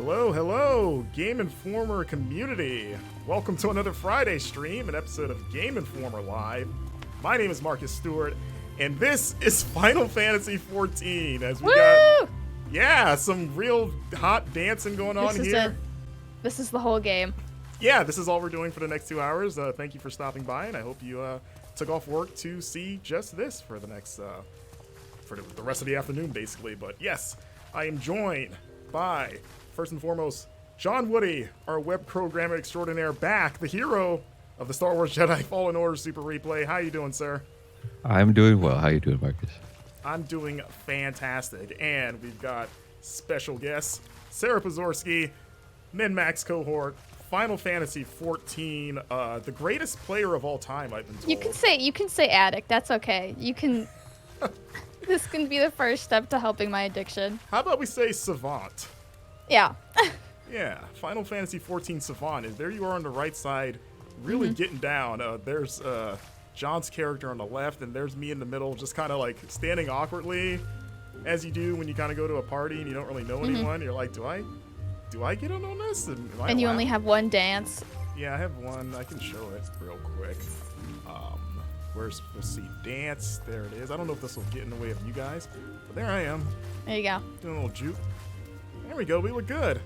Hello, hello, Game Informer community. Welcome to another Friday stream, an episode of Game Informer Live. My name is Marcus Stewart, and this is Final Fantasy XIV. As we got, some real hot dancing going on here. This is the whole game. Yeah, this is all we're doing for the next 2 hours. Thank you for stopping by, and I hope you took off work to see just this for the next, for the rest of the afternoon, basically. But yes, I am joined by, first and foremost, Jon Woodey, our web programmer extraordinaire, back, the hero of the Star Wars Jedi Fallen Order Super Replay. How you doing, sir? I'm doing well. How you doing, Marcus? I'm doing fantastic. And we've got special guests, Sarah Podzorski, MinnMax cohort, Final Fantasy XIV, the greatest player of all time, I've been told. You can say addict. That's okay. You can. This can be the first step to helping my addiction. How about we say savant? Yeah. Yeah, Final Fantasy XIV savant. There you are on the right side, really getting down. There's John's character on the left, and there's me in the middle, just kind of like standing awkwardly, as you do when you kind of go to a party and you don't really know anyone. You're like, do I get in on this? And you only have one dance. Yeah, I have one. I can show it real quick. Let's see, dance. There it is. I don't know if this will get in the way of you guys, but there I am. There you go. Doing a little juke. There we go. We look good.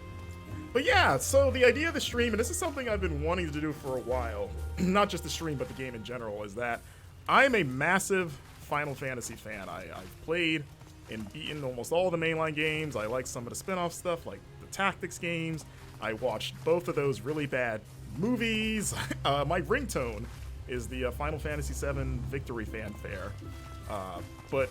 But yeah, so the idea of the stream, and this is something I've been wanting to do for a while, not just the stream, but the game in general, is that I am a massive Final Fantasy fan. I've played and beaten almost all the mainline games. I like some of the spin-off stuff, like the tactics games. I watched both of those really bad movies. My ringtone is the Final Fantasy VII Victory Fanfare. But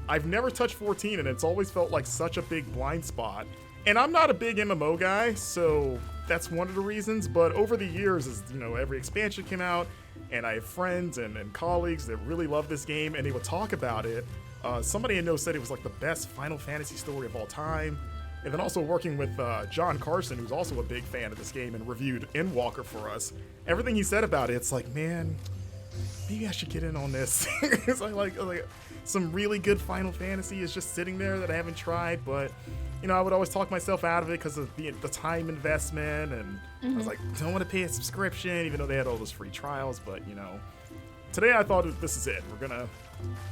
I've never touched 14, and it's always felt like such a big blind spot. And I'm not a big MMO guy, so that's one of the reasons. But over the years, as you know, every expansion came out, and I have friends and colleagues that really love this game, and they would talk about it. Somebody I know said it was like the best Final Fantasy story of all time. And then also working with John Carson, who's also a big fan of this game and reviewed Endwalker for us. Everything he said about it, it's like, man, maybe I should get in on this. Because I like some really good Final Fantasy is just sitting there that I haven't tried. But, you know, I would always talk myself out of it because of the time investment. And I was like, don't want to pay a subscription, even though they had all those free trials. But, you know, today I thought this is it. We're going to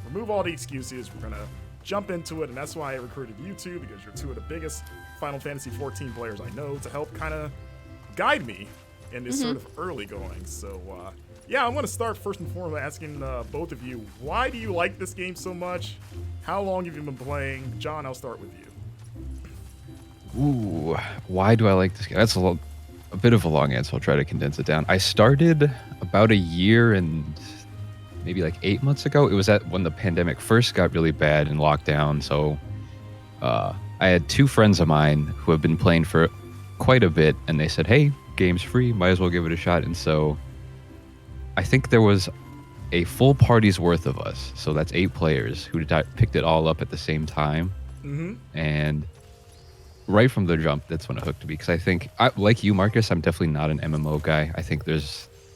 remove all the excuses. We're going to jump into it, and that's why I recruited you two, because you're two of the biggest Final Fantasy XIV players I know, to help kind of guide me in this sort of early going. So, yeah, I want to start first and foremost asking both of you, why do you like this game so much? How long have you been playing? John, I'll start with you. Ooh, why do I like this game? That's a bit of a long answer. I'll try to condense it down. I started about a year and maybe like 8 months ago. It was when the pandemic first got really bad and lockdown. So I had two friends of mine who have been playing for quite a bit, and they said, hey, game's free, might as well give it a shot. And so I think there was a full party's worth of us. So that's 8 players who picked it all up at the same time. And right from the jump, that's when it hooked me. Because I think, like you, Marcus, I'm definitely not an MMO guy. I think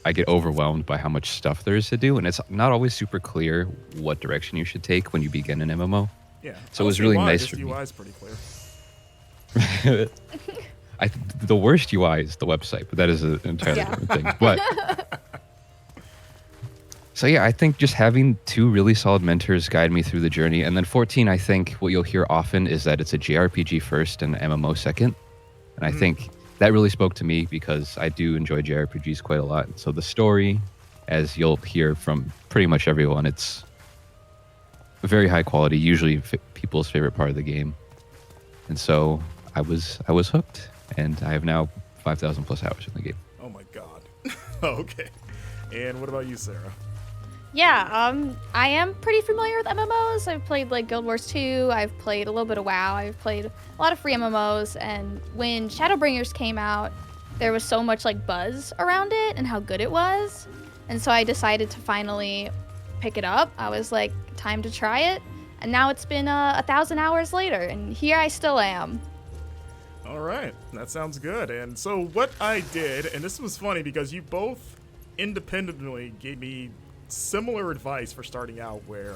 I get overwhelmed by how much stuff there is to do, and it's not always super clear what direction you should take when you begin an MMO. Yeah. So it was really nice for me. The UI is pretty clear. The worst UI is the website, but that is an entirely different thing. But so yeah, I think just having two really solid mentors guide me through the journey, and then 14, I think what you'll hear often is that it's a JRPG first and an MMO second, and I think that really spoke to me because I do enjoy JRPGs quite a lot. So the story, as you'll hear from pretty much everyone, it's very high quality, usually people's favorite part of the game. And so I was hooked, and I have now 5,000 plus hours in the game. Oh my god. Okay. And what about you, Sarah? Yeah, I am pretty familiar with MMOs. I've played like Guild Wars 2, I've played a little bit of WoW, I've played a lot of free MMOs, and when Shadowbringers came out, there was so much like buzz around it and how good it was. And so I decided to finally pick it up. I was like, time to try it. And now it's been 1,000 hours later, and here I still am. All right, that sounds good. And so what I did, and this was funny because you both independently gave me similar advice for starting out, where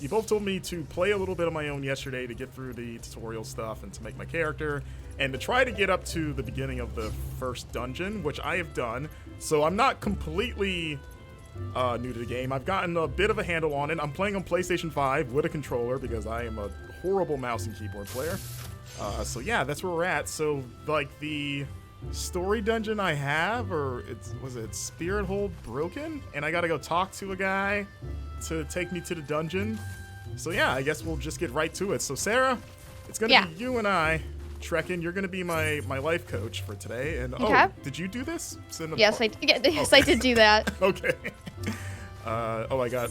you both told me to play a little bit of my own yesterday to get through the tutorial stuff and to make my character, and to try to get up to the beginning of the first dungeon, which I have done. So I'm not completely new to the game. I've gotten a bit of a handle on it. I'm playing on PlayStation 5 with a controller because I am a horrible mouse and keyboard player. So yeah, that's where we're at. So like the story dungeon I have, or was it Spirit Hold Broken? And I gotta go talk to a guy to take me to the dungeon. So yeah, I guess we'll just get right to it. So Sarah, it's gonna be you and I trekking. You're gonna be my life coach for today. And okay. Oh, did you do this? Yes, I did do that. Okay. I got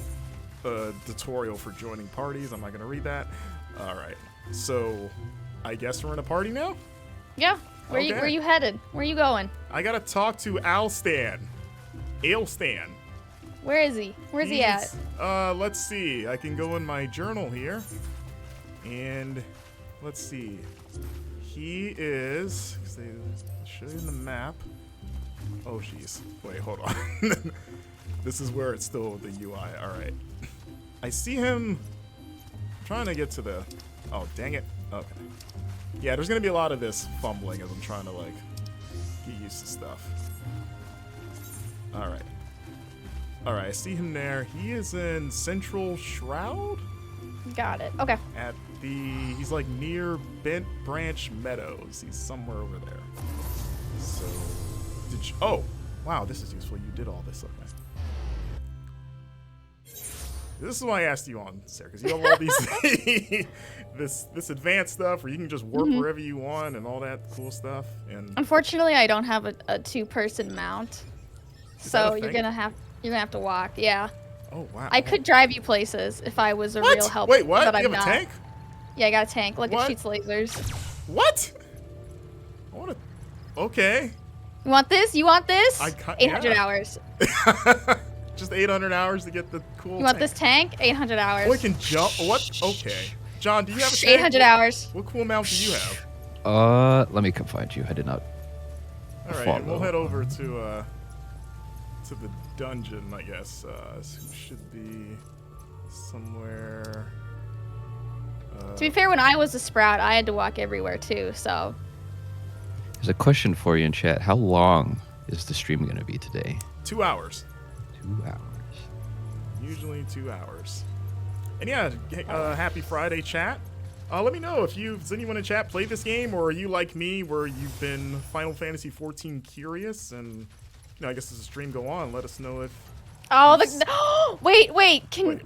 a tutorial for joining parties. I'm not gonna read that. All right. So I guess we're in a party now? Yeah. Where you headed? Where are you going? I gotta talk to Alstan. Ailstan. Where is he? Where's he at? Let's see. I can go in my journal here. And let's see. He is... I'll show you the map. Oh, jeez. Wait, hold on. This is where it's still the UI. All right. I see him... I'm trying to get to the... Oh, dang it. Okay. Yeah, there's going to be a lot of this fumbling as I'm trying to, like, get used to stuff. All right. All right, I see him there. He is in Central Shroud? Got it. Okay. At the... He's, like, near Bent Branch Meadows. He's somewhere over there. So... Did you... Oh! Wow, this is useful. You did all this. Okay. This is why I asked you on, Sarah, because you have all these... this advanced stuff where you can just work wherever you want and all that cool stuff. And unfortunately, I don't have a two-person mount, so you're gonna have to walk. Yeah. Oh wow. I could drive you places if I was a what? real helper. Wait, what? But You I'm have not. a tank? Yeah, I got a tank. Look, What? it shoots lasers. What? I want to. Okay. You want this? You want this? 800 yeah. hours. Just 800 hours to get the cool. You want this tank? 800 hours. Oh, it can jump. What? Okay. John, do you have a tank? 800 hours. What cool mount do you have? Let me come find you. I did not. All right, and we'll head over to the dungeon, I guess. Who should be somewhere. To be fair, when I was a sprout, I had to walk everywhere too. So. There's a question for you in chat. How long is the stream going to be today? 2 hours. 2 hours. Usually 2 hours. And yeah, happy Friday, chat. Let me know if does anyone in chat play this game, or are you like me, where you've been Final Fantasy XIV curious, and I guess as the stream go on, let us know if. Oh, wait! Can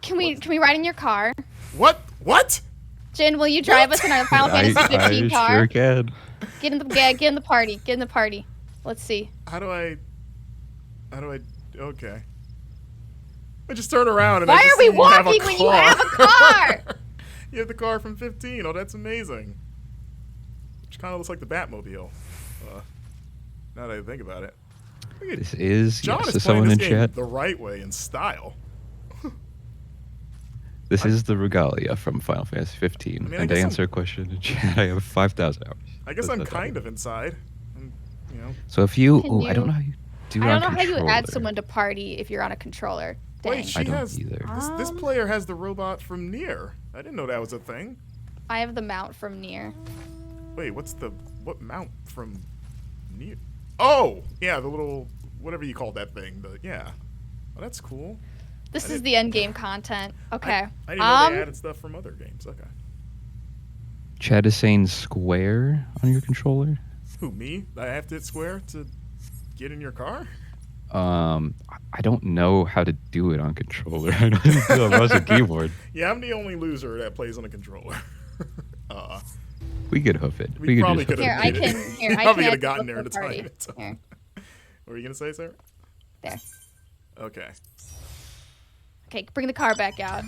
we ride in your car? What? Jin, will you drive us in our Final Fantasy XV car? I sure can. Get in the party. Get in the party. Let's see. How do I? Okay. I just turn around and why are we walking when you have a car? You have the car from 15. Oh, that's amazing. Which kind of looks like the Batmobile. Now that I think about it. This is John is playing someone in this game chat. the right way in style. This is the regalia from Final Fantasy XV. I mean, and to answer a question in chat, I have 5,000 hours. I guess I'm kind of inside. So if you, I don't know how you do. I don't know how you add someone to party if you're on a controller. Dang. Wait, I don't either. This player has the robot from Nier. I didn't know that was a thing. I have the mount from Nier. Wait, what mount from Nier? Oh, yeah, the little whatever you call that thing. Yeah, well, that's cool. This is the end game content. Okay. I didn't know they added stuff from other games. Okay. Chad is saying square on your controller. Who, me? I have to hit square to get in your car? I don't know how to do it on controller. I don't do a mouse and keyboard. Yeah, I'm the only loser that plays on a controller. We could hoof it. We probably could have. I can. Probably could have gotten there in a time. Here. What were you gonna say, Sarah? There. Okay. Okay, bring the car back out.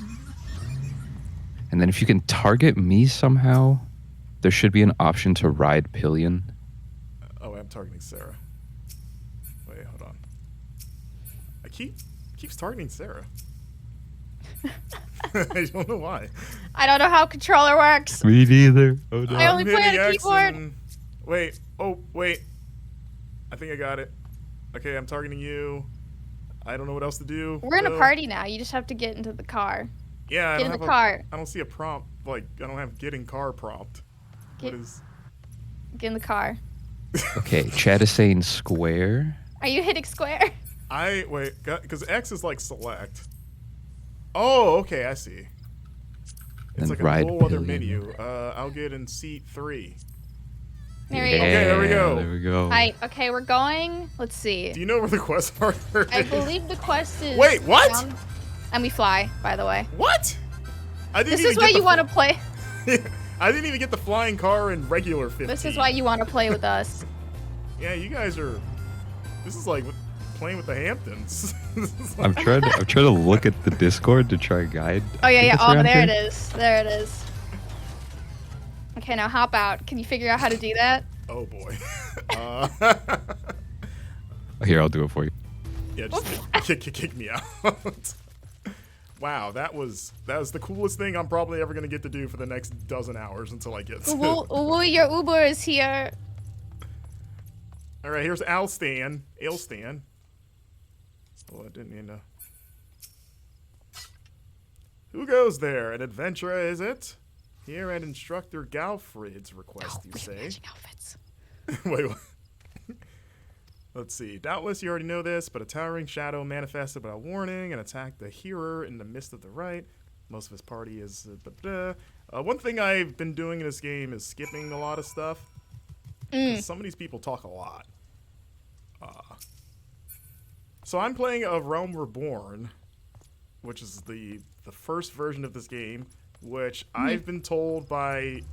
And then if you can target me somehow, there should be an option to ride pillion. Oh, I'm targeting Sarah. Wait, hold on. I keeps targeting Sarah. I don't know why. I don't know how controller works. Me neither. Oh no. I only play on a keyboard. Wait. Oh, wait. I think I got it. Okay, I'm targeting you. I don't know what else to do. We're in a party now. You just have to get into the car. Yeah, car. I don't see a prompt. Like, I don't have get in car prompt. Get, what is? Get in the car. Okay, chat is saying square. Are you hitting square? Wait, because X is like select. Oh, okay, I see. It's And like a ride whole other pillion. menu. I'll get in seat 3. There we go. Okay, there we go. There we go. Okay, we're going. Let's see. Do you know where the quest marker is? I believe the quest is. Wait, what? down- And we fly, by the way. What? I didn't This even is why get the you want to play. I didn't even get the flying car in regular 15. This is why you want to play with us. Yeah, you guys are. This is like playing with the Hamptons. This is like- I'm trying to look at the Discord to try and guide. Oh yeah. us Oh, around there it here. is. There it is. Okay, now hop out. Can you figure out how to do that? Oh boy. Here, I'll do it for you. Yeah, just kick me out. Wow, that was the coolest thing I'm probably ever gonna get to do for the next dozen hours until I get to. Uwu, your Uber is here. All right, here's Alstan. Oh, I didn't mean to. Who goes there? An adventurer, is it? Here at Instructor Galfrid's request, you say? Matching outfits. Wait, what? Let's see. Doubtless you already know this, but a towering shadow manifested without warning and attacked the hearer in the midst of the right. Most of his party is... one thing I've been doing in this game is skipping a lot of stuff. 'Cause some of these people talk a lot. So I'm playing A Realm Reborn, which is the first version of this game, which I've been told by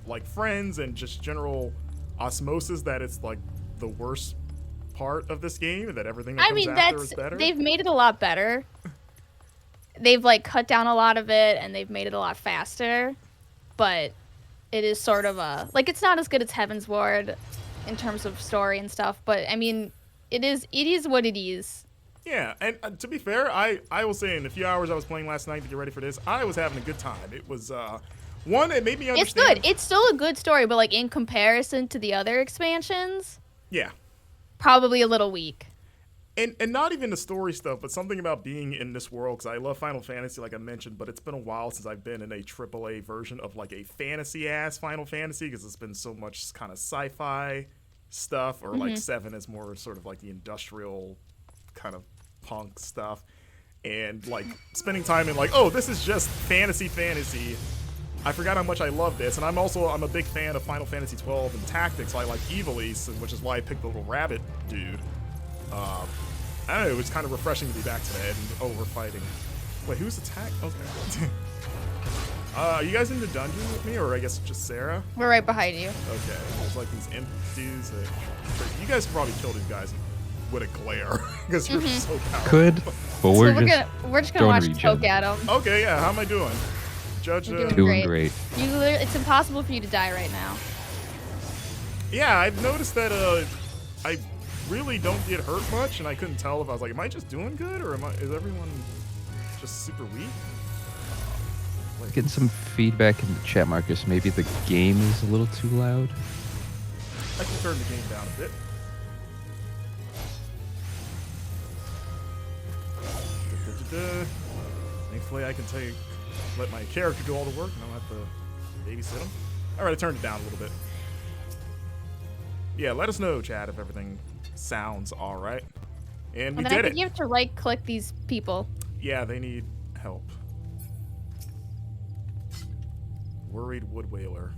like friends and just general osmosis that it's like the worst part of this game and that everything that I comes mean, after is better. they've made it a lot better. They've like cut down a lot of it and they've made it a lot faster, but it is sort of like it's not as good as Heaven's Ward in terms of story and stuff. But I mean, it is what it is. Yeah, and to be fair, I will say in the few hours I was playing last night to get ready for this, I was having a good time. It was one, it made me understand. It's good. It's still a good story, but like in comparison to the other expansions, Yeah. probably a little weak. And not even the story stuff, but something about being in this world, because I love Final Fantasy, like I mentioned, but it's been a while since I've been in a AAA version of like a fantasy-ass Final Fantasy, because it's been so much kind of sci-fi stuff, or like 7 is more sort of like the industrial kind of punk stuff. And like spending time in like, oh, this is just fantasy. I forgot how much I love this, and I'm a big fan of Final Fantasy XII and Tactics. So I like Evilise, which is why I picked the little rabbit dude. I don't know, it was kind of refreshing to be back today, and we're fighting. Wait, who's attacked? Okay. Are you guys in the dungeon with me, or I guess just Sarah? We're right behind you. Okay, there's like these imp dudes that... You guys probably killed these guys with a glare, because you're so powerful. Could, but we're So just we're just gonna throwing watch regen. poke at them. Okay, yeah, how am I doing? Judge, You're doing great. It's impossible for you to die right now. Yeah, I've noticed that I really don't get hurt much, and I couldn't tell if I was like, am I just doing good, or is everyone just super weak? Getting some feedback in the chat, Marcus. Maybe the game is a little too loud. I can turn the game down a bit. Thankfully, I can let my character do all the work, and I don't have to babysit him. All right, I turned it down a little bit. Yeah, let us know, chat, if everything sounds all right. And we And then I did think it. you have to right-click these people. Yeah, they need help. Worried wood whaler.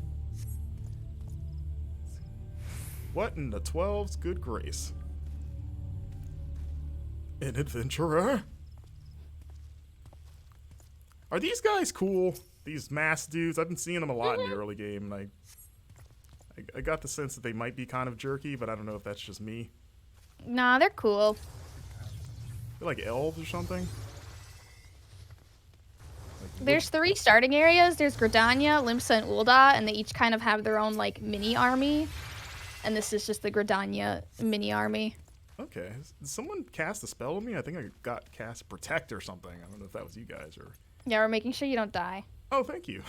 What in the 12's good grace? An adventurer? Are these guys cool? These masked dudes? I've been seeing them a lot in the early game, and I got the sense that they might be kind of jerky, but I don't know if that's just me. Nah, they're cool. They're like elves or something. There's 3 starting areas. There's Gridania, Limsa, and Ul'dah, and they each kind of have their own like mini army. And this is just the Gridania mini army. Okay. Did someone cast a spell on me? I think I got cast Protect or something. I don't know if that was you guys or... Yeah, we're making sure you don't die. Oh, thank you.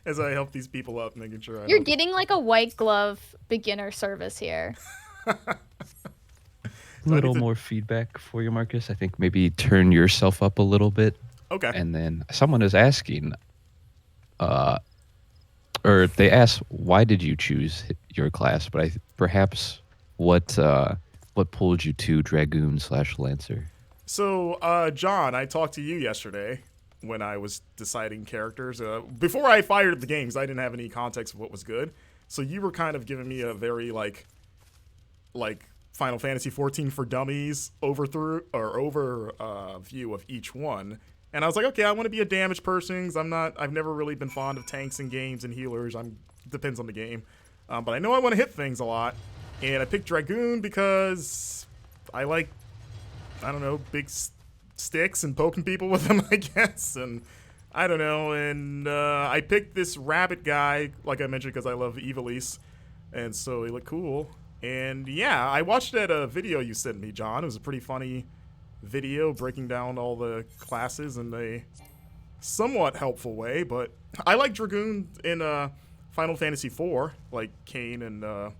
As I help these people up, making sure I You're don't... getting like a white glove beginner service here. A So I little need to- more feedback for you, Marcus. I think maybe turn yourself up a little bit. Okay. And then someone is asking, or they ask, why did you choose your class? But perhaps what pulled you to Dragoon/Lancer? So, John, I talked to you yesterday when I was deciding characters. Before I fired the games, I didn't have any context of what was good. So you were kind of giving me a very like Final Fantasy XIV for dummies overview of each one. And I was like, okay, I want to be a damage person because I've never really been fond of tanks and games and healers. Depends on the game. But I know I want to hit things a lot. And I picked Dragoon because I like, I don't know, big sticks and poking people with them, I guess. And I don't know. And I picked this rabbit guy, like I mentioned, because I love Evilise. And so he looked cool. And yeah, I watched that video you sent me, John. It was a pretty funny video breaking down all the classes in a somewhat helpful way. But I like Dragoon in Final Fantasy IV, like Kain and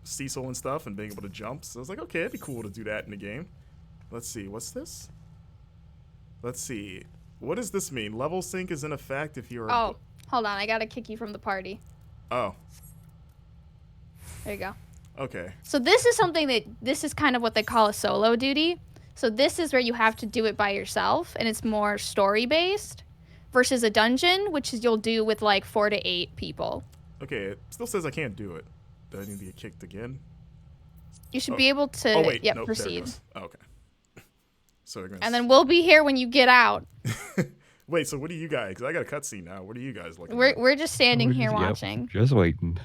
Cecil and stuff, and being able to jump. So I was like, okay, it'd be cool to do that in the game. Let's see, what's this? Let's see. What does this mean? Level sync is in effect if you're... Oh, hold on. I gotta kick you from the party. Oh. There you go. Okay. So this is this is kind of what they call a solo duty. So this is where you have to do it by yourself, and it's more story-based, versus a dungeon, which is you'll do with like 4 to 8 people. Okay, it still says I can't do it. Do I need to get kicked again? You should be able to wait, nope, proceed. Oh, okay. So And then we'll be here when you get out. Wait, so what do you guys? Because I got a cutscene now. What are you guys looking at? We're just standing here Yep, watching. just waiting.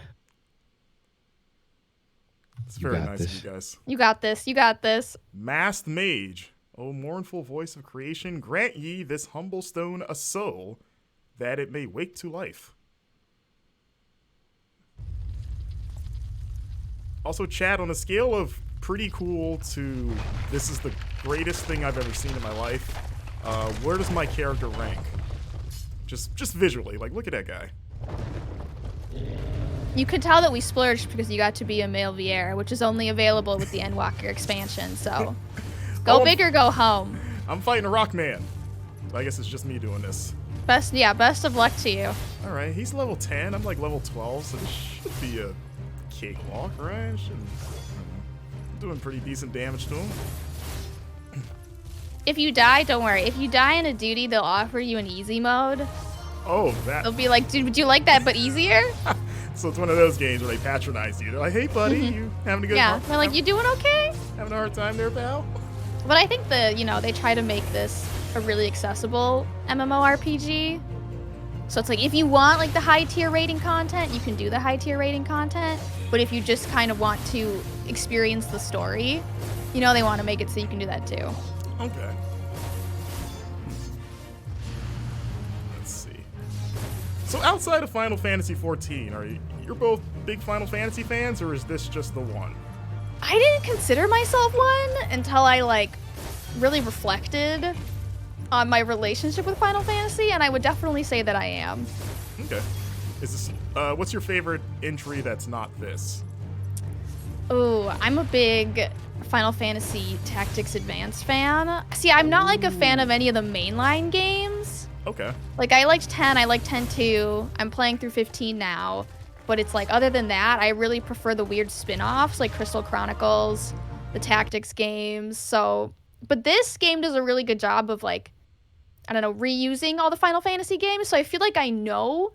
It's very nice of you guys. You got this. You got this. Masked Mage, O mournful voice of creation, grant ye this humble stone a soul, that it may wake to life. Also, chat, on a scale of pretty cool to this is the greatest thing I've ever seen in my life, where does my character rank? Just visually, like, look at that guy. You could tell that we splurged because you got to be a male Viera, which is only available with the Endwalker expansion, so go big or go home. I'm fighting a rock man. I guess it's just me doing this. Best of luck to you. All right, he's level 10. I'm like level 12, so this should be a cakewalk, right? I'm doing pretty decent damage to him. If you die, don't worry. If you die in a duty, they'll offer you an easy mode. Oh, that. They'll be like, dude, would you like that but easier? So it's one of those games where they patronize you. They're like, hey, buddy, you having a good time? Yeah, they're like, you doing okay? Having a hard time there, pal? But I think they try to make this a really accessible MMORPG. So it's like, if you want like the high tier rating content, you can do the high tier rating content. But if you just kind of want to experience the story, they want to make it so you can do that too. Okay. Let's see. So outside of Final Fantasy XIV, you're both big Final Fantasy fans, or is this just the one? I didn't consider myself one until I really reflected on my relationship with Final Fantasy, and I would definitely say that I am. Okay. Is this what's your favorite entry that's not this? Oh, I'm a big Final Fantasy Tactics Advanced fan. See, I'm not like a fan of any of the mainline games. Okay. Like, I liked 10, I liked 10-2. I'm playing through 15 now. But it's like, other than that, I really prefer the weird spin-offs, like Crystal Chronicles, the Tactics games. So, but this game does a really good job of reusing all the Final Fantasy games. So I feel like I know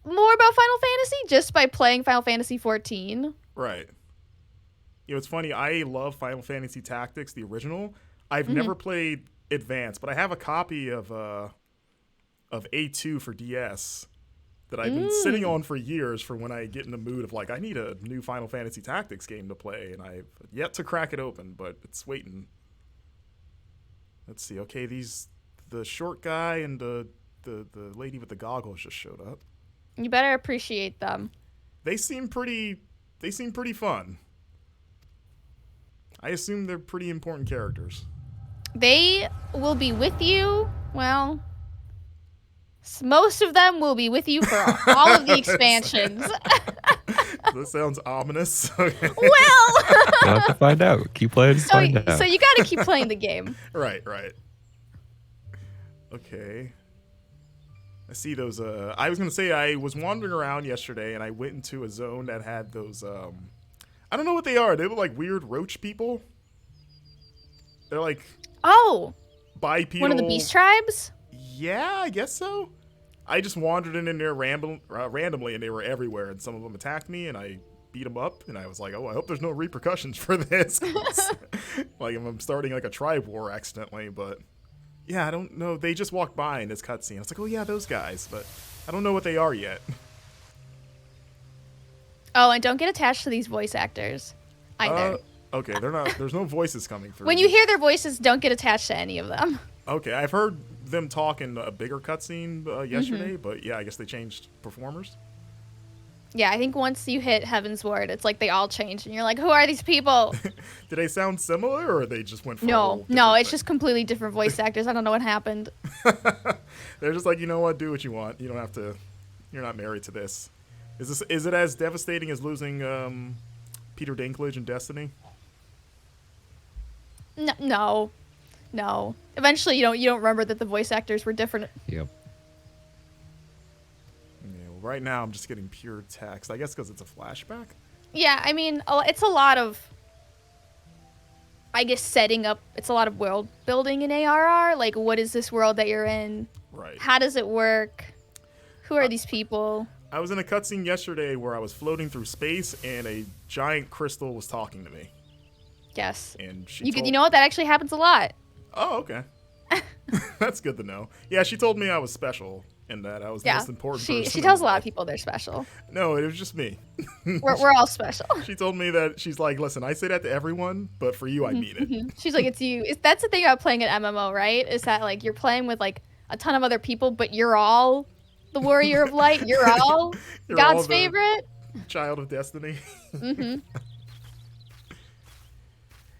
more about Final Fantasy just by playing Final Fantasy XIV. Right. It's funny. I love Final Fantasy Tactics, the original. I've never played Advanced, but I have a copy of A2 for DS that I've been sitting on for years for when I get in the mood of I need a new Final Fantasy Tactics game to play, and I've yet to crack it open, but it's waiting. Let's see. Okay, the short guy and the lady with the goggles just showed up. You better appreciate them. They seem pretty fun. I assume they're pretty important characters. They will be with you. Well, most of them will be with you for all of the expansions. This sounds ominous. Okay. Well, We'll have to find out. Keep playing. so Find out. you got to keep playing the game. Right. Okay. I see those. I was gonna say I was wandering around yesterday and I went into a zone that had those. I don't know what they are. They look like weird roach people. They're like Oh, bipedal. one of the beast tribes? Yeah, I guess so. I just wandered in there randomly, and they were everywhere. And some of them attacked me, and I beat them up. And I was like, "Oh, I hope there's no repercussions for this." Like I'm starting like a tribe war accidentally, but yeah, I don't know. They just walked by in this cutscene. I was like, "Oh yeah, those guys," but I don't know what they are yet. Oh, and don't get attached to these voice actors either. Okay, they're not. There's no voices coming through. When you hear their voices, don't get attached to any of them. Okay, I've heard them talk in a bigger cutscene yesterday, but yeah, I guess they changed performers. Yeah, I think once you hit Heaven's Word, it's like they all change, and you're like, who are these people? Did they sound similar, or they just went for a No, whole no, different it's thing? just completely different voice actors. I don't know what happened. They're just like, you know what, do what you want. You don't have to. You're not married to this. Is it as devastating as losing Peter Dinklage in Destiny? No. Eventually, you don't remember that the voice actors were different. Yep. Yeah, well, right now I'm just getting pure text. I guess because it's a flashback. Yeah, I mean, it's a lot of, I guess, setting up. It's a lot of world building in ARR. Like, what is this world that you're in? Right. How does it work? Who are these people? I was in a cutscene yesterday where I was floating through space and a giant crystal was talking to me. Yes. And she You know what? That actually happens a lot. Oh, okay. That's good to know. Yeah, she told me I was special and that I was the Yeah. most important She person. tells in a the lot of world. people they're special. No, it was just me. We're all special. She told me that she's like, listen, I say that to everyone, but for you, I mean it. She's like, it's you. That's the thing about playing an MMO, right? Is that like you're playing with like a ton of other people, but you're all the warrior of light. You're all You're God's all the favorite. Child of Destiny. Mm-hmm.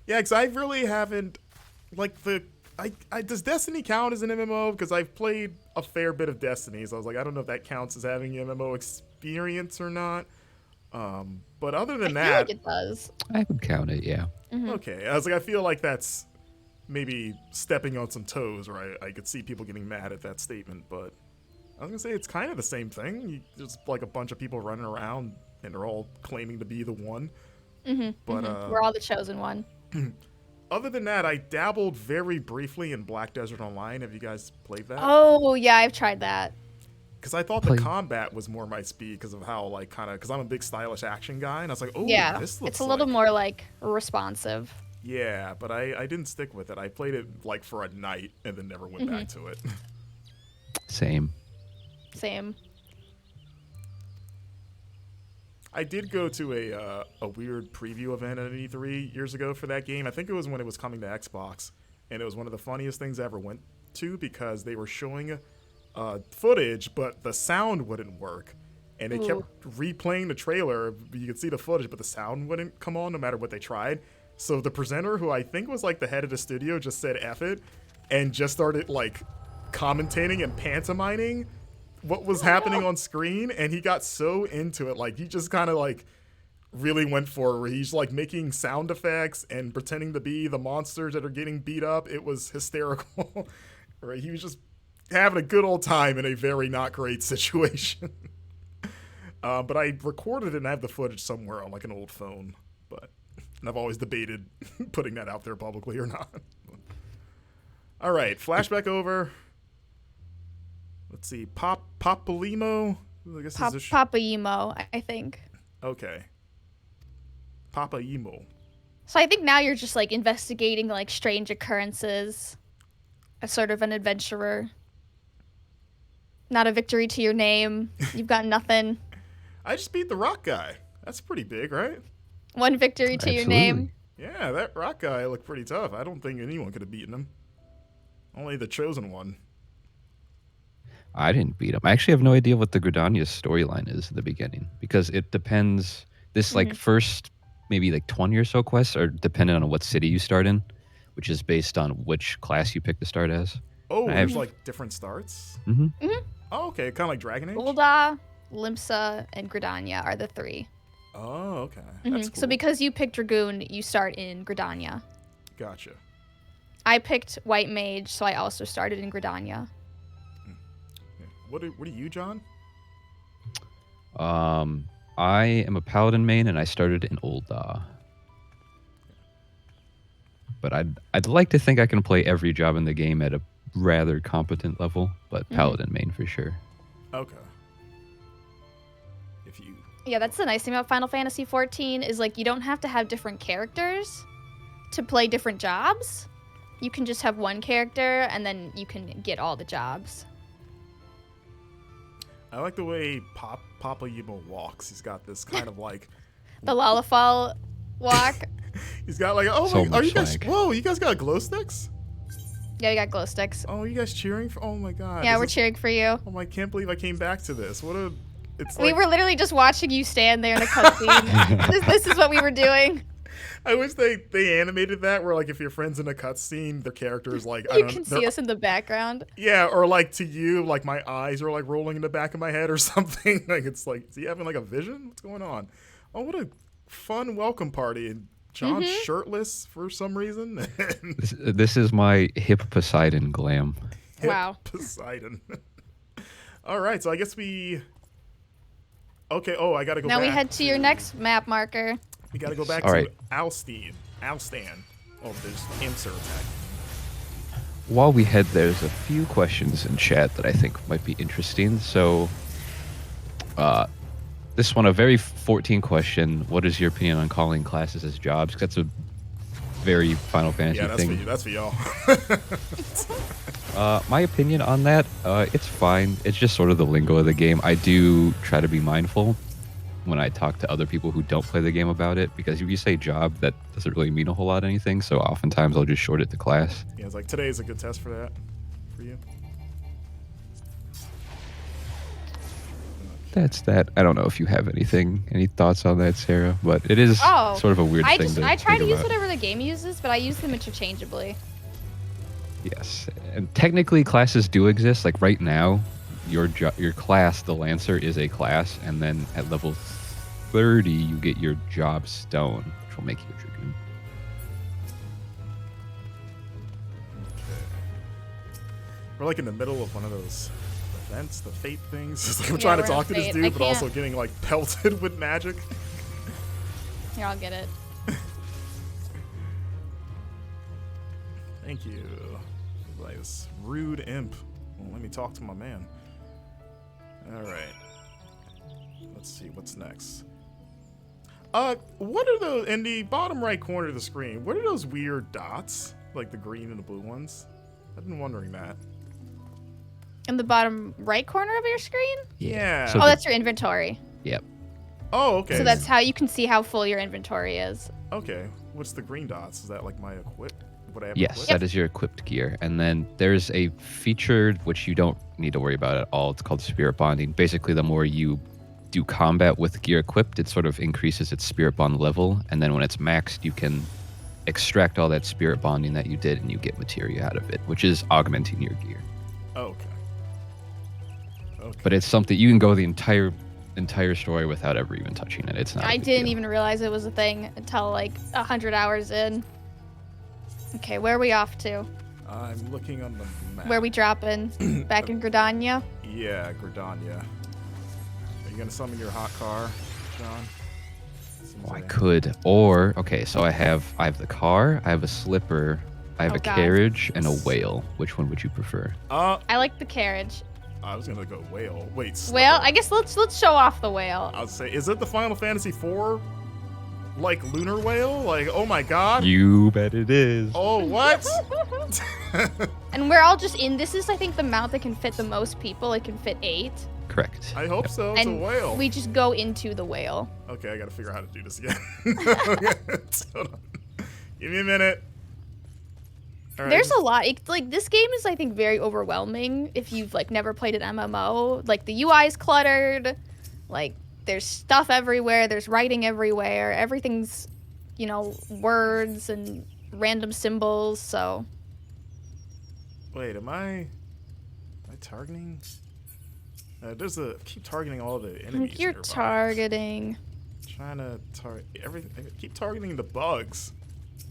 Yeah, because I really haven't, like, does Destiny count as an MMO? Because I've played a fair bit of Destiny, so I was like, I don't know if that counts as having MMO experience or not. But other than I feel that, like it does. I would count it, yeah. okay. I was like, I feel like that's maybe stepping on some toes, or I could see people getting mad at that statement, but I was gonna say it's kind of the same thing. There's like a bunch of people running around, and they're all claiming to be the one. But We're all the chosen one. other than that, I dabbled very briefly in Black Desert Online. Have you guys played that? Oh yeah, I've tried that. Because I thought the combat was more my speed because of how, like, kind of, because I'm a big stylish action guy, and I was like, oh, Yeah, this looks it's a little like... more like responsive. Yeah, but I didn't stick with it. I played it, like, for a night and then never went back to it. Same. Same. I did go to a weird preview event at E3 years ago for that game. I think it was when it was coming to Xbox, and it was one of the funniest things I ever went to because they were showing footage, but the sound wouldn't work. And they kept replaying the trailer. You could see the footage, but the sound wouldn't come on no matter what they tried. So the presenter, who I think was like the head of the studio, just said F it and just started like commentating and pantomiming what was happening on screen. And he got so into it. Like he just kind of like really went for it, where he's like making sound effects and pretending to be the monsters that are getting beat up. It was hysterical. Right? He was just having a good old time in a very not great situation. But I recorded it and I have the footage somewhere on like an old phone. And I've always debated putting that out there publicly or not. All right, flashback over. Let's see, Papalimo. I guess is this Papa Emo, I think. okay. Papa Emo. So I think now you're just like investigating like strange occurrences, as sort of an adventurer. Not a victory to your name. You've got nothing. I just beat the rock guy. That's pretty big, right? One victory to your Absolutely. name. Yeah, that rock guy looked pretty tough. I don't think anyone could have beaten him. Only the chosen one. I didn't beat him. I actually have no idea what the Gridania storyline is at the beginning because it depends. This like first maybe like 20 or so quests are dependent on what city you start in, which is based on which class you pick to start as. Oh, I there's have- like different starts? Mm-hmm. Oh, okay. Kind of like Dragon Age? Ulda, Limsa, and Gridania are the three. Oh, okay. That's cool. So because you picked Dragoon, you start in Gridania. Gotcha. I picked White Mage, so I also started in Gridania. What are you, John? I am a paladin main, and I started in Ul'dah. But I'd like to think I can play every job in the game at a rather competent level, but paladin main for sure. Okay. If you... Yeah, that's the nice thing about Final Fantasy XIV is like you don't have to have different characters to play different jobs. You can just have one character and then you can get all the jobs. I like the way Papa Yemo walks. He's got this kind of like... The Lollifall walk. He's got like, oh So my, are you guys, much whoa, you guys got glow sticks? Yeah, we got glow sticks. Oh, you guys cheering for, oh my god. Yeah, This we're is- cheering for you. Oh, I can't believe I came back to this. What a, it's We like, were literally just watching you stand there in a cutscene. this is what we were doing. I wish they animated that where like if your friend's in a cutscene, their character is like, I You don't can know, see us in the background. yeah, or like to you, like my eyes are like rolling in the back of my head or something. Like it's like, is he having like a vision? What's going on? Oh, what a fun welcome party. And John's shirtless for some reason. This is my hip Poseidon glam. Wow. Poseidon. All right, so I guess we... Okay, oh, I gotta go Now back we head to your next map marker. We gotta go back All to right. Alstan. Oh, there's imps are attacking. While we head, there's a few questions in chat that I think might be interesting. So, this one, a very 14 question. What is your opinion on calling classes as jobs? 'Cause that's a very Final Fantasy Yeah, that's thing. for you. That's for y'all. My opinion on that, it's fine. It's just sort of the lingo of the game. I do try to be mindful when I talk to other people who don't play the game about it, because if you say job, that doesn't really mean a whole lot of anything. So oftentimes I'll just short it to class. Yeah, it's like today's a good test for that. For you. That's that. I don't know if you have any thoughts on that, Sarah, but it is Oh, sort of a weird thing to I try to think use about. whatever the game uses, but I use them interchangeably. Yes, and technically classes do exist. Like right now, your class, the Lancer, is a class, and then at level 30, you get your job stone, which will make you a dragoon. We're like in the middle of one of those events, the fate things. It's like I'm Yeah, trying to we're in talk to this Fate. dude, I but also can't- getting like pelted with magic. Here, I'll get it. Thank you. Like this rude imp. Well, let me talk to my man. All right. Let's see what's next. What are those in the bottom right corner of the screen? What are those weird dots, like the green and the blue ones? I've been wondering that. In the bottom right corner of your screen? Yeah. So Oh, that's your inventory. Yep. Oh, okay. So that's how you can see how full your inventory is. Okay. What's the green dots? Is that like my equip? What I have Yes, equipped? that is your equipped gear. And then there's a feature which you don't need to worry about at all. It's called spirit bonding. Basically, the more you do combat with gear equipped, it sort of increases its spirit bond level. And then when it's maxed, you can extract all that spirit bonding that you did and you get materia out of it, which is augmenting your gear. Okay. Okay. But it's something you can go the entire story without ever even touching it. It's not. a I big didn't deal. even realize it was a thing until like 100 hours in. Okay, where are we off to? I'm looking on the map. Where we dropping? Back in Gridania? Yeah, Gridania. Are you gonna summon your hot car, John? Seems Oh, I like- could. Or okay, so I have the car, I have a slipper, I have Oh, a God. carriage, and a whale. Which one would you prefer? I like the carriage. I was gonna go whale. Wait. Whale? slipper. I guess let's show off the whale. I'll say, is it the Final Fantasy IV, like lunar whale? Like, oh my god. You bet it is. Oh what? And we're all just in. This is, I think, the mount that can fit the most people. It can fit 8. Correct. I hope so. It's And a whale. we just go into the whale. Okay, I gotta figure out how to do this again. Hold on. Give me a minute. All right. There's a lot. Like this game is, I think, very overwhelming if you've like never played an MMO. Like the UI is cluttered. Like there's stuff everywhere. There's writing everywhere. Everything's, you know, words and random symbols. So Wait, am I targeting? There's a keep targeting all the enemies. you're nearby. targeting. Trying to target everything. Keep targeting the bugs,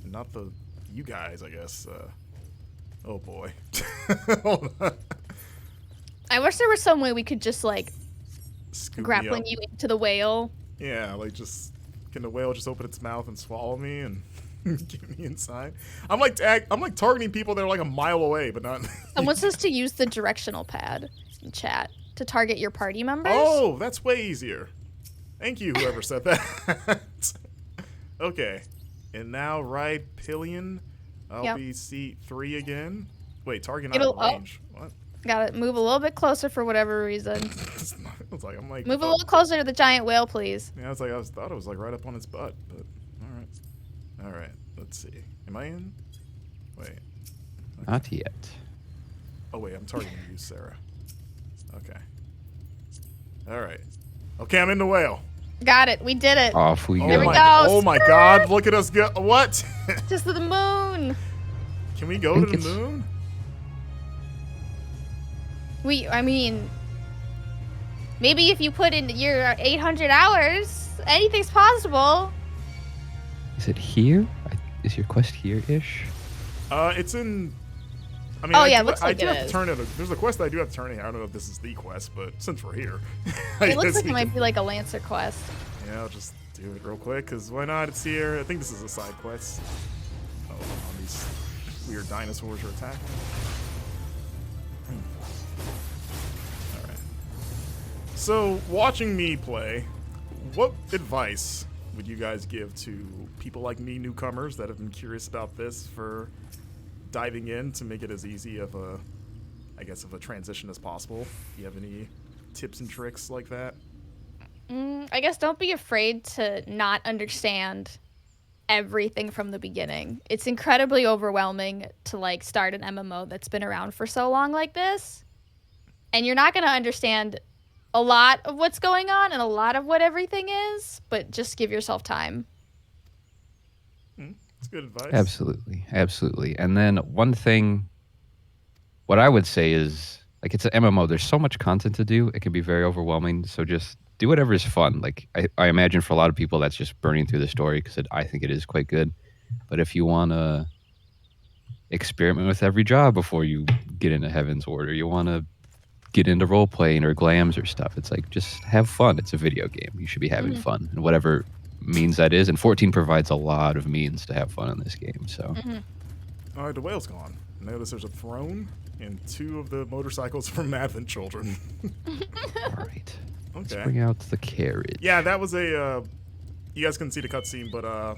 not the you guys. I guess. Oh boy. Hold on. I wish there was some way we could just like Scoop me grappling up. you into the whale. Yeah, like just can the whale just open its mouth and swallow me and get me inside? I'm like targeting people that are like a mile away, but not. Someone says to use the directional pad in chat to target your party members. Oh, that's way easier. Thank you, whoever said that. Okay, and now ride pillion. I'll be seat 3 again. Wait, target not in range. What? Gotta move a little bit closer for whatever reason. I'm like Move a little closer to the giant whale, please. Yeah, I thought it was like right up on its butt, but all right. Let's see. Am I in? Wait. Okay. Not yet. Oh wait, I'm targeting you, Sarah. Okay. All right. Okay, I'm in the whale. Got it. We did it. Off we There go. we go. Oh my God! Look at us go. What? Just to the moon. Can we go to the moon? I mean, maybe if you put in your 800 hours, anything's possible. Is it here? Is your quest here-ish? It's in. I mean, It looks like I do it have to is. turn it. There's a quest I do have to turn in here. I don't know if this is the quest, but since we're here, It looks like it might be like a Lancer quest. Yeah, I'll just do it real quick, because why not? It's here. I think this is a side quest. Oh, these weird dinosaurs are attacking. Alright. So, watching me play, what advice would you guys give to people like me, newcomers, that have been curious about this for diving in to make it as easy of a, I guess, of a transition as possible? Do you have any tips and tricks like that? I guess don't be afraid to not understand everything from the beginning. It's incredibly overwhelming to like start an MMO that's been around for so long like this. And you're not going to understand a lot of what's going on and a lot of what everything is, but just give yourself time. That's good advice. Absolutely. And then one thing, what I would say is, like, it's an MMO. There's so much content to do. It can be very overwhelming. So just do whatever is fun. Like, I imagine for a lot of people, that's just burning through the story, because I think it is quite good. But if you want to experiment with every job before you get into Heaven's Order, you want to get into role playing or glams or stuff, it's like, just have fun. It's a video game. You should be having fun, and whatever means that is. And 14 provides a lot of means to have fun in this game. So, All right, the whale's gone. Notice there's a throne and 2 of the motorcycles from Advent Children. all right. Let's Okay. bring out the carriage. Yeah, that was a. You guys couldn't see the cutscene, but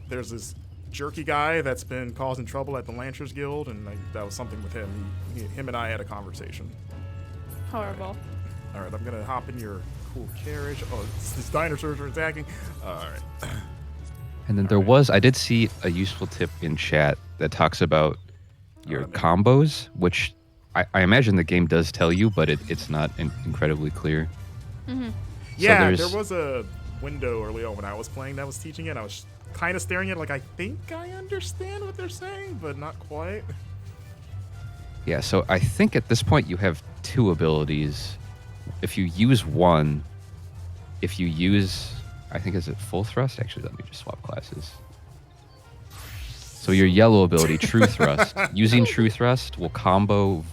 there's this jerky guy that's been causing trouble at the Lancers Guild, and that was something with him. Him and I had a conversation. Horrible. All right, I'm gonna hop in your cool carriage. Oh, these dinosaurs are attacking. All right. And then I did see a useful tip in chat that talks about your combos, which I imagine the game does tell you, but it's not incredibly clear. Yeah, there was a window early on when I was playing that was teaching it. I was kind of staring at it like, I think I understand what they're saying, but not quite. Yeah, so I think at this point you have 2 abilities. If you use one, I think, is it full thrust? Actually, let me just swap classes. So your yellow ability, True Thrust. Using True Thrust will combo,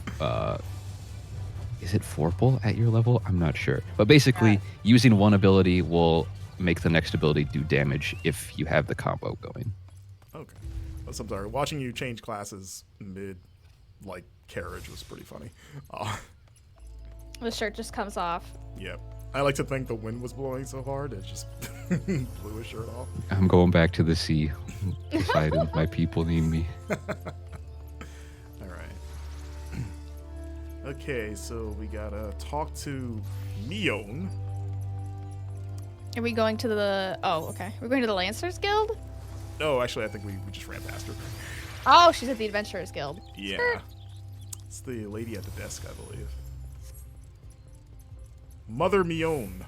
is it Vorpal at your level? I'm not sure. But basically, using one ability will make the next ability do damage if you have the combo going. Okay. I'm sorry. Watching you change classes mid, like, carriage was pretty funny. The shirt just comes off. Yep. I like to think the wind was blowing so hard it just blew his shirt off. I'm going back to the sea. Decided my people need me. All right. Okay, so we gotta talk to Neon. Are we going to the... Oh, okay. We're going to the Lancers Guild? No, actually, I think we just ran past her. Oh, she's at the Adventurers Guild. Yeah. It's the lady at the desk, I believe. Mother Mion.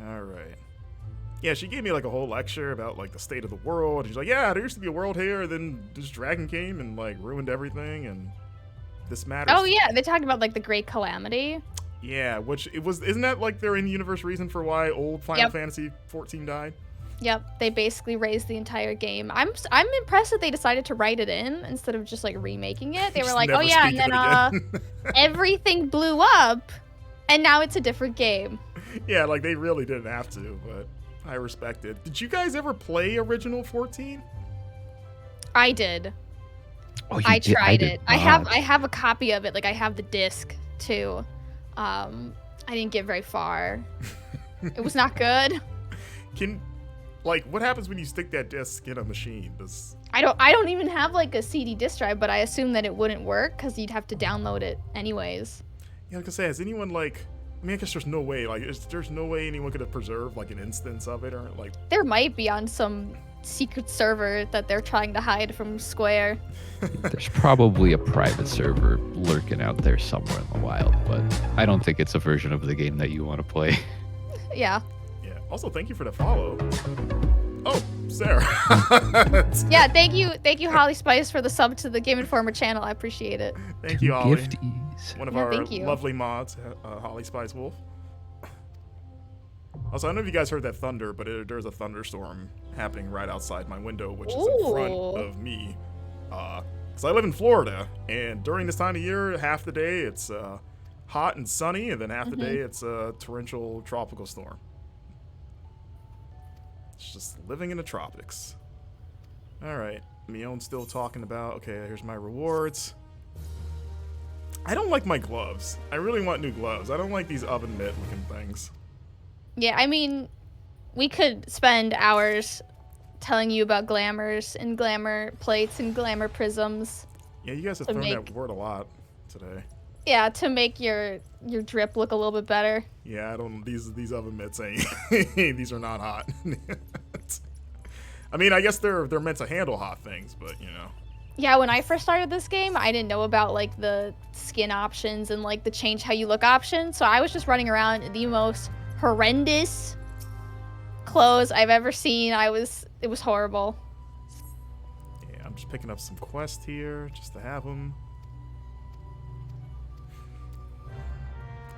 All right. Yeah, she gave me like a whole lecture about like the state of the world. She's like, yeah, there used to be a world here, then this dragon came and like ruined everything, and this matters. Oh, yeah. They talked about like the Great Calamity. Yeah, which isn't that like their in-universe reason for why old Final Fantasy XIV died? Yep, they basically raised the entire game. I'm impressed that they decided to write it in instead of just like remaking it. They were Just like, oh never yeah, and speak of then it again. everything blew up, and now it's a different game. Yeah, like they really didn't have to, but I respect it. Did you guys ever play original 14? I did. Oh, you I did? tried did it. I have not. a copy of it. Like I have the disc too. I didn't get very far. It was not good. What happens when you stick that disc in a machine? I don't even have like a CD disc drive, but I assume that it wouldn't work because you'd have to download it anyways. Yeah, like I say, has anyone like? I mean, I guess there's no way. Like, there's no way anyone could have preserved like an instance of it or like. There might be on some secret server that they're trying to hide from Square. There's probably a private server lurking out there somewhere in the wild, but I don't think it's a version of the game that you want to play. Yeah. Yeah. Also, thank you for the follow. Oh, Sarah. Yeah, thank you, Holly Spice, for the sub to the Game Informer channel. I appreciate it. Thank you, Holly. Gifties. One of Yeah, our thank you. lovely mods, Holly Spice Wolf. Also, I don't know if you guys heard that thunder, but there's a thunderstorm happening right outside my window, which is in front Ooh. of me. Because I live in Florida, and during this time of year, half the day it's hot and sunny, and then half the day it's a torrential tropical storm. It's just living in the tropics. All right, Mion's still talking about, okay, here's my rewards. I don't like my gloves. I really want new gloves. I don't like these oven mitt looking things. Yeah, I mean, we could spend hours telling you about glamours and glamour plates and glamour prisms. Yeah, you guys have To thrown make- that word a lot today. Yeah, to make your drip look a little bit better. Yeah, I don't. These oven mitts ain't. These are not hot. I mean, I guess they're meant to handle hot things, but you know. Yeah, when I first started this game, I didn't know about like the skin options and like the change how you look options. So I was just running around in the most horrendous clothes I've ever seen. It was horrible. Yeah, I'm just picking up some quests here just to have them.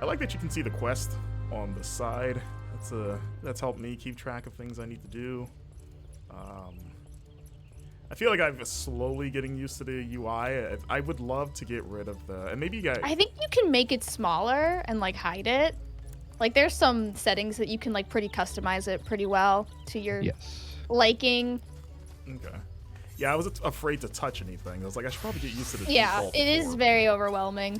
I like that you can see the quest on the side. That's helped me keep track of things I need to do. I feel like I'm slowly getting used to the UI. I would love to get rid of and maybe you guys. I think you can make it smaller and like hide it. Like there's some settings that you can like pretty customize it pretty well to your Yes. liking. Okay. Yeah, I was afraid to touch anything. I was like, I should probably get used to the Yeah, default it is before. very overwhelming.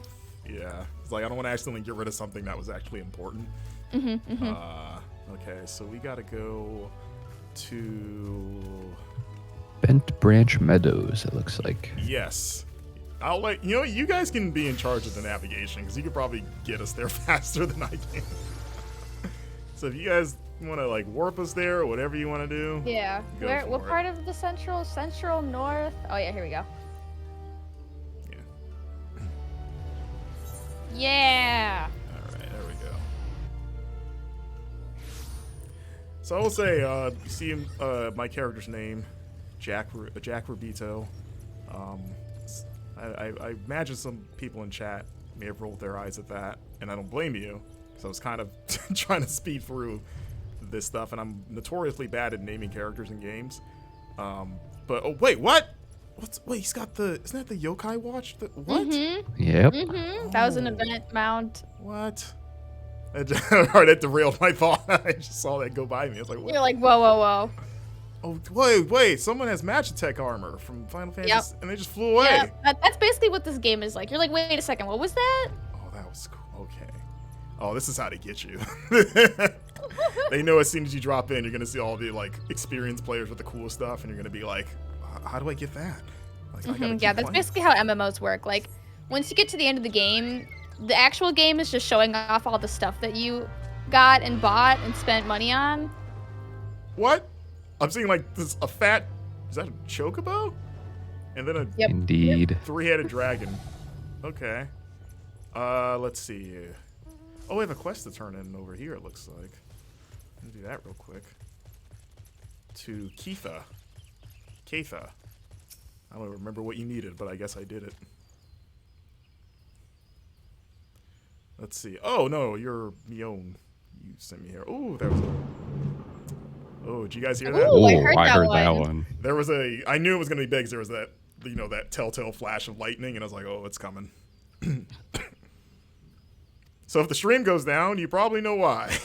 Yeah, it's like I don't want to accidentally get rid of something that was actually important. Okay, so we gotta go to Bent Branch Meadows, it looks like. yes. I'll let you know. You guys can be in charge of the navigation because you could probably get us there faster than I can. So if you guys want to like warp us there or whatever you want to do, Yeah. Go Where? for What it. part of the central north? Oh yeah, here we go. yeah. Yeah. All right, there we go. So I will say, you see my character's name, Jack Rubito. I imagine some people in chat may have rolled their eyes at that, and I don't blame you, because I was kind of trying to speed through this stuff, and I'm notoriously bad at naming characters in games. But oh wait, what? Wait, he's got isn't that the Yokai Watch? What? Yep. That was an event mount. What? Alright, that derailed my thought. I just saw that go by me. I was like, what? You're like, whoa, whoa, whoa. Oh, wait, someone has Magitech armor from Final Fantasy, and they just flew away. Yeah, that's basically what this game is like. You're like, wait a second, what was that? Oh, that was cool. Okay. Oh, this is how they get you. They know as soon as you drop in, you're going to see all the, like, experienced players with the cool stuff, and you're going to be like, how do I get that? Like, I gotta keep Yeah, that's playing. basically how MMOs work. Like, once you get to the end of the game, the actual game is just showing off all the stuff that you got and bought and spent money on. What? I'm seeing, like, is that a chocobo? And then a Yep. Indeed. three-headed dragon. Okay. Let's see. Oh, we have a quest to turn in over here, it looks like. Let me do that real quick. To Keitha. I don't remember what you needed, but I guess I did it. Let's see. Oh, no, you're Mion. You sent me here. Oh, there was a... Oh, did you guys hear that? Ooh, I Oh, heard I that heard one. that one. There was I knew it was going to be big because there was that, that telltale flash of lightning, and I was like, oh, it's coming. So if the stream goes down, you probably know why.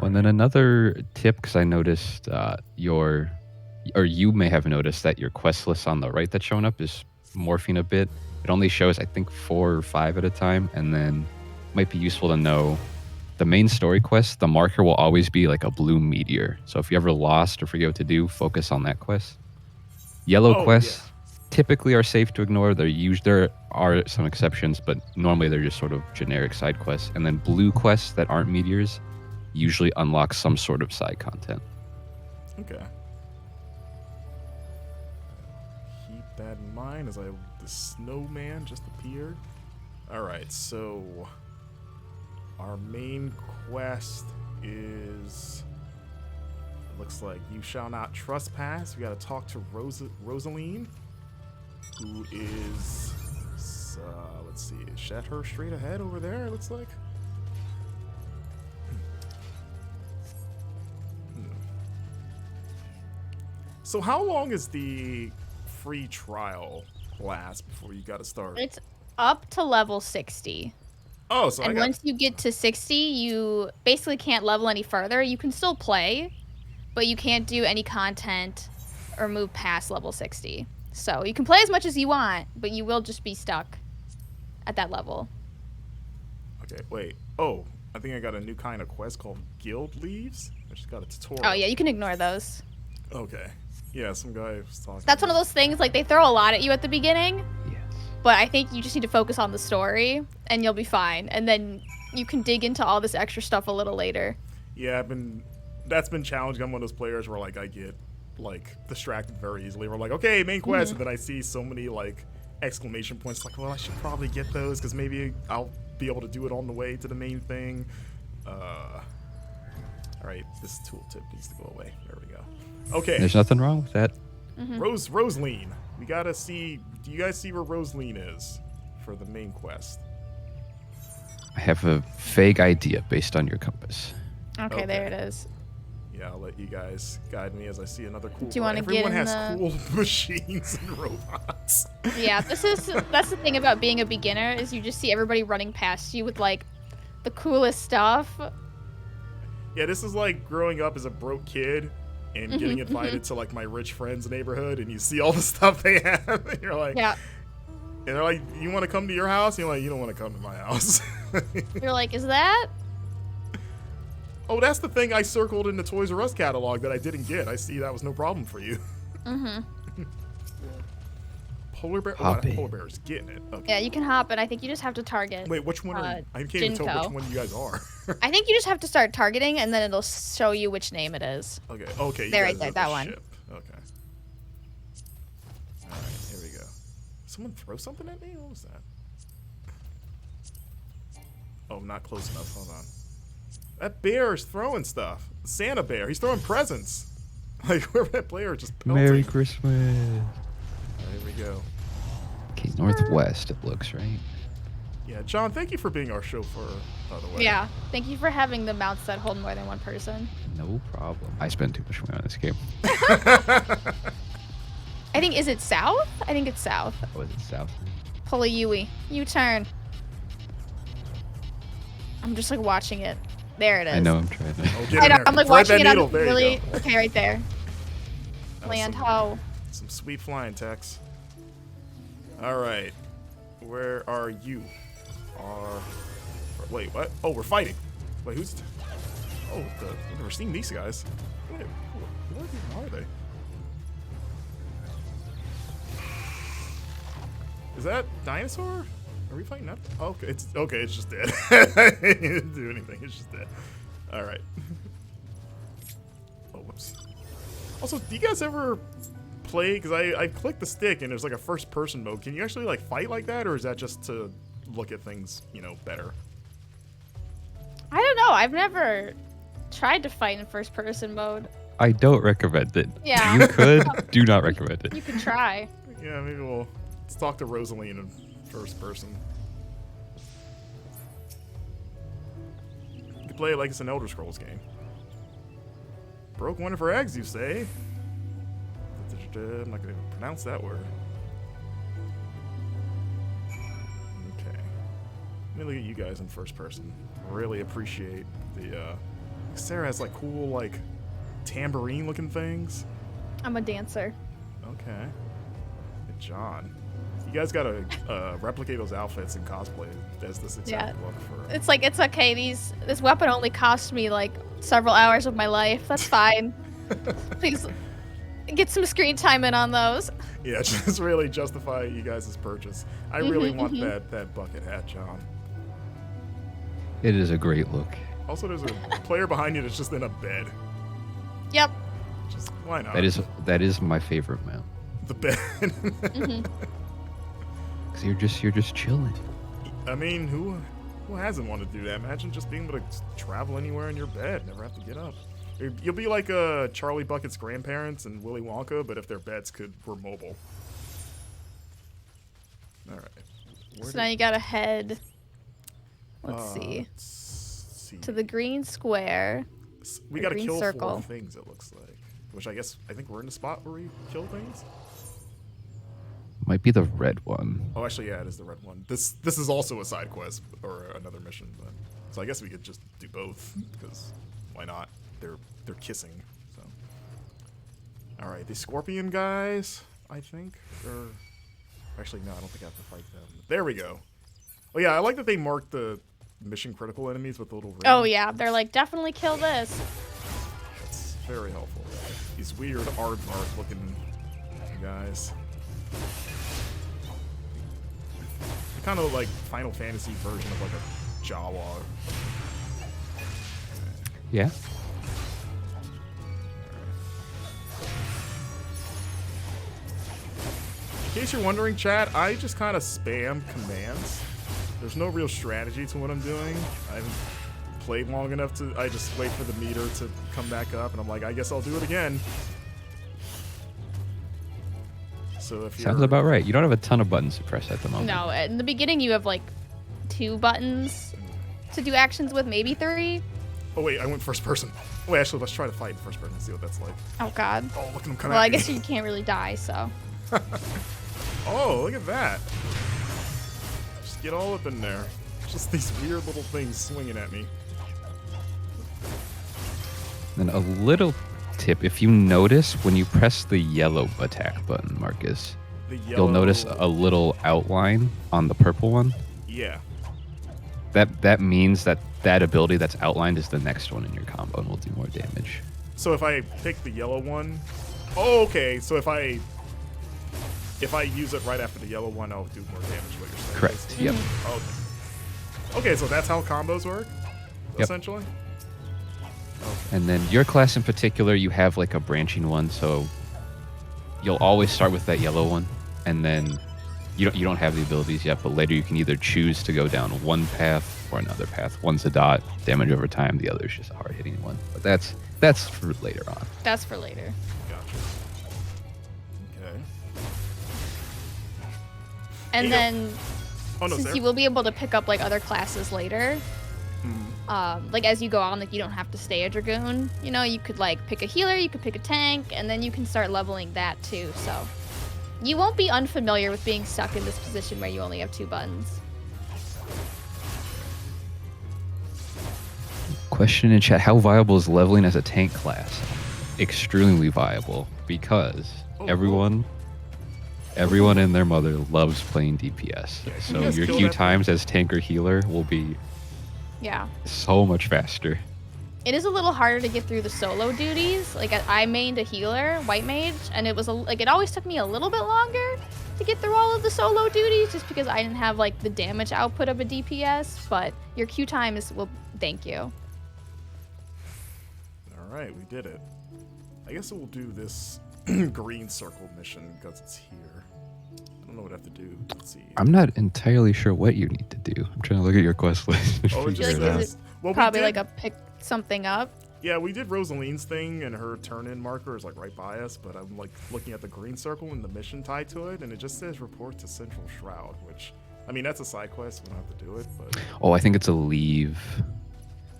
Oh, and then another tip, because I noticed you may have noticed that your quest list on the right that's showing up is morphing a bit. It only shows, I think, 4 or 5 at a time, and then might be useful to know the main story quest, the marker will always be like a blue meteor. So if you ever lost or forget what to do, focus on that quest. Yellow quests typically are safe to ignore. There are some exceptions, but normally they're just sort of generic side quests. And then blue quests that aren't meteors usually unlock some sort of side content. Okay. Keep that in mind as the snowman just appeared. Alright, so our main quest is, it looks like you shall not trespass. We gotta talk to Rosaline, who is, let's see, is that her straight ahead over there, it looks like? So how long is the free trial last before you gotta start? It's up to level 60. Oh, so and once you get to 60, you basically can't level any further. You can still play, but you can't do any content or move past level 60. So you can play as much as you want, but you will just be stuck at that level. Okay, wait. Oh, I think I got a new kind of quest called Guild Leaves. I just got a tutorial. Oh, yeah, you can ignore those. Okay. Yeah, some guy was talking. That's one of those things, like, they throw a lot at you at the beginning. Yes. But I think you just need to focus on the story, and you'll be fine. And then you can dig into all this extra stuff a little later. Yeah, that's been challenging. I'm one of those players where, like, I get, like, distracted very easily. We're like, okay, main quest, and then I see so many, like, exclamation points. Like, well, I should probably get those, because maybe I'll be able to do it on the way to the main thing. Alright, this tooltip needs to go away. There we go. Okay. There's nothing wrong with that. Rosaline. We gotta see. Do you guys see where Rosaline is for the main quest? I have a vague idea based on your compass. Okay, there it is. Yeah, I'll let you guys guide me as I see another cool. Do you want to get Everyone in has cool machines and robots. Yeah, that's the thing about being a beginner is you just see everybody running past you with like the coolest stuff. Yeah, this is like growing up as a broke kid and getting invited to like my rich friend's neighborhood, and you see all the stuff they have, and you're like, yeah. And they're like, you want to come to your house? And you're like, you don't want to come to my house. You're like, is that? Oh, that's the thing I circled in the Toys R Us catalog that I didn't get. I see that was no problem for you. Polar bear? Oh, that polar bear is getting it. Okay. Yeah, you can hop, and I think you just have to target. Wait, which one? I can't even tell which one you guys are. I think you just have to start targeting, and then it'll show you which name it is. Okay. Okay. There, right there, that one. Ship. Okay. All right. Here we go. Someone throw something at me? What was that? Oh, not close enough. Hold on. That bear is throwing stuff. Santa bear. He's throwing presents. Like, whoever that player just pelting. Merry Christmas. There we go. Okay, northwest it looks, right? Yeah, John, thank you for being our chauffeur, by the way. Yeah, thank you for having the mounts that hold more than one person. No problem. I spend too much money on this game. I think, is it south? I think it's south. Oh, is it south? Pull a Yui. U-turn. I'm just like watching it. There it is. I know, I'm trying to. Oh, I know, I'm like watching it. Needle. I'm really okay right there. Land ho. Some sweet flying text. All right, where are you? Wait, what? Oh, we're fighting. Wait, who's? I've never seen these guys. Wait, who are they? Is that dinosaur? Are we fighting that? Oh, okay, it's just dead. It didn't do anything. It's just dead. All right. Oh, whoops. Also, do you guys ever play? Because I clicked the stick and there's like a first-person mode. Can you actually like fight like that, or is that just to look at things, better? I don't know. I've never tried to fight in first-person mode. I don't recommend it. Yeah. You could. Do not recommend it. You could try. Yeah, maybe let's talk to Rosaline in first person. could play it like it's an Elder Scrolls game. Broke one of her eggs, you say? I'm not going to pronounce that word. Okay. Let me look at you guys in first person. Really appreciate the, Sarah has like cool, like, tambourine looking things. I'm a dancer. Okay. Good John. You guys gotta replicate those outfits and cosplay as this exact look for. It's like, it's okay. This weapon only cost me like several hours of my life. That's fine. Please get some screen time in on those. Yeah, just really justify you guys' purchase. I really want that bucket hat, John. It is a great look. Also, there's a player behind you that's just in a bed. Yep. Just why not? That is my favorite mount. The bed. Cause you're just chilling. I mean, who hasn't wanted to do that? Imagine just being able to travel anywhere in your bed, never have to get up. You'll be like Charlie Bucket's grandparents and Willy Wonka, but if their beds were mobile. All right. So now you gotta head. Let's see. To the green square. We gotta green kill circle. 4 things. It looks like. Which I think we're in the spot where we kill things. Might be the red one. Oh, actually, yeah, it is the red one. This is also a side quest or another mission. But, so I guess we could just do both because why not? They're kissing. So. All right, the scorpion guys, I think. Or actually, no, I don't think I have to fight them. There we go. Oh yeah, I like that they marked the mission critical enemies with the little ring. Oh yeah, they're like, definitely kill this. That's very helpful. These weird aardvark looking guys. They kind of look like Final Fantasy version of like a Jawa. Yeah. In case you're wondering, chat, I just kind of spam commands. There's no real strategy to what I'm doing. I haven't played long enough to. I just wait for the meter to come back up, and I'm like, I guess I'll do it again. So if Sounds about right. You don't have a ton of buttons to press at the moment. No, in the beginning you have like 2 buttons to do actions with, maybe 3. Oh wait, I went first person. Wait, actually, let's try to fight in first person and see what that's like. Oh god. Oh, look at him come Well, at I me. guess you can't really die, so. Oh, look at that. Just get all up in there. Just these weird little things swinging at me. Then a little tip, if you notice when you press the yellow attack button, Marcus, you'll notice a little outline on the purple one. Yeah. That means that ability that's outlined is the next one in your combo and will do more damage. So if I pick the yellow one, oh, okay. So if I use it right after the yellow one, I'll do more damage. What you're saying? Correct. Yep. Okay, so that's how combos work, essentially. Okay. And then your class in particular, you have like a branching one, so you'll always start with that yellow one, and then you don't have the abilities yet, but later you can either choose to go down one path or another path. One's a dot, damage over time. The other is just a hard hitting one. But that's for later on. That's for later. Gotcha. Okay. And then, since Sarah? you will be able to pick up like other classes later, like as you go on, like you don't have to stay a dragoon. You know, you could like pick a healer, you could pick a tank, and then you can start leveling that too. So you won't be unfamiliar with being stuck in this position where you only have 2 buttons. Question in chat, how viable is leveling as a tank class? Extremely viable, because everyone and their mother loves playing DPS. Yeah, so your queue times as tank or healer will be so much faster. It is a little harder to get through the solo duties. Like I mained a healer, white mage, and it was it always took me a little bit longer to get through all of the solo duties just because I didn't have like the damage output of a DPS, but your queue time will thank you. All right, we did it. I guess we'll do this green circle mission because it's here. I don't know what I have to do. Let's see. I'm not entirely sure what you need to do. I'm trying to look at your quest list. Oh, it I feel just like says. is it Well, probably like a pick something up. Yeah, we did Rosaline's thing, and her turn-in marker is like right by us. But I'm like looking at the green circle and the mission tied to it, and it just says report to Central Shroud, which I mean that's a side quest. We don't have to do it, but Oh, I think it's a leave.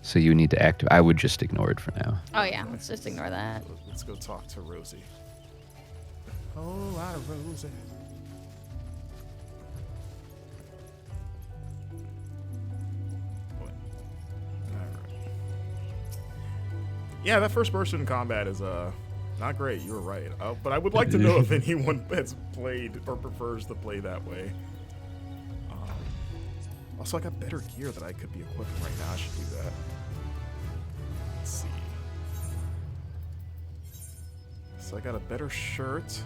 So you need to activate. I would just ignore it for now. Oh yeah, let's just ignore that. Let's go talk to Rosie. A whole lot of Rosie. What? Alright. Yeah, that first-person combat is not great. You were right. But I would like to know if anyone has played or prefers to play that way. Also, I got better gear that I could be equipping right now. I should do that. Let's see. So I got a better shirt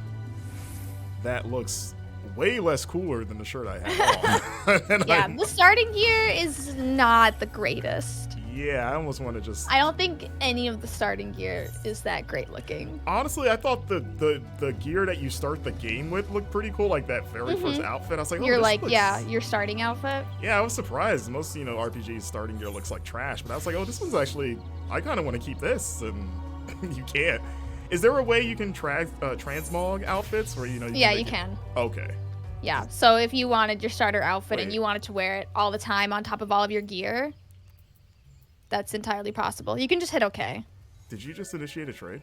that looks way less cooler than the shirt I had on. Yeah, the starting gear is not the greatest. Yeah, I almost want to just... I don't think any of the starting gear is that great looking. Honestly, I thought the gear that you start the game with looked pretty cool, like that very first outfit. I was like, oh, You're this like, looks... yeah, your starting outfit. Yeah, I was surprised. Most, RPGs starting gear looks like trash, but I was like, oh, this one's actually... I kind of want to keep this, and you can't. Is there a way you can transmog outfits where, Yeah, you can. Okay. Yeah, so if you wanted your starter outfit and Wait. you wanted to wear it all the time on top of all of your gear, that's entirely possible. You can just hit OK. Did you just initiate a trade?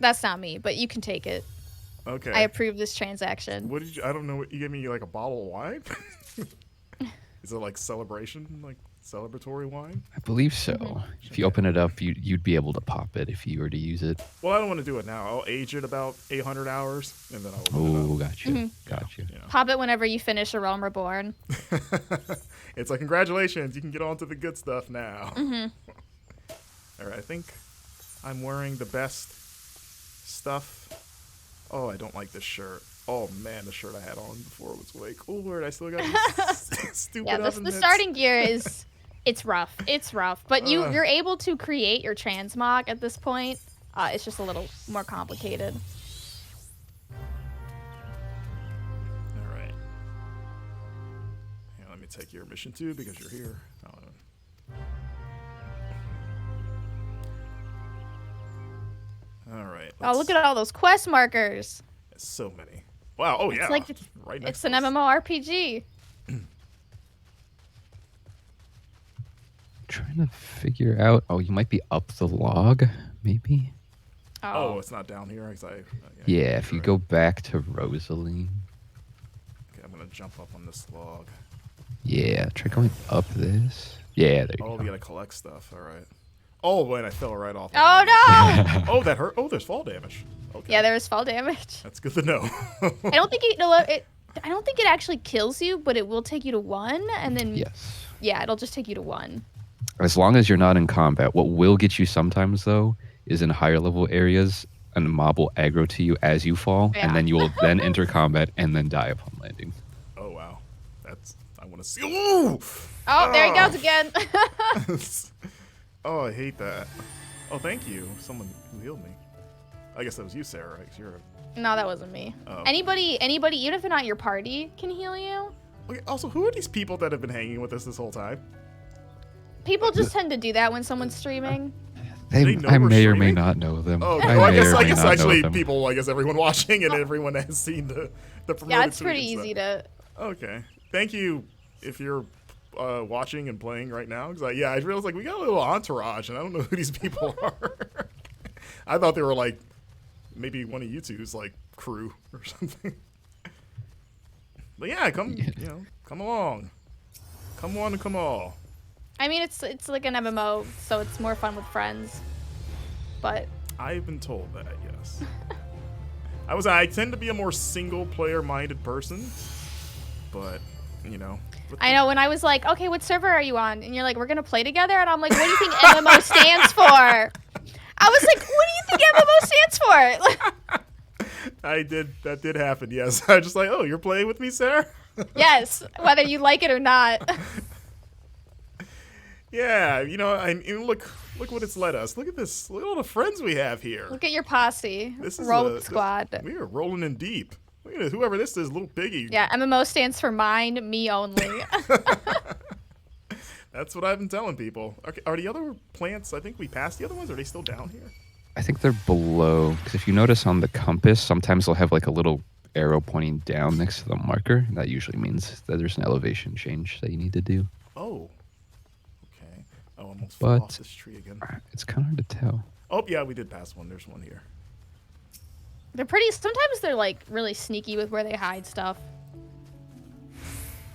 That's not me, but you can take it. Okay. I approve this transaction. What did you... I don't know. You gave me, like, a bottle of wine? Is it, like, celebration? Like, celebratory wine? I believe so. If you open it up, you'd be able to pop it if you were to use it. Well, I don't want to do it now. I'll age it about 800 hours, and then I'll open it Oh, up. gotcha. Gotcha. Pop it whenever you finish A Realm Reborn. It's like, congratulations, you can get on to the good stuff now. All right, I think I'm wearing the best stuff. Oh, I don't like this shirt. Oh, man, the shirt I had on before was way cooler, and I still got these stupid Yeah, oven the mitts. starting gear is... It's rough. It's rough. But you're able to create your transmog at this point. It's just a little more complicated. All right. Yeah, let me take your mission too because you're here. All right. Oh, look at all those quest markers. So many. Wow. Oh, yeah. It's like right next it's an to us. MMORPG. Trying to figure out. Oh, you might be up the log, maybe. Oh, it's not down here. Yeah, if you go back to Rosaline. Okay, I'm gonna jump up on this log. Yeah, try going up this. Yeah, there you Oh, go. we gotta collect stuff. All right. Oh, wait, I fell right off. Oh no! Oh, that hurt. Oh, there's fall damage. Okay. Yeah, there is fall damage. That's good to know. I don't think I don't think it actually kills you, but it will take you to 1, and then Yes. yeah, it'll just take you to 1. As long as you're not in combat. What will get you sometimes, though, is in higher level areas, and a mob will aggro to you as you fall, Yeah. and then you will then enter combat and then die upon landing. Oh, wow. I want to see. Ooh! Oh, there he goes again. Oh, I hate that. Oh, thank you. Someone who healed me. I guess that was you, Sarah, right? 'Cause you're No, that wasn't me. Oh. Anybody, even if they're not your party, can heal you. Okay, also, who are these people that have been hanging with us this whole time? People just tend to do that when someone's streaming. They know I we're may or may streaming? not know them. Oh, I well, I may guess or may I guess not know actually them. people, I guess everyone watching and everyone has seen the promoted Yeah, it's tweet pretty and easy stuff. to. Okay. Thank you if you're watching and playing right now. Because I realized like we got a little entourage and I don't know who these people are. I thought they were like maybe one of you two's like crew or something. But yeah, come along. Come on and come all. I mean, it's like an MMO, so it's more fun with friends. But I've been told that, yes. I tend to be a more single player minded person, but I know when I was like, okay, what server are you on? And you're like, we're gonna play together, and I'm like, what do you think MMO stands for? I was like, what do you think MMO stands for? That did happen, yes. I was just like, oh, you're playing with me, Sarah? Yes, whether you like it or not. Yeah, look what it's led us. Look at this. Look at all the friends we have here. Look at your posse. This is Rogue Squad. We are rolling in deep. Look at whoever this is, little piggy. Yeah, MMO stands for mine, me only. That's what I've been telling people. Okay, are the other plants, I think we passed the other ones, are they still down here? I think they're below, because if you notice on the compass, sometimes they'll have like a little arrow pointing down next to the marker. That usually means that there's an elevation change that you need to do. Oh. Okay. Oh, almost fell off But this tree again. it's kind of hard to tell. Oh, yeah, we did pass one. There's one here. They're pretty. Sometimes they're like really sneaky with where they hide stuff.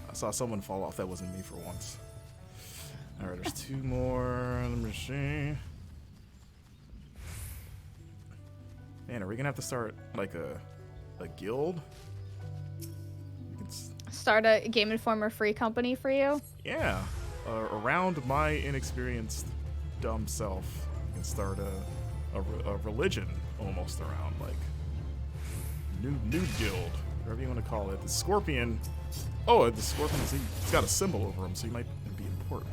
I saw someone fall off. That wasn't me for once. All right, there's 2 more. Let me see. Man, are we gonna have to start like a guild? Start a Game Informer free company for you. Yeah, around my inexperienced, dumb self, we can start a religion almost around like new guild, whatever you want to call it. The Scorpion. Oh, the Scorpion. He's got a symbol over him, so he might be important.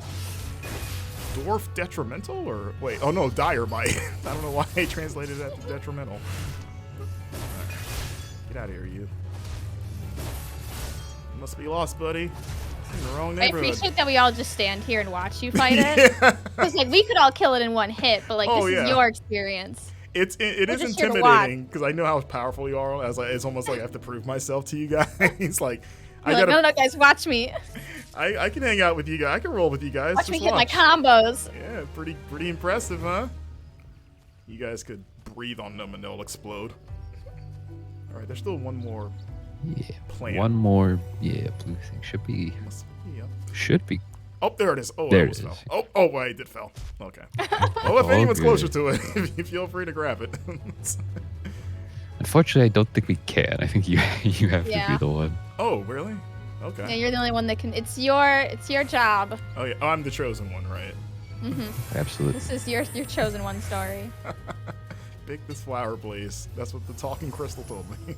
Dwarf detrimental or wait? Oh no, dire bite. I don't know why I translated that to detrimental. Right. Get out of here, you. You must be lost, buddy. In the wrong I neighborhood. appreciate that we all just stand here and watch you fight it. Because like we could all kill it in one hit, but like this is your experience. It is intimidating because I know how powerful you are. It's almost like I have to prove myself to you guys. Like I gotta. No, guys, watch me. I can hang out with you guys. I can roll with you guys. Watch me hit my combos. Yeah, pretty impressive, huh? You guys could breathe on them and they'll explode. All right, there's still one more. Yeah, plant. one more. Yeah, blue thing should be. Oh, there it is. Oh, there it almost fell. Oh, wait, it did fell. Okay. Well, if anyone's closer to it, you feel free to grab it. Unfortunately, I don't think we can. I think you have to be the one. Oh, really? Okay. Yeah, you're the only one that can. It's your job. Oh yeah, I'm the chosen one, right? Absolutely. This is your chosen one story. Pick this flower, please. That's what the talking crystal told me.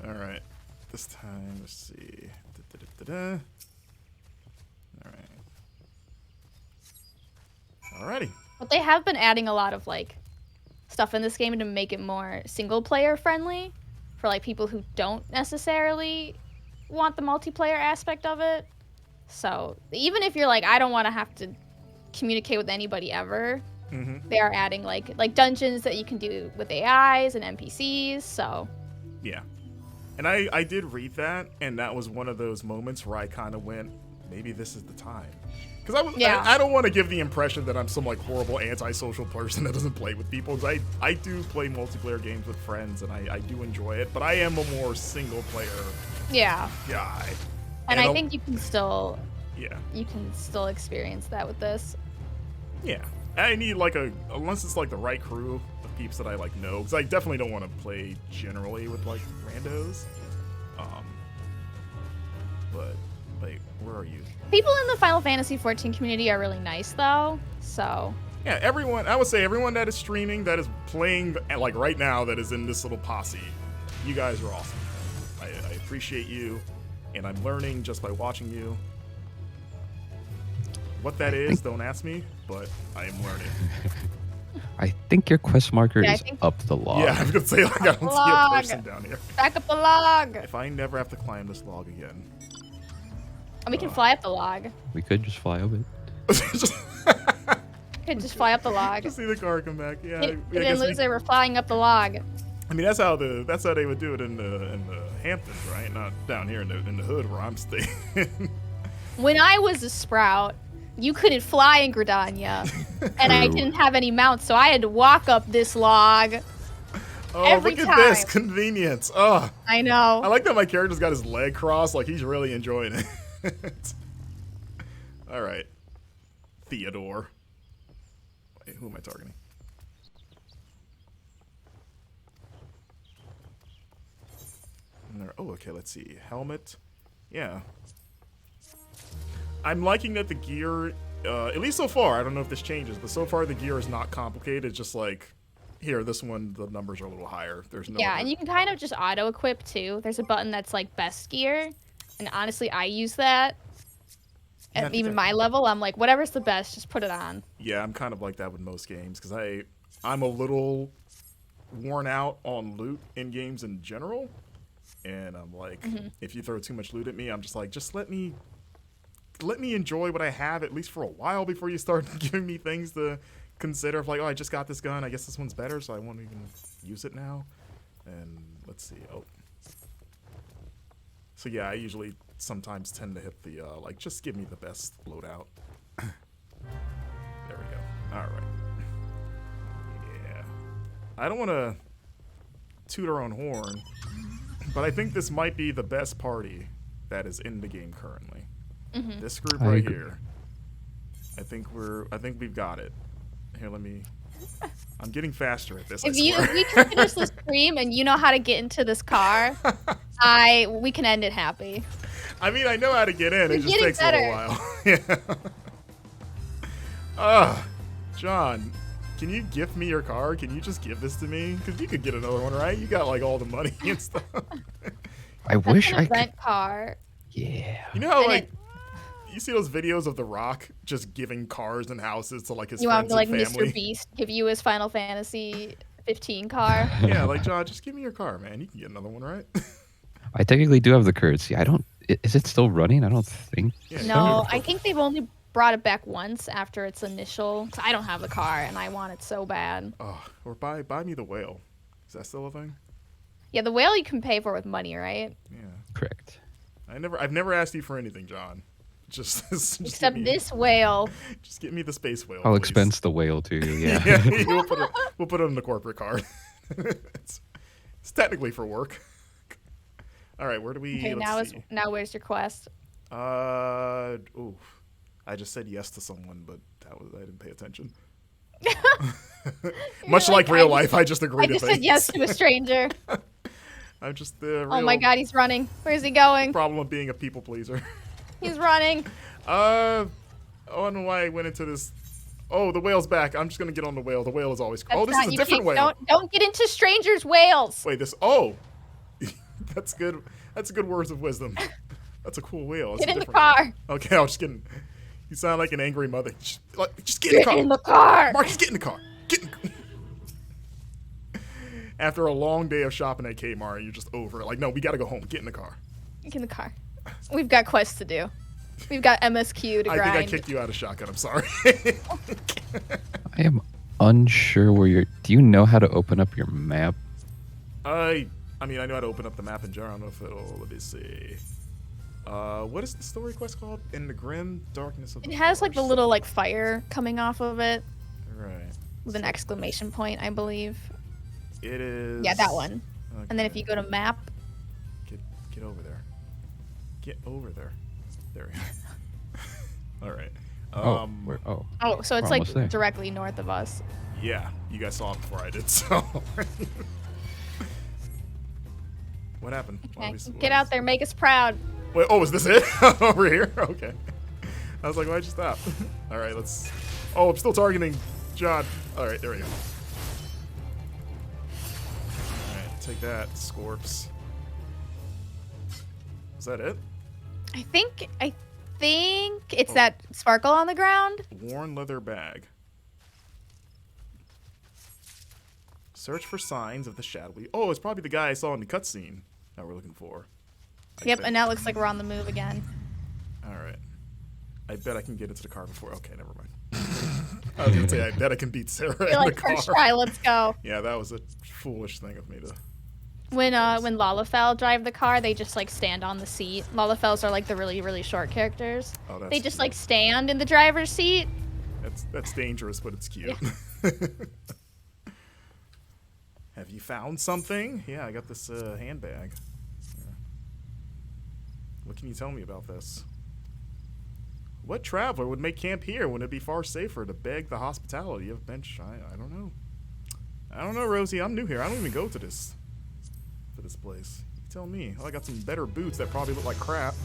All right. This time, let's see. All right. Alrighty. But they have been adding a lot of like stuff in this game to make it more single player friendly for like people who don't necessarily want the multiplayer aspect of it. So even if you're like, I don't want to have to communicate with anybody ever, they are adding like dungeons that you can do with AIs and NPCs. So yeah. And I did read that, and that was one of those moments where I kind of went, maybe this is the time. Because I don't want to give the impression that I'm some like horrible antisocial person that doesn't play with people. Because I do play multiplayer games with friends, and I do enjoy it. But I am a more single player guy. And I think you can still experience that with this. Yeah. I need like unless it's like the right crew of peeps that I like know. Because I definitely don't want to play generally with like randos. But like, where are you? People in the Final Fantasy XIV community are really nice, though, so... Yeah, I would say everyone that is streaming, that is playing, like right now, that is in this little posse, you guys are awesome. I appreciate you, and I'm learning just by watching you. What that is, don't ask me, but I am learning. I think your quest marker is up the log. Yeah, I was going to say, like, I don't see a person down here. Back up the log! If I never have to climb this log again... And we can fly up the log. We could just fly up it. We could just fly up the log. Just see the car come back. Yeah. We didn't lose it. We're flying up the log. I mean, that's how they would do it in the Hamptons, right? Not down here in the hood where I'm staying. When I was a sprout, you couldn't fly in Gridania, and I didn't have any mounts, so I had to walk up this log. Oh, every look time. at this convenience. Oh, I know. I like that my character's got his leg crossed, like he's really enjoying it. All right, Theodore. Wait, who am I targeting? Oh, okay. Let's see. Helmet. Yeah. I'm liking that the gear, at least so far. I don't know if this changes, but so far the gear is not complicated. It's just like, here, this one, the numbers are a little higher. There's no. Yeah, and you can kind of just auto equip too. There's a button that's like best gear, and honestly, I use that. At even my level, I'm like, whatever's the best, just put it on. Yeah, I'm kind of like that with most games because I'm a little worn out on loot in games in general, and I'm like, if you throw too much loot at me, I'm just like, just let me enjoy what I have at least for a while before you start giving me things to consider. Of like, oh, I just got this gun, I guess this one's better, so I won't even use it now. And let's see. Oh, so yeah, I usually sometimes tend to hit the like, just give me the best loadout. All right. Yeah. I don't want to toot our own horn, but I think this might be the best party that is in the game currently. This group right here. I think we've got it. Here, let me. I'm getting faster at this. If we can finish the stream and you know how to get into this car, we can end it happy. I mean, I know how to get in. It just takes a little while. Yeah. John, can you gift me your car? Can you just give this to me? Because you could get another one, right? You got like all the money and stuff. I wish I could. Rent car. Yeah. You know how like you see those videos of The Rock just giving cars and houses to like his friends and family? You want Mr. Beast give you his Final Fantasy XV car? Yeah, like John, just give me your car, man. You can get another one, right? I technically do have the currency. I don't. Is it still running? I don't think. Yeah, No, I think they've only brought it back once after its initial. Cause I don't have the car and I want it so bad. Oh, or buy me the whale. Is that still a thing? Yeah, the whale you can pay for with money, right? Yeah. Correct. I've never asked you for anything, John. Just Except this whale. Just get me the space whale. I'll please. expense the whale too. Yeah. Yeah, we'll put it on the corporate card. it's technically for work. All right, where do we? Okay, let's see. now where's your quest? Ooh, I just said yes to someone, but I didn't pay attention. Much like real life, I just agreed. I just said yes to a stranger. I'm just Oh my God, he's running. Where's he going? Problem of being a people pleaser. He's running. I don't know why I went into this. Oh, the whale's back. I'm just gonna get on the whale. The whale is always. This is a different whale. Don't get into strangers' whales. Wait, this. Oh, that's good. That's good words of wisdom. That's a cool whale. Get in the car. Whale. Okay, I was just kidding. You sound like an angry mother. Just get in the car. Get in the car. Marcus, get in the car. Get in. After a long day of shopping at Kmart, you're just over it. Like, no, we gotta go home. Get in the car. Get in the car. We've got quests to do. We've got MSQ to grind. I think I kicked you out of shotgun. I'm sorry. I am unsure where you're. Do you know how to open up your map? I mean, I know how to open up the map in general. I don't know if it'll. Let me see. What is the story quest called? In the grim darkness of the It has like the forest. little like fire coming off of it. Right. With an exclamation point, I believe. It is. Yeah, that one. Okay. And then if you go to map. Get over there. Get over there. There we go. All right. Oh, so it's We're like almost there. directly north of us. Yeah, you guys saw it before I did, so. What happened? Okay. Get out there, make us proud. Wait, oh, is this it? Over here? Okay. I was like, why'd you stop? All right, let's. Oh, I'm still targeting John. All right, there we go. All right, take that, Scorps. Is that it? I think it's that sparkle on the ground. Worn leather bag. Search for signs of the shadowy. Oh, it's probably the guy I saw in the cutscene that we're looking for. Yep, and now it looks like we're on the move again. All right. I bet I can get into the car before. Okay, never mind. I was gonna say I bet I can beat Sarah in You're the car. first try, let's go. Yeah, that was a foolish thing of me to. When Lalafell drive the car, they just like stand on the seat. Lalafells are like the really, really short characters. Oh, that's they just cute. like stand in the driver's seat. That's dangerous, but it's cute. Have you found something? Yeah, I got this handbag. Yeah. What can you tell me about this? What traveler would make camp here when it'd be far safer to beg the hospitality of bench? I don't know. I don't know, Rosie. I'm new here. I don't even go to this place. You tell me. Oh, I got some better boots that probably look like crap.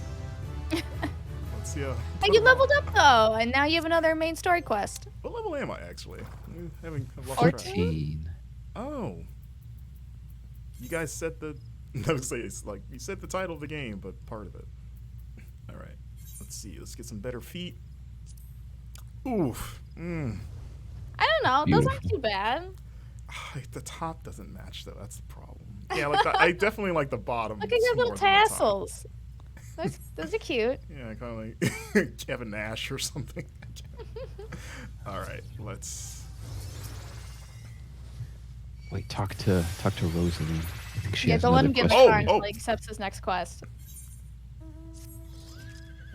Let's see. And you leveled up though, and now you have another main story quest. What level am I actually? I've lost track. 14. Oh. You guys set the. I would say it's like you set the title of the game, but part of it. All right. Let's see. Let's get some better feet. Oof. I don't know. Those aren't too bad. The top doesn't match though. That's the problem. Yeah, like I definitely like the bottom. Look at your little tassels. Those are cute. Yeah, kind of like Kevin Nash or something. All right, let's. Wait, talk to Rosalie. I think she has don't let another him get in the question. car until he accepts his next quest.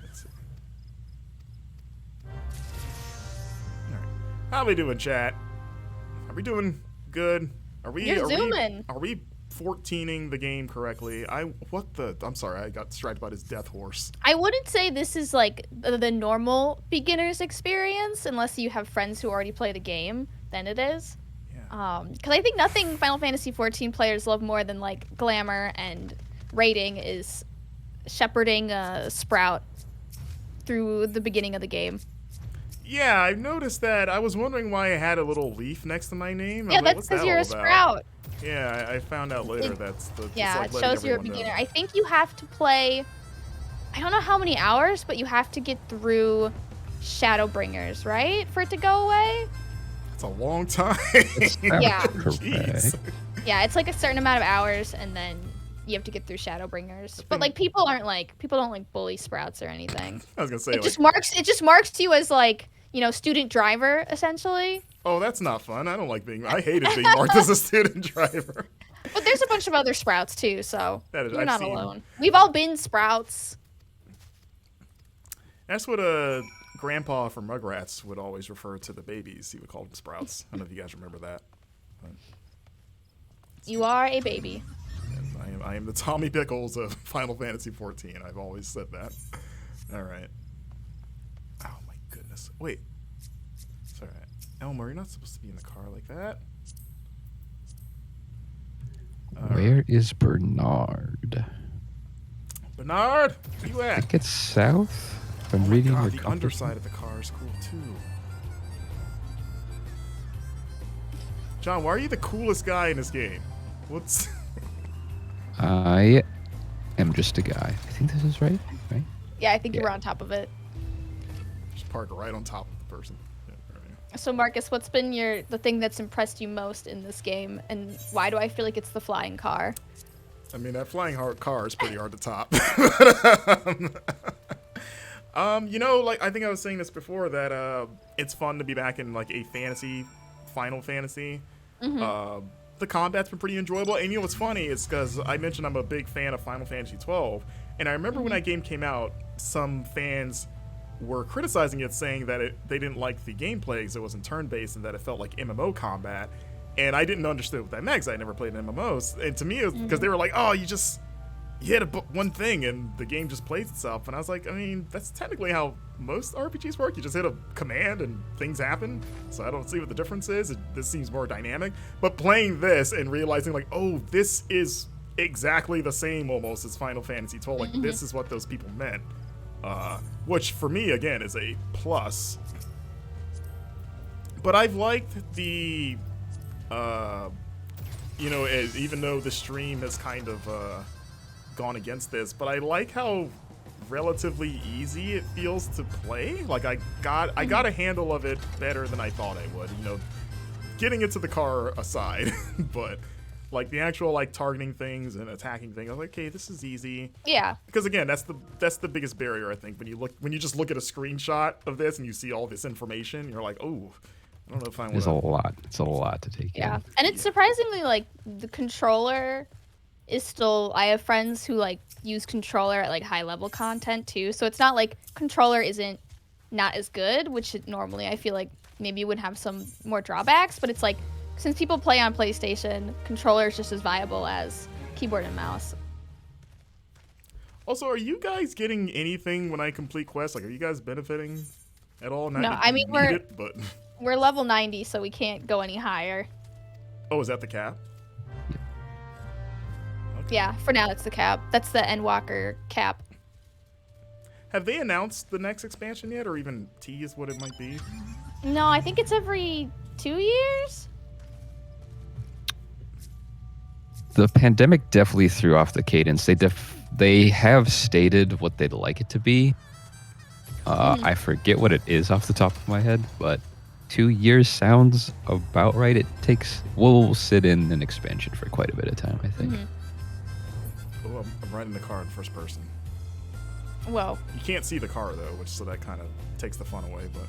Let's see. All right. How we doing, chat? Are we doing good? Are we? You're zooming. Are we 14ing the game correctly? I'm sorry, I got distracted by this death horse. I wouldn't say this is like the normal beginner's experience unless you have friends who already play the game. Then it is. Yeah. Because I think nothing Final Fantasy XIV players love more than like glamour and raiding is shepherding a Sprout through the beginning of the game. Yeah, I've noticed that. I was wondering why I had a little leaf next to my name. Yeah, I'm like, that's what's because that you're a all about? Sprout. Yeah, I found out later that's the. Yeah, it's it like shows you're a letting everyone beginner. know. I think you have to play, I don't know how many hours, but you have to get through Shadowbringers, right? For it to go away? It's a long time. Yeah. Jeez. Yeah, it's like a certain amount of hours, and then you have to get through Shadowbringers. But like people don't like bully Sprouts or anything. I was gonna say, It just marks you as like, you know, student driver essentially. oh, that's not fun. I hated being marked as a student driver. But there's a bunch of other Sprouts too, so you're I've not seen. alone. We've all been Sprouts. That's what Grandpa from Rugrats would always refer to the babies. He would call them Sprouts. I don't know if you guys remember that. You are a baby. I am the Tommy Pickles of Final Fantasy XIV. I've always said that. All right. Oh my goodness. Wait. It's all right. Elmer, you're not supposed to be in the car like that. Where is Bernard? Bernard, where you I at? think it's south. If I'm reading God, your the compass. underside of the car is cool too. John, why are you the coolest guy in this game? What's... I am just a guy. I think this is right. Right? Yeah, I think you Yeah. were on top of it. Just park right on top of the person. Yeah, right. So Marcus, what's been the thing that's impressed you most in this game, and why do I feel like it's the flying car? I mean, that flying car is pretty hard to top. You know, like I think I was saying this before that it's fun to be back in like a Final Fantasy. The combat's been pretty enjoyable, and you know what's funny is because I mentioned I'm a big fan of Final Fantasy XII, and I remember when that game came out, some fans were criticizing it, saying that they didn't like the gameplay because it wasn't turn-based and that it felt like MMO combat. And I didn't understand what that meant because I never played MMOs. And to me, it was because they were like, oh, you hit one thing and the game just plays itself. And I was like, I mean, that's technically how most RPGs work. You just hit a command and things happen. So I don't see what the difference is. This seems more dynamic. But playing this and realizing like, oh, this is exactly the same almost as Final Fantasy XII. Like, this is what those people meant. Which for me, again, is a plus. But I've liked the... you know, even though the stream has kind of gone against this, but I like how relatively easy it feels to play. Like I got a handle of it better than I thought I would. You know, getting into the car aside, but like the actual like targeting things and attacking things, I was like, okay, this is easy. Yeah. Because again, that's the biggest barrier I think when you just look at a screenshot of this and you see all this information, you're like, oh. I don't know if I want There's a lot. It's a lot to take Yeah. in. And it's surprisingly like the controller is still, I have friends who like use controller at like high level content too. So it's not like controller isn't not as good, which normally I feel like maybe would have some more drawbacks, but it's like since people play on PlayStation, controller is just as viable as keyboard and mouse. Also, are you guys getting anything when I complete quests? Like, are you guys benefiting at all? Not No, that I you mean, need it, but... We're level 90, so we can't go any higher. Oh, is that the cap? Okay. Yeah, for now that's the cap. That's the Endwalker cap. Have they announced the next expansion yet, or even teased what it might be? No, I think it's every 2 years. The pandemic definitely threw off the cadence. They have stated what they'd like it to be. I forget what it is off the top of my head, but 2 years sounds about right. We'll sit in an expansion for quite a bit of time, I think. Oh, I'm riding the car in first person. Whoa. You can't see the car though, so that kind of takes the fun away. But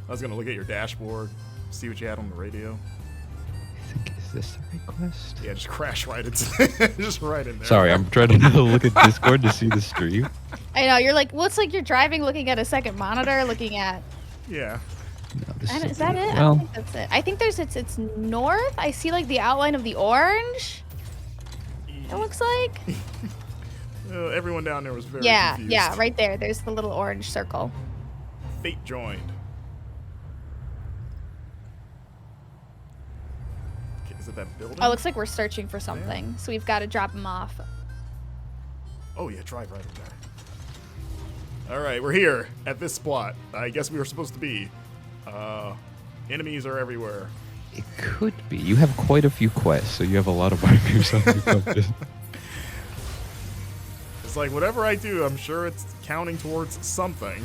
I was gonna look at your dashboard, see what you had on the radio. I think, is this the right quest? Yeah, just crash right into just right in there. Sorry, I'm trying to look at Discord to see the stream. I know, you're like, well, it's like you're driving looking at a second monitor, looking at... Yeah. No, this Is that it? I Well, don't think that's it. I think it's north. I see like the outline of the orange. It looks like. Everyone down there was very Yeah, confused. yeah, right there. There's the little orange circle. Fate joined. Okay, is it that building? Oh, it looks like we're searching for something, so we've got to drop him off. Oh yeah, drive right over there. All right, we're here at this spot. I guess we were supposed to be. Enemies are everywhere. it could be. You have quite a few quests, so you have a lot of markers on your compass. It's like whatever I do, I'm sure it's counting towards something.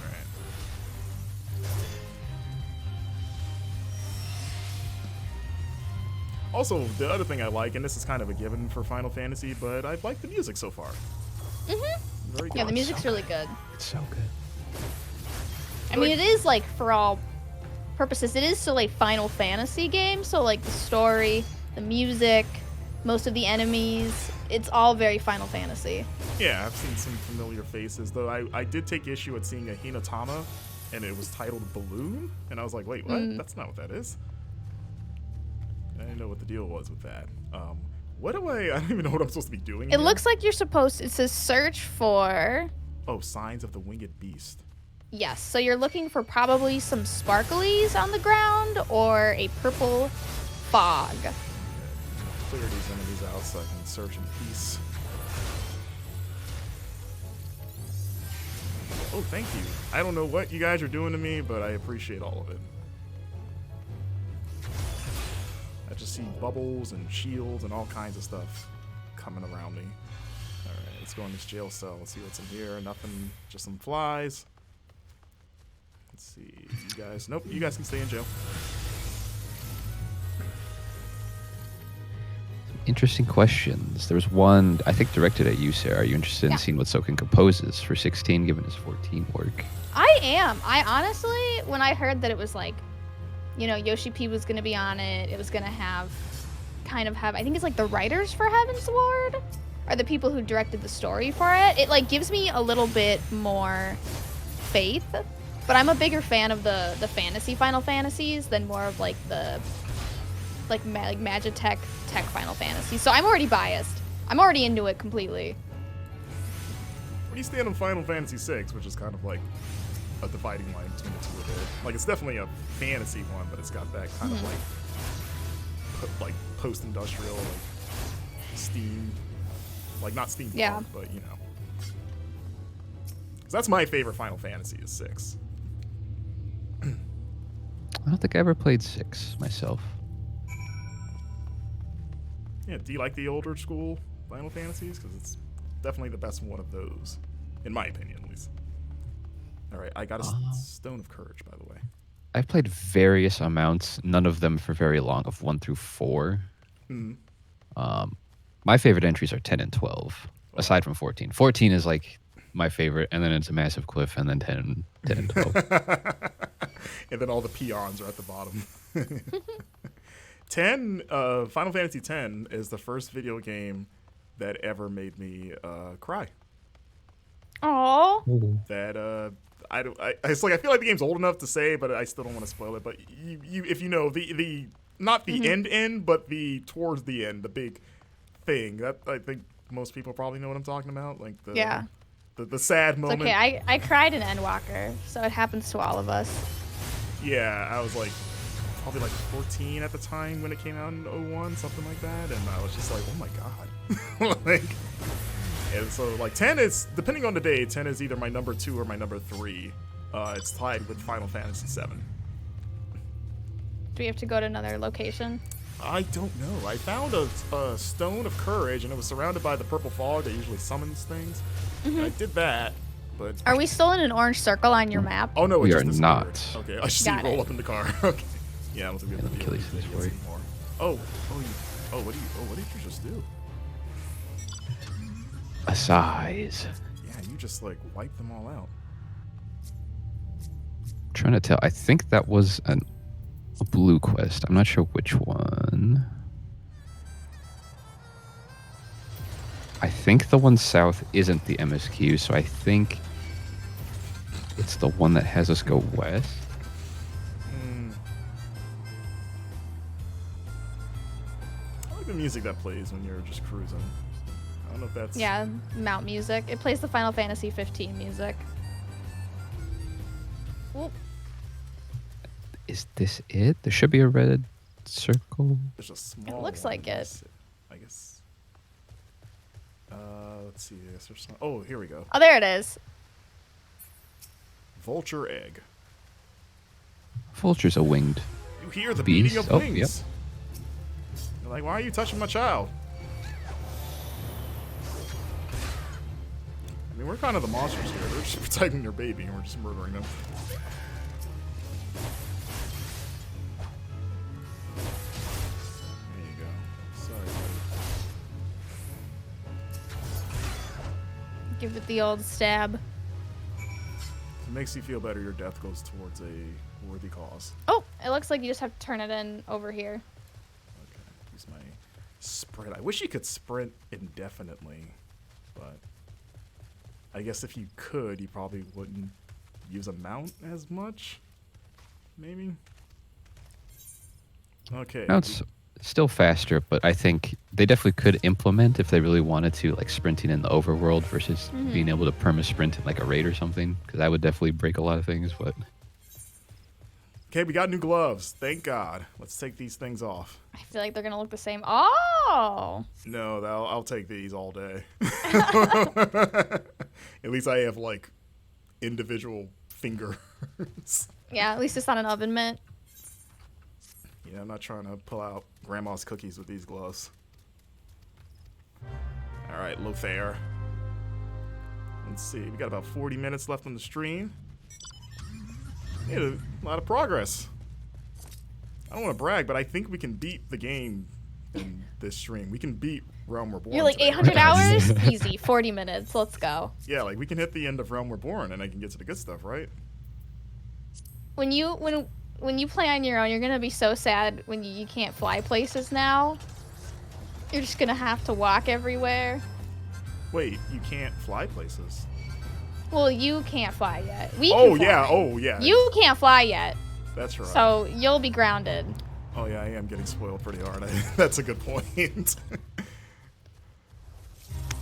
Alright. Also, the other thing I like, and this is kind of a given for Final Fantasy, but I like the music so far. Very good. Yeah, the music's really good. It's so good. I mean, it is like for all purposes, it is still a Final Fantasy game. So like the story, the music, most of the enemies, it's all very Final Fantasy. Yeah, I've seen some familiar faces, though I did take issue at seeing a Hinotama, and it was titled Balloon, and I was like, wait, what? That's not what that is. I didn't know what the deal was with that. What do I don't even know what I'm supposed to be doing It here. looks like you're supposed to, it says search for, Oh, Signs of the Winged Beast. yes, so you're looking for probably some sparklies on the ground or a purple fog. Clear these enemies out so I can search in peace. Oh, thank you. I don't know what you guys are doing to me, but I appreciate all of it. I just see bubbles and shields and all kinds of stuff coming around me. Alright, let's go in this jail cell. Let's see what's in here. Nothing, just some flies. Let's see. You guys, nope, you guys can stay in jail. Interesting questions. There was one, I think, directed at you, Sarah. Are you interested in seeing what Soken composes for 16, given his 14 work? I am. I honestly, when I heard that it was like, you know, Yoshi P was going to be on it, it was going to have, I think it's like the writers for Heaven's Ward, or the people who directed the story for it. It like gives me a little bit more faith, but I'm a bigger fan of the fantasy Final Fantasies than more of like the like Magitech tech Final Fantasy. So I'm already biased. I'm already into it completely. Where do you stand on Final Fantasy VI, which is kind of like a dividing line between the two of it? Like, it's definitely a fantasy one, but it's got that kind of like post-industrial, like steam, like not steampunk, Yeah. but you know. 'Cause that's my favorite Final Fantasy is 6. I don't think I ever played 6 myself. Yeah, do you like the older school Final Fantasies? Because it's definitely the best one of those, in my opinion, at least. All right, I got a Stone of Courage, by the way. I've played various amounts, none of them for very long, of 1 through 4. My favorite entries are 10 and 12, aside from 14. 14 is like my favorite, and then it's a massive cliff, and then 10 and 12. And then all the peons are at the bottom. 10, Final Fantasy X is the first video game that ever made me cry. Aww. That it's like I feel like the game's old enough to say, but I still don't want to spoil it. But you if you know the not the end, but the towards the end, the big thing that I think most people probably know what I'm talking about. Like the sad moment. It's okay, I cried in Endwalker, so it happens to all of us. Yeah, I was like probably like 14 at the time when it came out in 01, something like that, and I was just like, oh my god. Like, and so like 10 is, depending on the day, 10 is either my number 2 or my number 3. It's tied with Final Fantasy VII. Do we have to go to another location? I don't know. I found a Stone of Courage, and it was surrounded by the purple fog that usually summons things. And I did that, but... Are we still in an orange circle on your map? Oh no, it We just are disappeared. not. Okay, I just see you Got roll it. up in the car. Okay. Yeah, I don't think we have Yeah, to kill deal these with things idiots for you. anymore. What did you just do? A size. Yeah, you just like wiped them all out. Trying to tell. I think that was a blue quest. I'm not sure which one. I think the one south isn't the MSQ, so I think it's the one that has us go west. I like the music that plays when you're just cruising. I don't know if that's... Yeah, mount music. It plays the Final Fantasy XV music. Oop. Is this it? There should be a red circle. There's a small It looks one. like it. I guess. Let's see. I guess there's some... Oh, here we go. Oh, there it is. Vulture egg. Vulture's a winged. You hear the Bees? beating of Oh, wings. yep. You're like, why are you touching my child? I mean, we're kind of the monsters here. They're just protecting their baby, and we're just murdering them. There you go. Sorry, buddy. Give it the old stab. If it makes you feel better, your death goes towards a worthy cause. Oh, it looks like you just have to turn it in over here. Okay, use my sprint. I wish you could sprint indefinitely, but I guess if you could, you probably wouldn't use a mount as much. Maybe. Okay. Now it's still faster, but I think they definitely could implement if they really wanted to, like sprinting in the overworld versus being able to perma sprint in like a raid or something, because that would definitely break a lot of things. But Okay, we got new gloves. Thank God. Let's take these things off. I feel like they're gonna look the same. Oh! No, I'll take these all day. At least I have like individual fingers. Yeah, at least it's not an oven mitt. Yeah, I'm not trying to pull out grandma's cookies with these gloves. All right, Lothair. Let's see. We got about 40 minutes left on the stream. Made a lot of progress. I don't want to brag, but I think we can beat the game in this stream. We can beat Realm Reborn. You're like today, 800 right? hours? Easy. 40 minutes. Let's go. Yeah, like we can hit the end of Realm Reborn and I can get to the good stuff, right? When you play on your own, you're gonna be so sad when you can't fly places now. You're just gonna have to walk everywhere. Wait, you can't fly places. Well, you can't fly yet. We Oh can fly. yeah, oh yeah. You can't fly yet, That's right. so you'll be grounded. Oh yeah, I am getting spoiled pretty hard. That's a good point.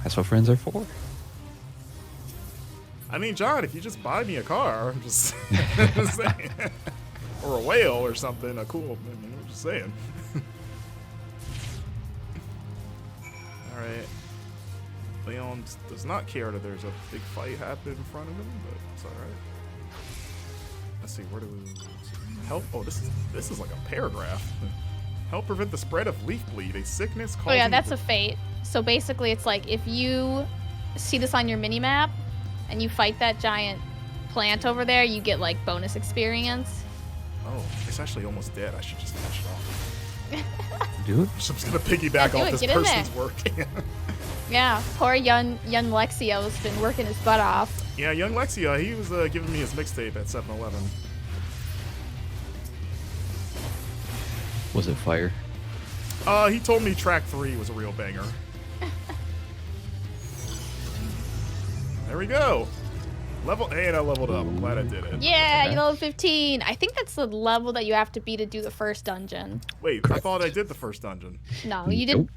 that's what friends are for. I mean, John, if you just buy me a car, I'm just saying. Or a whale or something, a cool, I mean, I'm just saying. Alright. Leon does not care that there's a big fight happening in front of him, but it's alright. Let's see, where do we... Help? Oh, this is like a paragraph. Help prevent the spread of leaf bleed, a sickness causing... Oh yeah, that's a fate. So basically, it's like if you see this on your mini-map and you fight that giant plant over there, you get like bonus experience. Oh, it's actually almost dead. I should just finish it off. Do it. I'm just gonna piggyback Yeah, do off it. this Get in person's there. work. Yeah, poor young Lexio's been working his butt off. Yeah, young Lexia, he was giving me his mixtape at 7-Eleven. Was it fire? He told me track 3 was a real banger. There we go. And I leveled up. I'm glad I did it. Yeah, you level 15. I think that's the level that you have to be to do the first dungeon. Wait, Correct. I thought I did the first dungeon. No, you didn't.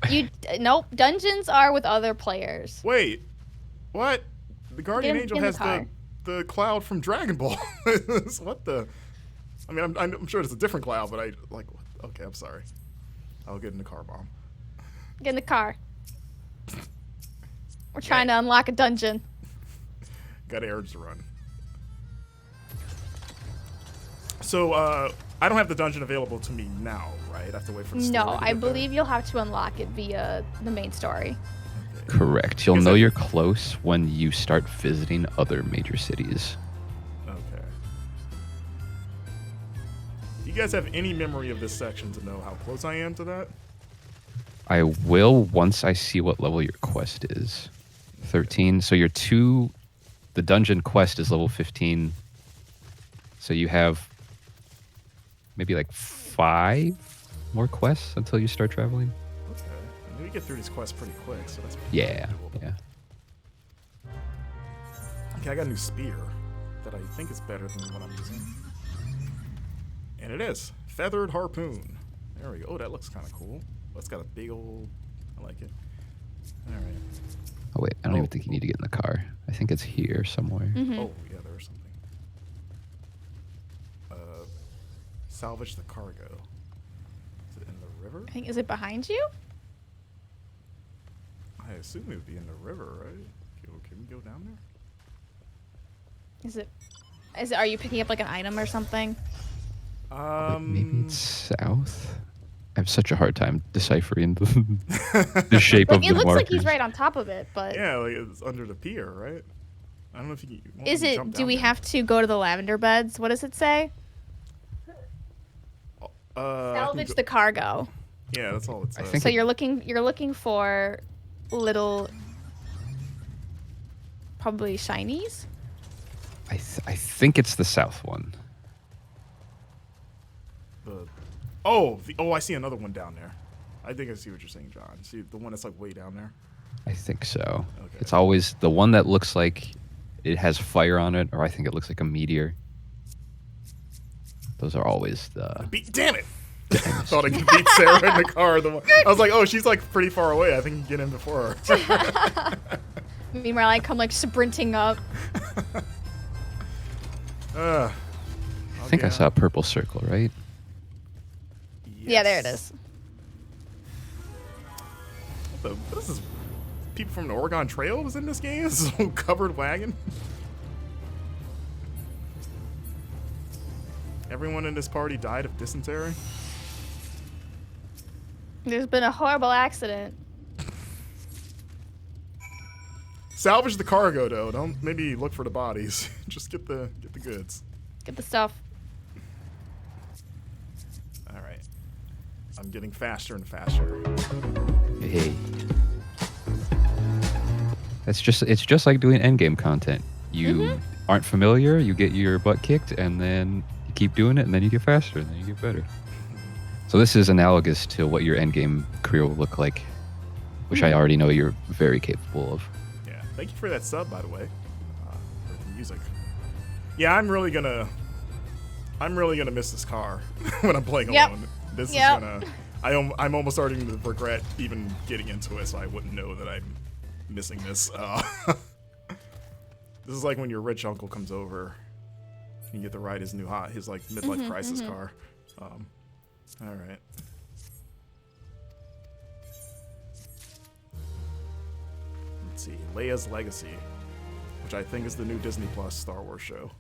Nope. Dungeons are with other players. Wait, what? The Guardian Get in- Angel get in has the car. the cloud from Dragon Ball. What the? I mean, I'm sure it's a different cloud, but okay, I'm sorry. I'll get in the car bomb. Get in the car. We're trying to unlock a dungeon. Got errands to run. So, I don't have the dungeon available to me now, right? I have to wait for the story No, to I get there? believe you'll have to unlock it via the main story. Correct. You'll Is know it- you're close when you start visiting other major cities. Okay. Do you guys have any memory of this section to know how close I am to that? I will once I see what level your quest is. 13. So the dungeon quest is level 15. So you have maybe like 5 more quests until you start traveling. Okay. And we get through these quests pretty quick, so that's Yeah, doable. yeah. Okay, I got a new spear. that I think is better than what I'm using. And it is. Feathered Harpoon. There we go. Oh, that looks kind of cool. Oh, it's got a big old... I like it. All right. Oh, wait. I don't even think you need to get in the car. I think it's here somewhere. Oh, yeah, there was something. Salvage the cargo. Is it in the river? I think, is it behind you? I assume it would be in the river, right? Can we go down there? Is it, are you picking up like an item or something? Like maybe it's south? I have such a hard time deciphering the shape Like, of the it looks like markers. he's right on top of it, but... Yeah, like it's under the pier, right? I don't know if you can... Is it, do we have to go to the lavender beds? What does it say? Salvage the cargo. Yeah, that's all it says. think So you're looking for little, probably shinies? I think it's the south one. I see another one down there. I think I see what you're saying, John. See the one that's like way down there? I think so. Okay. It's always the one that looks like it has fire on it, or I think it looks like a meteor. Those are always the... Damn it! Thought I could beat Sarah in the car. I was like, oh, she's like pretty far away. I think you can get in before her. Meanwhile, I come like sprinting up. I think I saw a purple circle, right? Yeah, there it is. What is this? People from the Oregon Trail was in this game? This is a covered wagon? Everyone in this party died of dysentery? There's been a horrible accident. Salvage the cargo, though. Don't maybe look for the bodies. Just get the goods. Get the stuff. All right. I'm getting faster and faster. Hey. It's just like doing endgame content. You aren't familiar, you get your butt kicked, and then you keep doing it, and then you get faster, and then you get better. So this is analogous to what your endgame career will look like, which I already know you're very capable of. Yeah. Thank you for that sub, by the way. For the music. Yeah, I'm really gonna miss this car when I'm playing alone. This is gonna. I'm almost starting to regret even getting into it, so I wouldn't know that I'm missing this. This is like when your rich uncle comes over and you get to ride his his like midlife crisis car. All right. Let's see, Leia's Legacy, which I think is the new Disney Plus Star Wars show.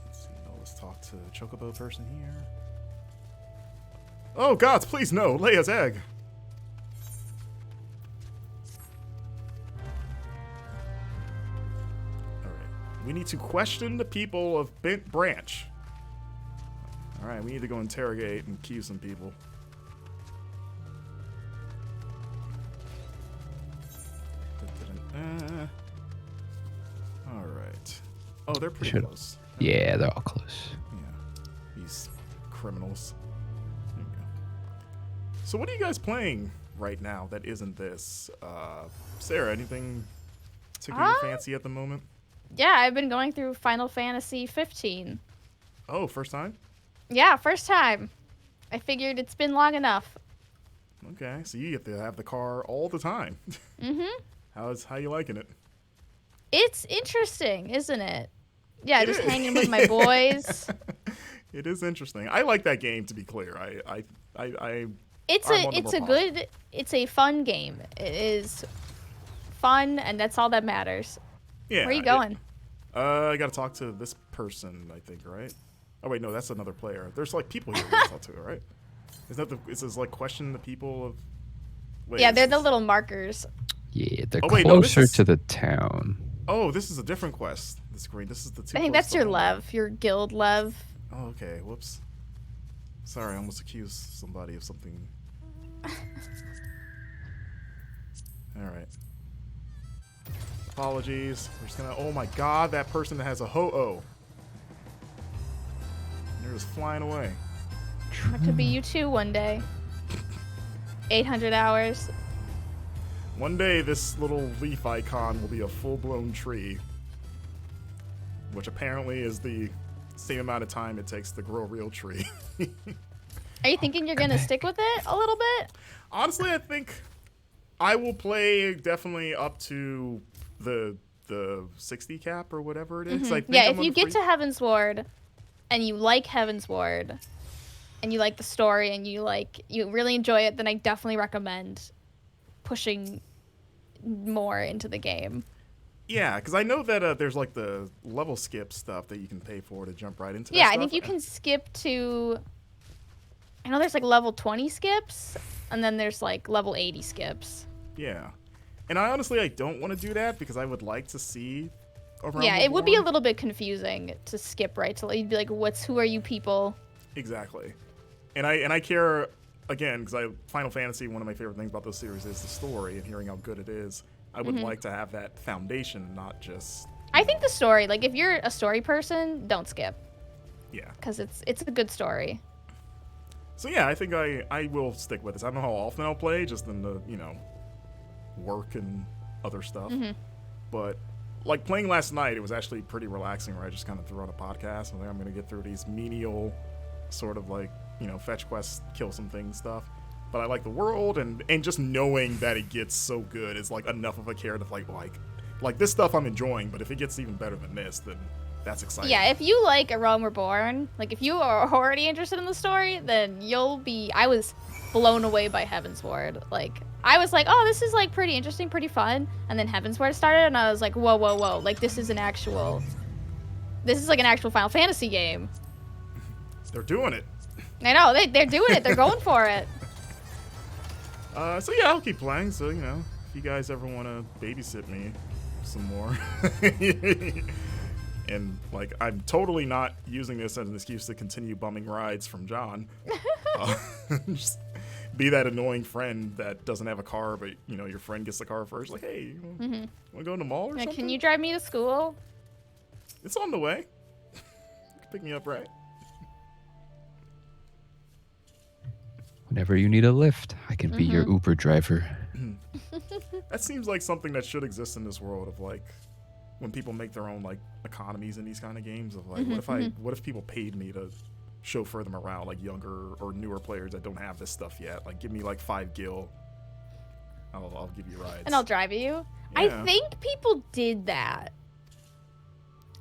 Let's see, let's talk to the Chocobo person here. Oh gods, please no, Leia's egg. We need to question the people of Bent Branch. Alright, we need to go interrogate and kill some people. Alright. Oh, they're pretty close. Yeah, they're all close. Yeah. These criminals. There you go. So what are you guys playing right now that isn't this? Sarah, anything particularly fancy at the moment? Yeah, I've been going through Final Fantasy XV. Oh, first time? Yeah, first time. I figured it's been long enough. Okay, so you get to have the car all the time. How you liking it? It's interesting, isn't it? Yeah, just hanging with my boys. It is interesting. I like that game, to be clear. It's a fun game. It is fun, and that's all that matters. Yeah. Where are you going? I gotta talk to this person, I think, right? Oh wait, no, that's another player. There's like people here we gotta talk to, right? Is this like question the people of? Wait, yeah, they're the little markers. Yeah, they're no, closer to the town. Oh, this is a different quest. This green. This is the two. I think that's your Lev, your guild Lev. Oh, okay. Whoops. Sorry, I almost accused somebody of something. All right. Apologies. We're just gonna. Oh my God, that person that has a ho-oh. They're just flying away. That could be you too one day. 800 hours. One day, this little leaf icon will be a full-blown tree, which apparently is the same amount of time it takes to grow a real tree. Are you thinking you're gonna stick with it a little bit? Honestly, I think I will play definitely up to the 60 cap or whatever it is. I think Yeah, if you get to Heaven's Ward and you like Heaven's Ward and you like the story and you really enjoy it, then I definitely recommend pushing more into the game. Yeah, because I know that there's like the level skip stuff that you can pay for to jump right into. Yeah, that I think you can skip to. I know there's like level 20 skips, and then there's like level 80 skips. Yeah, and I honestly don't want to do that because I would like to see around. Yeah, the it would be a board. little bit confusing to skip right to. You'd be like, who are you people? Exactly, and I care again because Final Fantasy. One of my favorite things about those series is the story and hearing how good it is. I would like to have that foundation, not just. I think the story, like if you're a story person, don't skip. Yeah. Because it's a good story. So yeah, I think I will stick with this. I don't know how often I'll play, just in the work and other stuff. But like playing last night, it was actually pretty relaxing. Where I just kind of threw on a podcast and I'm gonna get through these menial, sort of like fetch quests, kill some things stuff. But I like the world and just knowing that it gets so good is like enough of a carrot of like this stuff I'm enjoying. But if it gets even better than this, then that's exciting. Yeah, if you like A Realm Reborn, like if you are already interested in the story, then you'll be. I was blown away by Heaven's Ward. Like I was like, oh, this is like pretty interesting, pretty fun. And then Heaven's Ward started, and I was like, whoa, whoa, whoa! Like this is like an actual Final Fantasy game. They're doing it. I know they're doing it. They're going for it. So yeah, I'll keep playing. So if you guys ever want to babysit me some more, and like I'm totally not using this as an excuse to continue bumming rides from Jon. Just be that annoying friend that doesn't have a car, but your friend gets the car first. Like, hey, want to go to the mall or something? Can you drive me to school? It's on the way. You can pick me up, right? Whenever you need a lift, I can be your Uber driver. That seems like something that should exist in this world of like when people make their own like economies in these kind of games of like what if people paid me to chauffeur them around, like younger or newer players that don't have this stuff yet, like give me like 5 gil, I'll give you rides And I'll drive you. Yeah. I think people did that.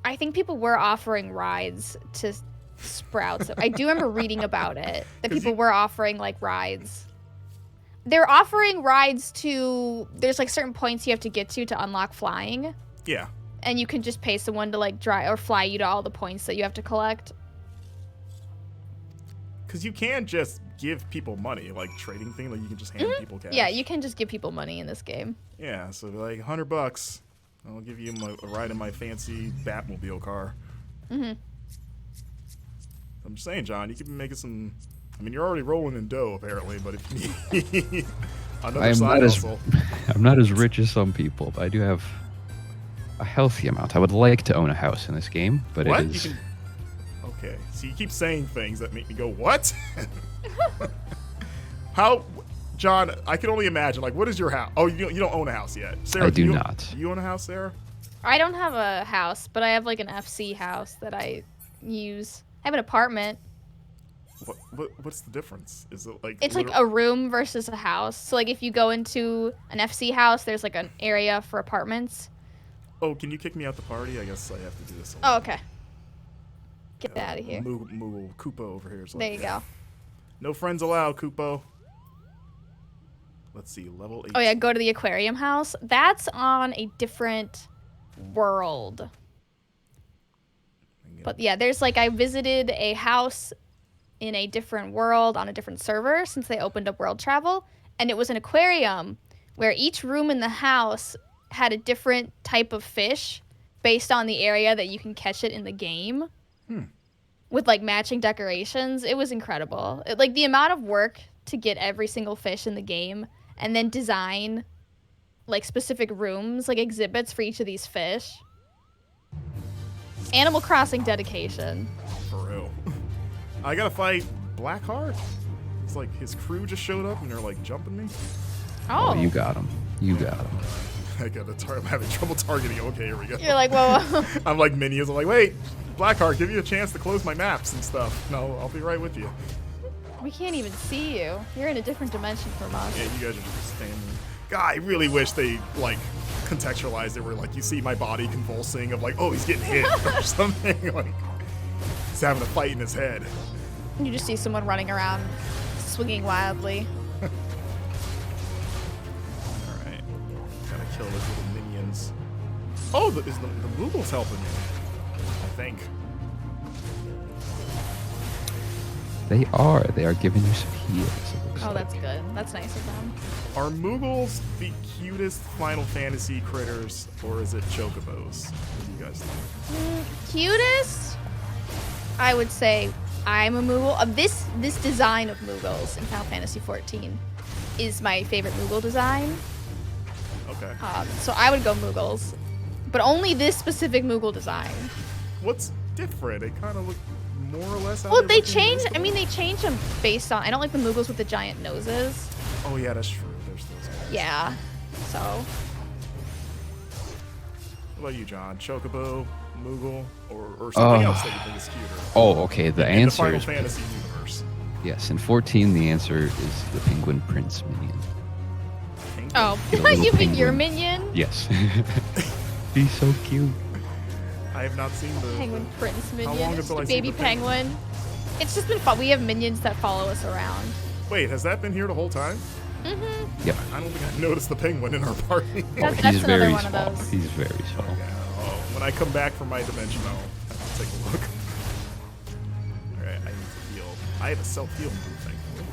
I think people were offering rides to Sprouts. I do remember reading about it, that people were offering like rides. They're offering rides to, there's like certain points you have to get to unlock flying. Yeah. And you can just pay someone to like drive or fly you to all the points that you have to collect. Because you can just give people money, like trading thing, like you can just hand people cash. Yeah, you can just give people money in this game. Yeah, so like $100, I'll give you a ride in my fancy Batmobile car. I'm just saying, Jon, you could be making some. I mean, you're already rolling in dough apparently, but if you need another side hustle. I'm not as rich as some people, but I do have a healthy amount. I would like to own a house in this game, but what? it is. Okay, so you keep saying things that make me go, what? How, Jon? I can only imagine. Like, what is your house? Oh, you don't own a house yet, Sarah. I do not. Do you own a house, Sarah? I don't have a house, but I have like an FC house that I use. I have an apartment. What's the difference? Is it like it's like a room versus a house. So like if you go into an FC house, there's like an area for apartments. Oh, can you kick me out the party? I guess I have to do this. Oh, okay. Get out of here. Koopa over here. There you go. No friends allowed, Koopo. Let's see, level 8. Oh yeah, go to the aquarium house. That's on a different world. But yeah, there's like I visited a house in a different world on a different server since they opened up world travel, and it was an aquarium where each room in the house had a different type of fish based on the area that you can catch it in the game. With like matching decorations. It was incredible. Like the amount of work to get every single fish in the game and then design like specific rooms, like exhibits for each of these fish. Animal Crossing dedication. For real. I gotta fight Blackheart. It's like his crew just showed up and they're like jumping me. Oh, You got him. You got him. I'm having trouble targeting. Okay, here we go. You're like, whoa. I'm like minions. I'm like, wait, Blackheart, give you a chance to close my maps and stuff. No, I'll be right with you. We can't even see you. You're in a different dimension from us. Yeah, you guys are just standing. God, I really wish they like contextualized it where like you see my body convulsing of like, oh, he's getting hit or something. Like he's having a fight in his head. You just see someone running around, swinging wildly. Alright. Gotta kill those little minions. Oh, the Moogle's helping me. I think. They are. They are giving you some heals. Oh, that's good. That's nice of them. Are Moogles the cutest Final Fantasy critters, or is it Chocobos? What do you guys think? Cutest? I would say I'm a Moogle. This design of Moogles in Final Fantasy XIV is my favorite Moogle design. Okay. So I would go Moogles, but only this specific Moogle design. What's different? It kind of look more or less. How Well, they look in change. most of I mean, them. they change them based on. I don't like the Moogles with the giant noses. Oh yeah, that's true. There's those guys. Yeah. So What about you, John? Chocobo, Moogle, or something else that you think is cuter? Oh, okay. The In the answer Final is Fantasy universe. yes. In 14, the answer is the Penguin Prince minion. Penguin? oh, The little you mean your penguin. minion? Yes. He's so cute. I have not seen the Penguin Prince How minion. long It's until just I a see baby the penguin? penguin. It's just been fun. We have minions that follow us around. Wait, has that been here the whole time? Mm-hmm. Yep. I don't think I noticed the penguin in our party. That's He's another very one of small. those. He's very small. Oh, when I come back from my dimension, I'll have to take a look. Alright, I need to heal. I have a self-heal move, thankfully.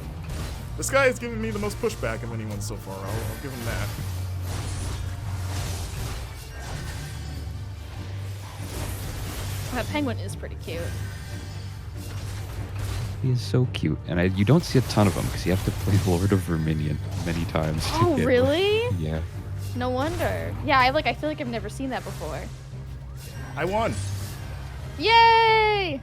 This guy has given me the most pushback of anyone so far. I'll give him that. That penguin is pretty cute. He is so cute, and you don't see a ton of them because you have to play Lord of Verminion many times. to Oh, get really? one. Yeah. No wonder. Yeah, I feel like I've never seen that before. I won. Yay!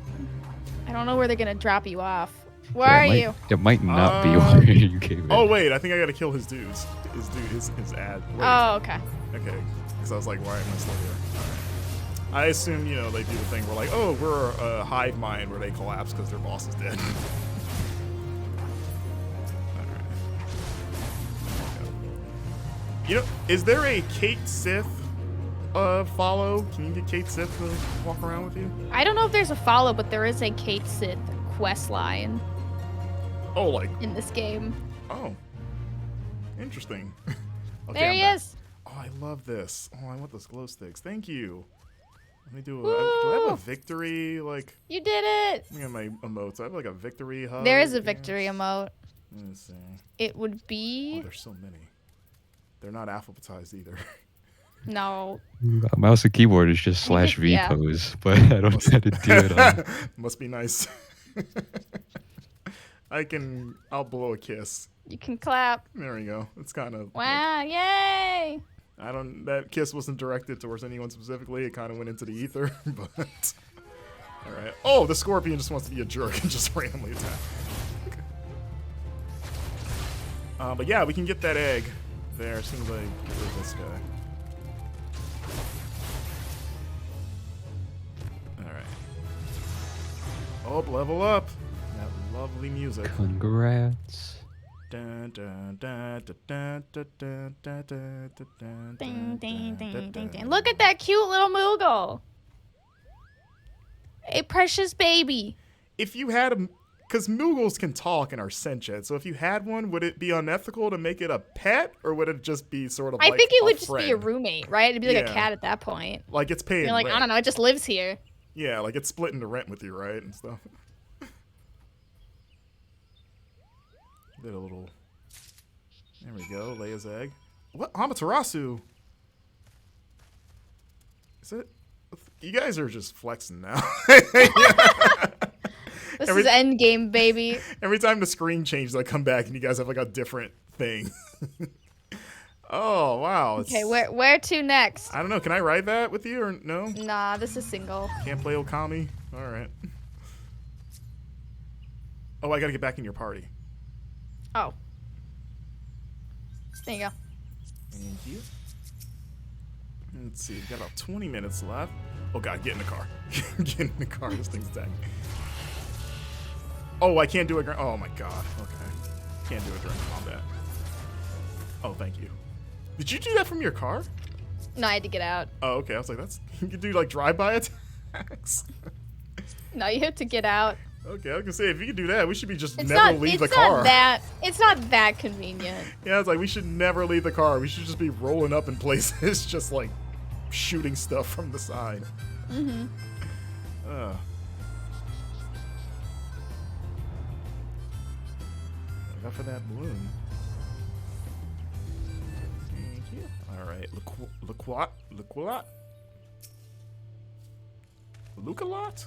I don't know where they're gonna drop you off. Where Yeah, are it might- you? It might not be where you came in. Oh wait, I think I gotta kill his dudes. His ad. Wait. Oh, okay. Okay. Because I was like, why am I still here? Alright. I assume, you know, they do the thing where like, oh, we're a hive mind where they collapse because their boss is dead. Alright. You know, is there a Kate Sith follow? Can you get Kate Sith to walk around with you? I don't know if there's a follow, but there is a Kate Sith quest line Oh, like, in this game. oh. Interesting. Okay, There I'm he back. is. Oh, I love this. Oh, I want those glow sticks. Thank you. Let me do do I have Woo! a victory, like, You did it. let me get my emotes. I have like a victory hug. There is a yes. victory emote. Let me see. It would Oh, be there's so many. They're not alphabetized either. no. A mouse and keyboard is just /V Yeah. pose, but I don't know how to do it on. Must be nice. I'll blow a kiss. You can clap. There we go. It's kind of. Wow! Yay! That kiss wasn't directed towards anyone specifically. It kind of went into the ether, but. All right. Oh, the scorpion just wants to be a jerk and just randomly attack. But yeah, we can get that egg there as soon as I get rid of this guy. All right. Oh, level up. That lovely music. Congrats. Dun, dun, dun, dun, dun, dun, dun, dun, dun, dun, Ding, ding, dun, ding, dun, ding, dun. ding. Look at that cute little Moogle. A precious baby. If you had a, because Moogles can talk and are sentient, so if you had one, would it be unethical to make it a pet, or would it just be sort of I like think it a would just be a friend? roommate, right? It'd be like Yeah. a cat at that point. Like it's paying You're like, rent. I don't know, it just lives here. Yeah, like it's splitting the rent with you, right, and stuff. Did a little. There we go. Leia's egg. What Amaterasu? Is it? You guys are just flexing now. This Every- is endgame, baby. Every time the screen changes, I come back and you guys have like a different thing. Oh wow. Okay, where to next? I don't know. Can I ride that with you or no? Nah, this is single. Can't play Okami. All right. Oh, I gotta get back in your party. Oh. There you go. Thank you. Let's see, we've got about 20 minutes left. Oh god, get in the car. Get in the car, this thing's dead. Oh, I can't do it. Oh my god. Okay. Can't do it during combat. Oh, thank you. Did you do that from your car? No, I had to get out. Oh, okay. I was like, you can do like drive-by attacks. No, you have to get out. Okay, I was gonna say if you could do that, we should be just It's never not. leave the It's car. not that convenient. Yeah, it's like we should never leave the car. We should just be rolling up in places, just like shooting stuff from the side. Mm-hmm. Enough for that balloon. Thank you. All right, look what? Look a lot.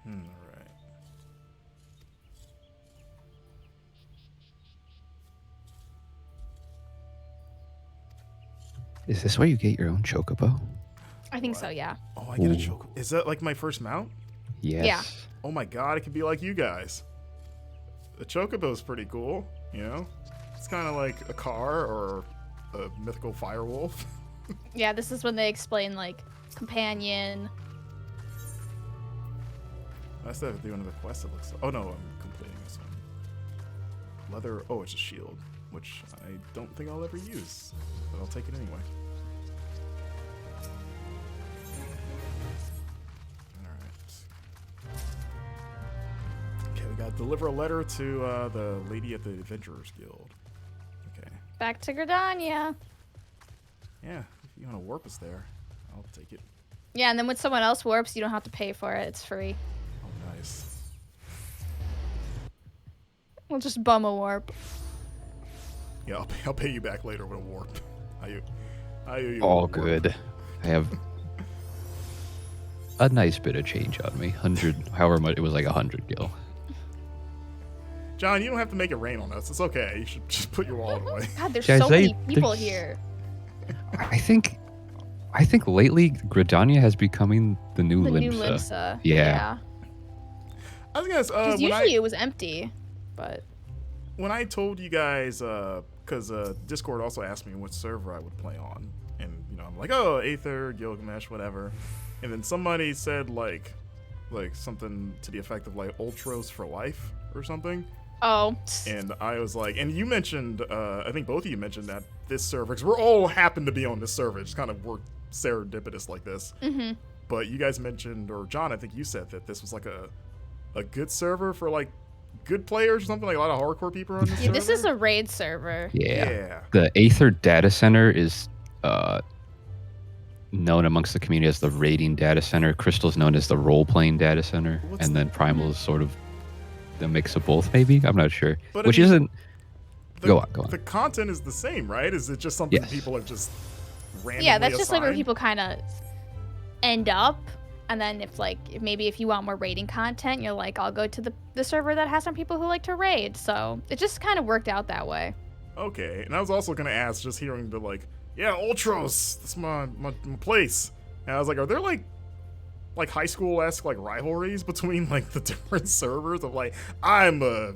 All right. Is this where you get your own chocobo? I think so. Yeah. Oh, I get a Ooh. choke. Is that like my first mount? Yes. Yeah. Oh my god, it could be like you guys. The chocobo's pretty cool, you know? It's kind of like a car or a mythical firewolf. Yeah. This is when they explain like companion. That's the one of the quests it looks like. Oh no, I'm completing this one. Leather, oh, it's a shield, which I don't think I'll ever use, but I'll take it anyway. Alright. Okay, we gotta deliver a letter to the lady at the Adventurers Guild. Okay. Back to Gridania. Yeah, if you want to warp us there, I'll take it. Yeah, and then when someone else warps, you don't have to pay for it. It's free. Oh, nice. We'll just bum a warp. Yeah, I'll pay you back later with a warp. I owe you a All warp. good. I have a nice bit of change on me. 100, however much, it was like 100 gil. John, you don't have to make it rain on us. It's okay. You should just put your wallet away. God, there's Guys, so many they- people there's- here. I think lately Gridania has becoming the new The Limsa. new Limsa. Yeah. I was gonna Because usually it was empty, but when I told you guys, because Discord also asked me what server I would play on, and you know I'm like, oh, Aether, Gilgamesh, whatever, and then somebody said like something to the effect of like Ultros for life or something, oh, and I was like, and you mentioned, I think both of you mentioned that this server, because we're all happen to be on this server, it just kind of worked serendipitous like this. mm-hmm. But you guys mentioned, or John, I think you said that this was like a good server for like good players or something, like a lot of hardcore people are on this Yeah, server. this is a raid server. Yeah. The Aether data center is known amongst the community as the raiding data center. Crystal's known as the role-playing data center, What's and the- then Primal is sort of the mix of both, maybe. I'm not sure. But Which I mean, isn't. Go on. The content is the same, right? Is it just something Yes. people have just randomly Yeah, that's just like where assigned? people kind of end up. And then if you want more raiding content, you're like, I'll go to the server that has some people who like to raid. So it just kind of worked out that way. Okay, and I was also gonna ask, just hearing the like, yeah, Ultros, that's my place. And I was like, are there like high school-esque like rivalries between like the different servers of like, I don't know,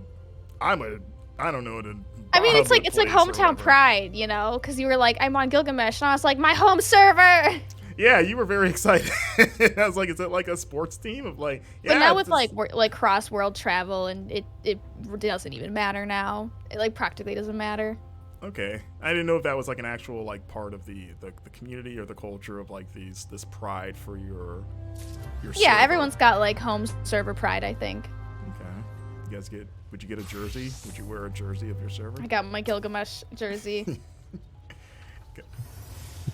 I mean, it's like place or hometown whatever. pride, you know, because you were like, I'm on Gilgamesh, and I was like, my home server. Yeah, you were very excited. I was like, is it like a sports team of like? Yeah, But now with this- like cross world travel, and it doesn't even matter now. It like practically doesn't matter. Okay, I didn't know if that was like an actual like part of the community or the culture of like this pride for your. Yeah, server. everyone's got like home server pride, I think. Okay, you guys would you get a jersey? Would you wear a jersey of your server? I got my Gilgamesh jersey.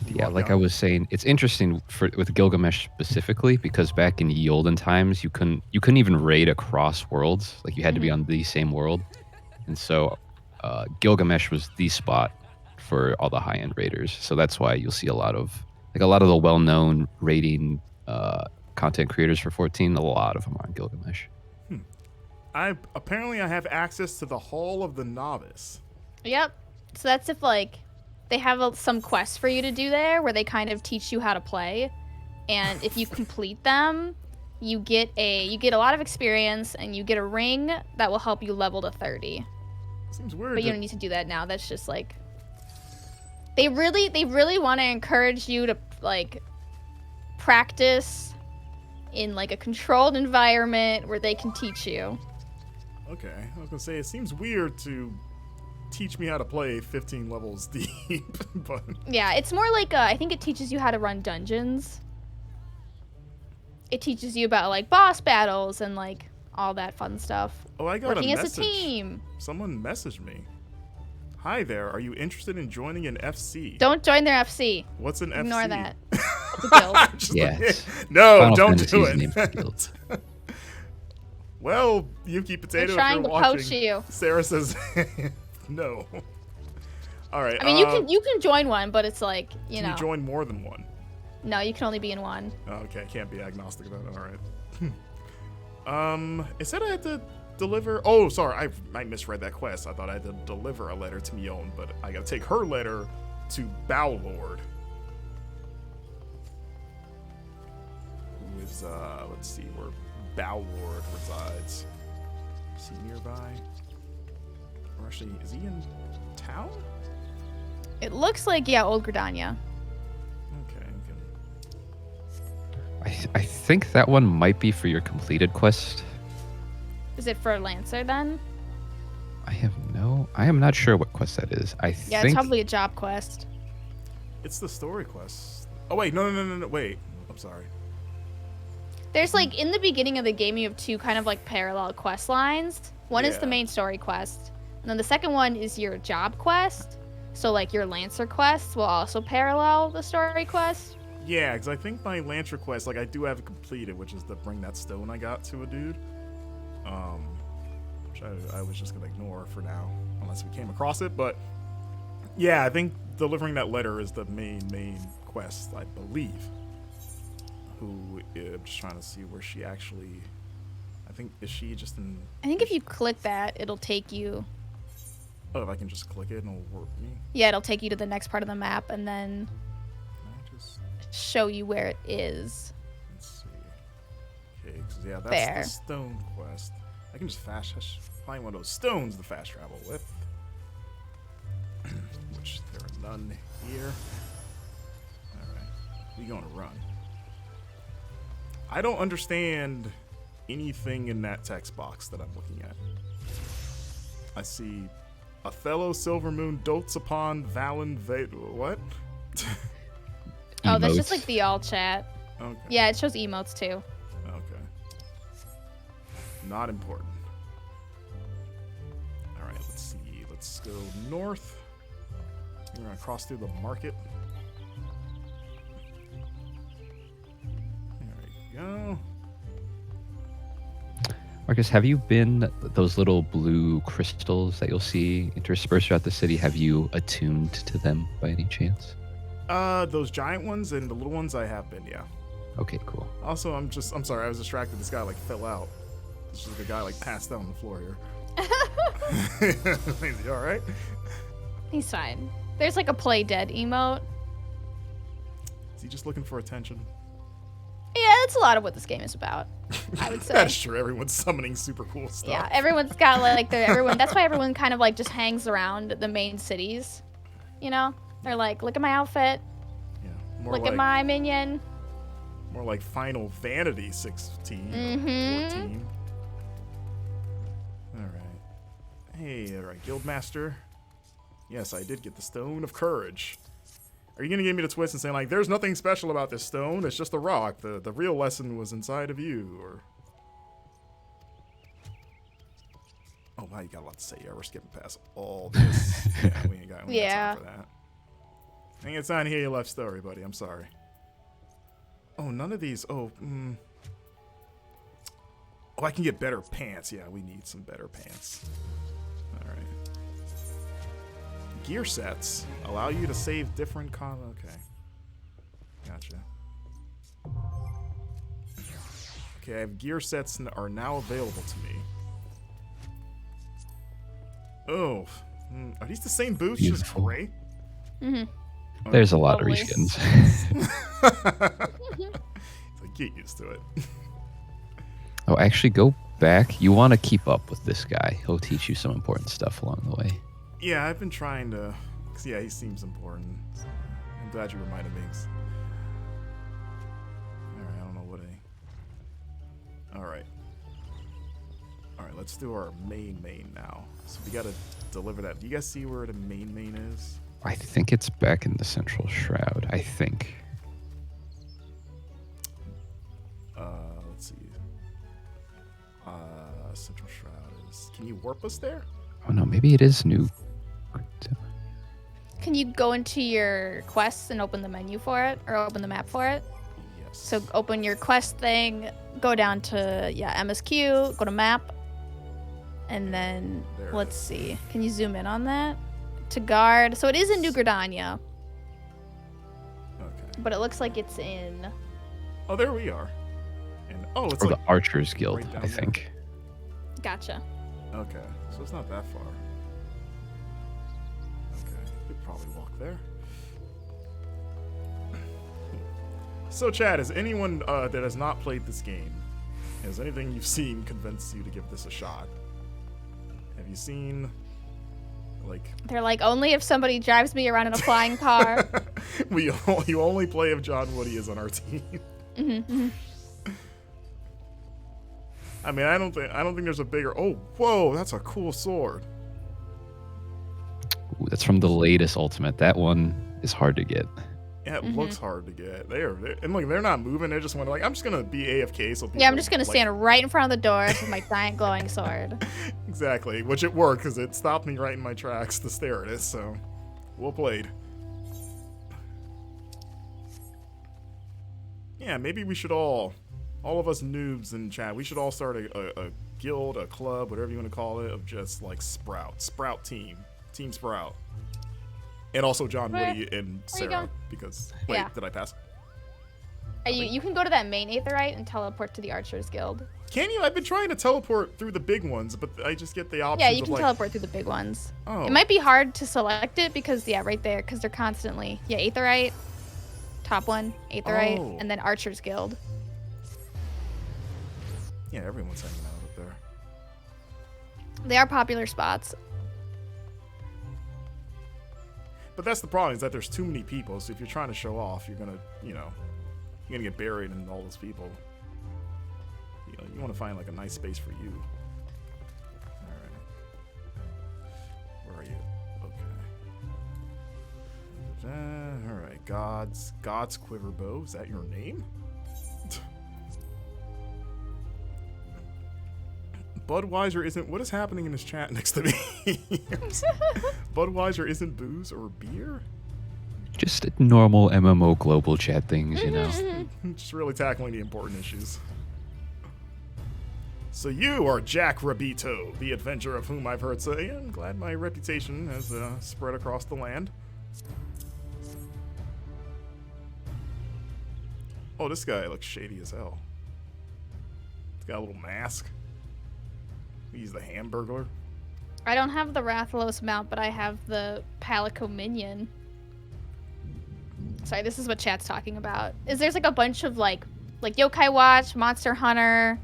Yeah, walk like out. I was saying, it's interesting with Gilgamesh specifically because back in ye olden times, you couldn't even raid across worlds. Like you had to be on the same world, and so Gilgamesh was the spot for all the high-end raiders. So that's why you'll see a lot of the well-known raiding content creators for 14. A lot of them are on Gilgamesh. I have access to the Hall of the Novice. Yep. So that's if like they have some quests for you to do there where they kind of teach you how to play. and if you complete them, you get a lot of experience, and you get a ring that will help you level to 30. Seems weird. But you don't need to do that now. That's just like they really want to encourage you to like practice in like a controlled environment where they can teach you. Okay, I was gonna say it seems weird to teach me how to play 15 levels deep, but Yeah, it's more like I think it teaches you how to run dungeons. It teaches you about like boss battles and like all that fun stuff. oh, I got Working a as message. a team. Someone messaged me. Hi there, are you interested in joining an FC? Don't join their FC. What's an FC? Ignore that. It's a guild. Just Yeah, like, it's no, Final don't Fantasy do is named for it. guilds. Well, Yuki Potato, They're trying if to you're watching, poach you. Sarah says no. All right. I mean, you can join one, but it's like you can know. you join more than one? No, you can only be in one. Oh, okay, can't be agnostic about it. All right. It said I had to deliver. Oh, sorry, I misread that quest. I thought I had to deliver a letter to Mion, but I gotta take her letter to Bowlord, who is let's see where Bowlord resides. Is he nearby? Or actually, is he in town? It looks like Old Gridania. Okay. I think that one might be for your completed quest. Is it for Lancer then? I am not sure what quest that is. Yeah, think it's probably a job quest. It's the story quest. Oh wait, no, wait. I'm sorry. There's like in the beginning of the game, you have two kind of like parallel quest lines. One is the Yeah. main story quest, and then the second one is your job quest. So like your Lancer quests will also parallel the story quest. Yeah, because I think my Lancer quest, like I do have it completed, which is to bring that stone I got to a dude. Which I was just gonna ignore for now, unless we came across it. But yeah, I think delivering that letter is the main quest, I believe. I'm just trying to see where she actually. I think is she just in? I think if you click that, it'll take you. Oh, if I can just click it and it'll work me. Yeah, it'll take you to the next part of the map, and then Can I just show you where it is. let's see. Okay, 'cause yeah, that's There. the stone quest. I can just find one of those stones to fast travel with. Which there are none here. Alright. We gonna run. I don't understand anything in that text box that I'm looking at. I see Othello Silvermoon dotes upon Valen what? Oh, that's just Emotes. like the all chat. Okay. Yeah, it shows emotes too. Okay. Not important. Alright, let's see. Let's go north. We're gonna cross through the market. There we go. Marcus, have you been those little blue crystals that you'll see interspersed throughout the city? Have you attuned to them by any chance? Those giant ones and the little ones I have been, yeah. Okay, cool. Also, I'm sorry, I was distracted. This guy like fell out. This is the guy like passed out on the floor here. Is he alright? He's fine. There's like a play dead emote. Is he just looking for attention? Yeah, that's a lot of what this game is about, I would say. That's true. Everyone's summoning super cool stuff. Yeah, everyone's got like everyone. That's why everyone kind of like just hangs around the main cities. You know, they're like, look at my outfit, Yeah. More look like, at my minion. More like Final Vanity 16 Mhm. or 14. All right. Hey, all right, Guildmaster. Yes, I did get the Stone of Courage. Are you gonna give me the twist and say like, there's nothing special about this stone? It's just a rock. The real lesson was inside of you, or? Oh wow, you got a lot to say. Yeah, we're skipping past all this. Yeah, we ain't got time for that. I think it's on here. Your life story, buddy. I'm sorry. Oh, none of these. Oh, I can get better pants. Yeah, we need some better pants. All right. Gear sets allow you to save different Okay. Gotcha. Okay, I have gear sets are now available to me. Oh. Are these the same boots, just Beautiful. gray? Mhm. There's a lot Bubbly. of reskins. It's like, get used to it. Oh, actually, go back. You want to keep up with this guy. He'll teach you some important stuff along the way. Yeah, I've been trying to. Cause yeah, he seems important. So I'm glad you reminded me. All right, I don't know what a. All right. All right, let's do our main now. So we gotta deliver that. Do you guys see where the main is? I think it's back in the central shroud. I think. Let's see. Central shroud is. Can you warp us there? Oh no, maybe it is new. Can you go into your quests and open the menu for it, or open the map for it? Yes. So open your quest thing, go down to MSQ, go to map, and then There it let's is. see. Can you zoom in on that? To guard. So it is in New Gridania, Okay. but it looks like it's in. Oh, there we are. And oh, it's Or like the Archers Guild, right down I there. think. Gotcha. okay. So it's not that far. Okay, you could probably walk there. So, Chad, has anyone that has not played this game, has anything you've seen convinced you to give this a shot? Have you seen, like, They're like, only if somebody drives me around in a flying car. you only play if Jon Woodey is on our team? Mm-hmm. I mean, I don't think there's a bigger. Oh, whoa, that's a cool sword. Ooh, that's from the latest Ultimate. That one is hard to get. Yeah, it looks hard to get. And look, they're not moving. They're just wondering, like, I'm just gonna be AFK. So people, Yeah, I'm just gonna like, stand right in front of the door with my giant glowing sword. Exactly, which it worked because it stopped me right in my tracks to stare at it. So, well played. Yeah, maybe we should all of us noobs in chat, we should all start a guild, a club, whatever you want to call it, of just like Sprout team Sprout, and also Jon Where- Woodey and you Sarah going? because wait, Yeah. did I pass? You can go to that main Aetherite and teleport to the Archers Guild. Can you? I've been trying to teleport through the big ones, but I just get the options. Yeah, you of can like, teleport through the big ones. Oh. It might be hard to select it because, right there, because they're constantly, Aetherite, top one, Aetherite, Oh. and then Archers Guild. Yeah, everyone's hanging out up there. They are popular spots. But that's the problem, is that there's too many people. So if you're trying to show off, you're gonna, you're gonna get buried in all those people. You want to find like a nice space for you. All right. Where are you? Okay. All right. God's quiver bow. Is that your name? Budweiser isn't. What is happening in this chat next to me? Budweiser isn't booze or beer. Just normal MMO global chat things, you know. Just really tackling the important issues. So you are Jack Rabito, the adventurer of whom I've heard say. I'm glad my reputation has spread across the land. Oh, this guy looks shady as hell. He's got a little mask. He's the Hamburglar. I don't have the Rathalos mount, but I have the Palico minion. Sorry, this is what chat's talking about. There's like a bunch of like Yokai Watch, Monster Hunter,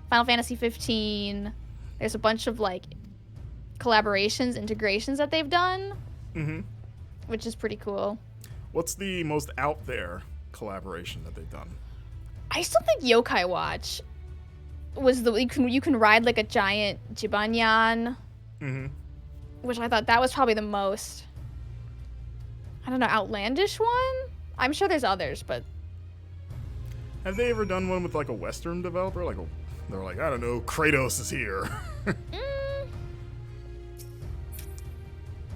Final Fantasy XV. There's a bunch of like collaborations, integrations that they've done, which is pretty cool. What's the most out there collaboration that they've done? I still think Yokai Watch was you can ride like a giant Jibanyan, which I thought that was probably the most, I don't know, outlandish one. I'm sure there's others, but Have they ever done one with like a Western developer? Like they're like, I don't know, Kratos is here.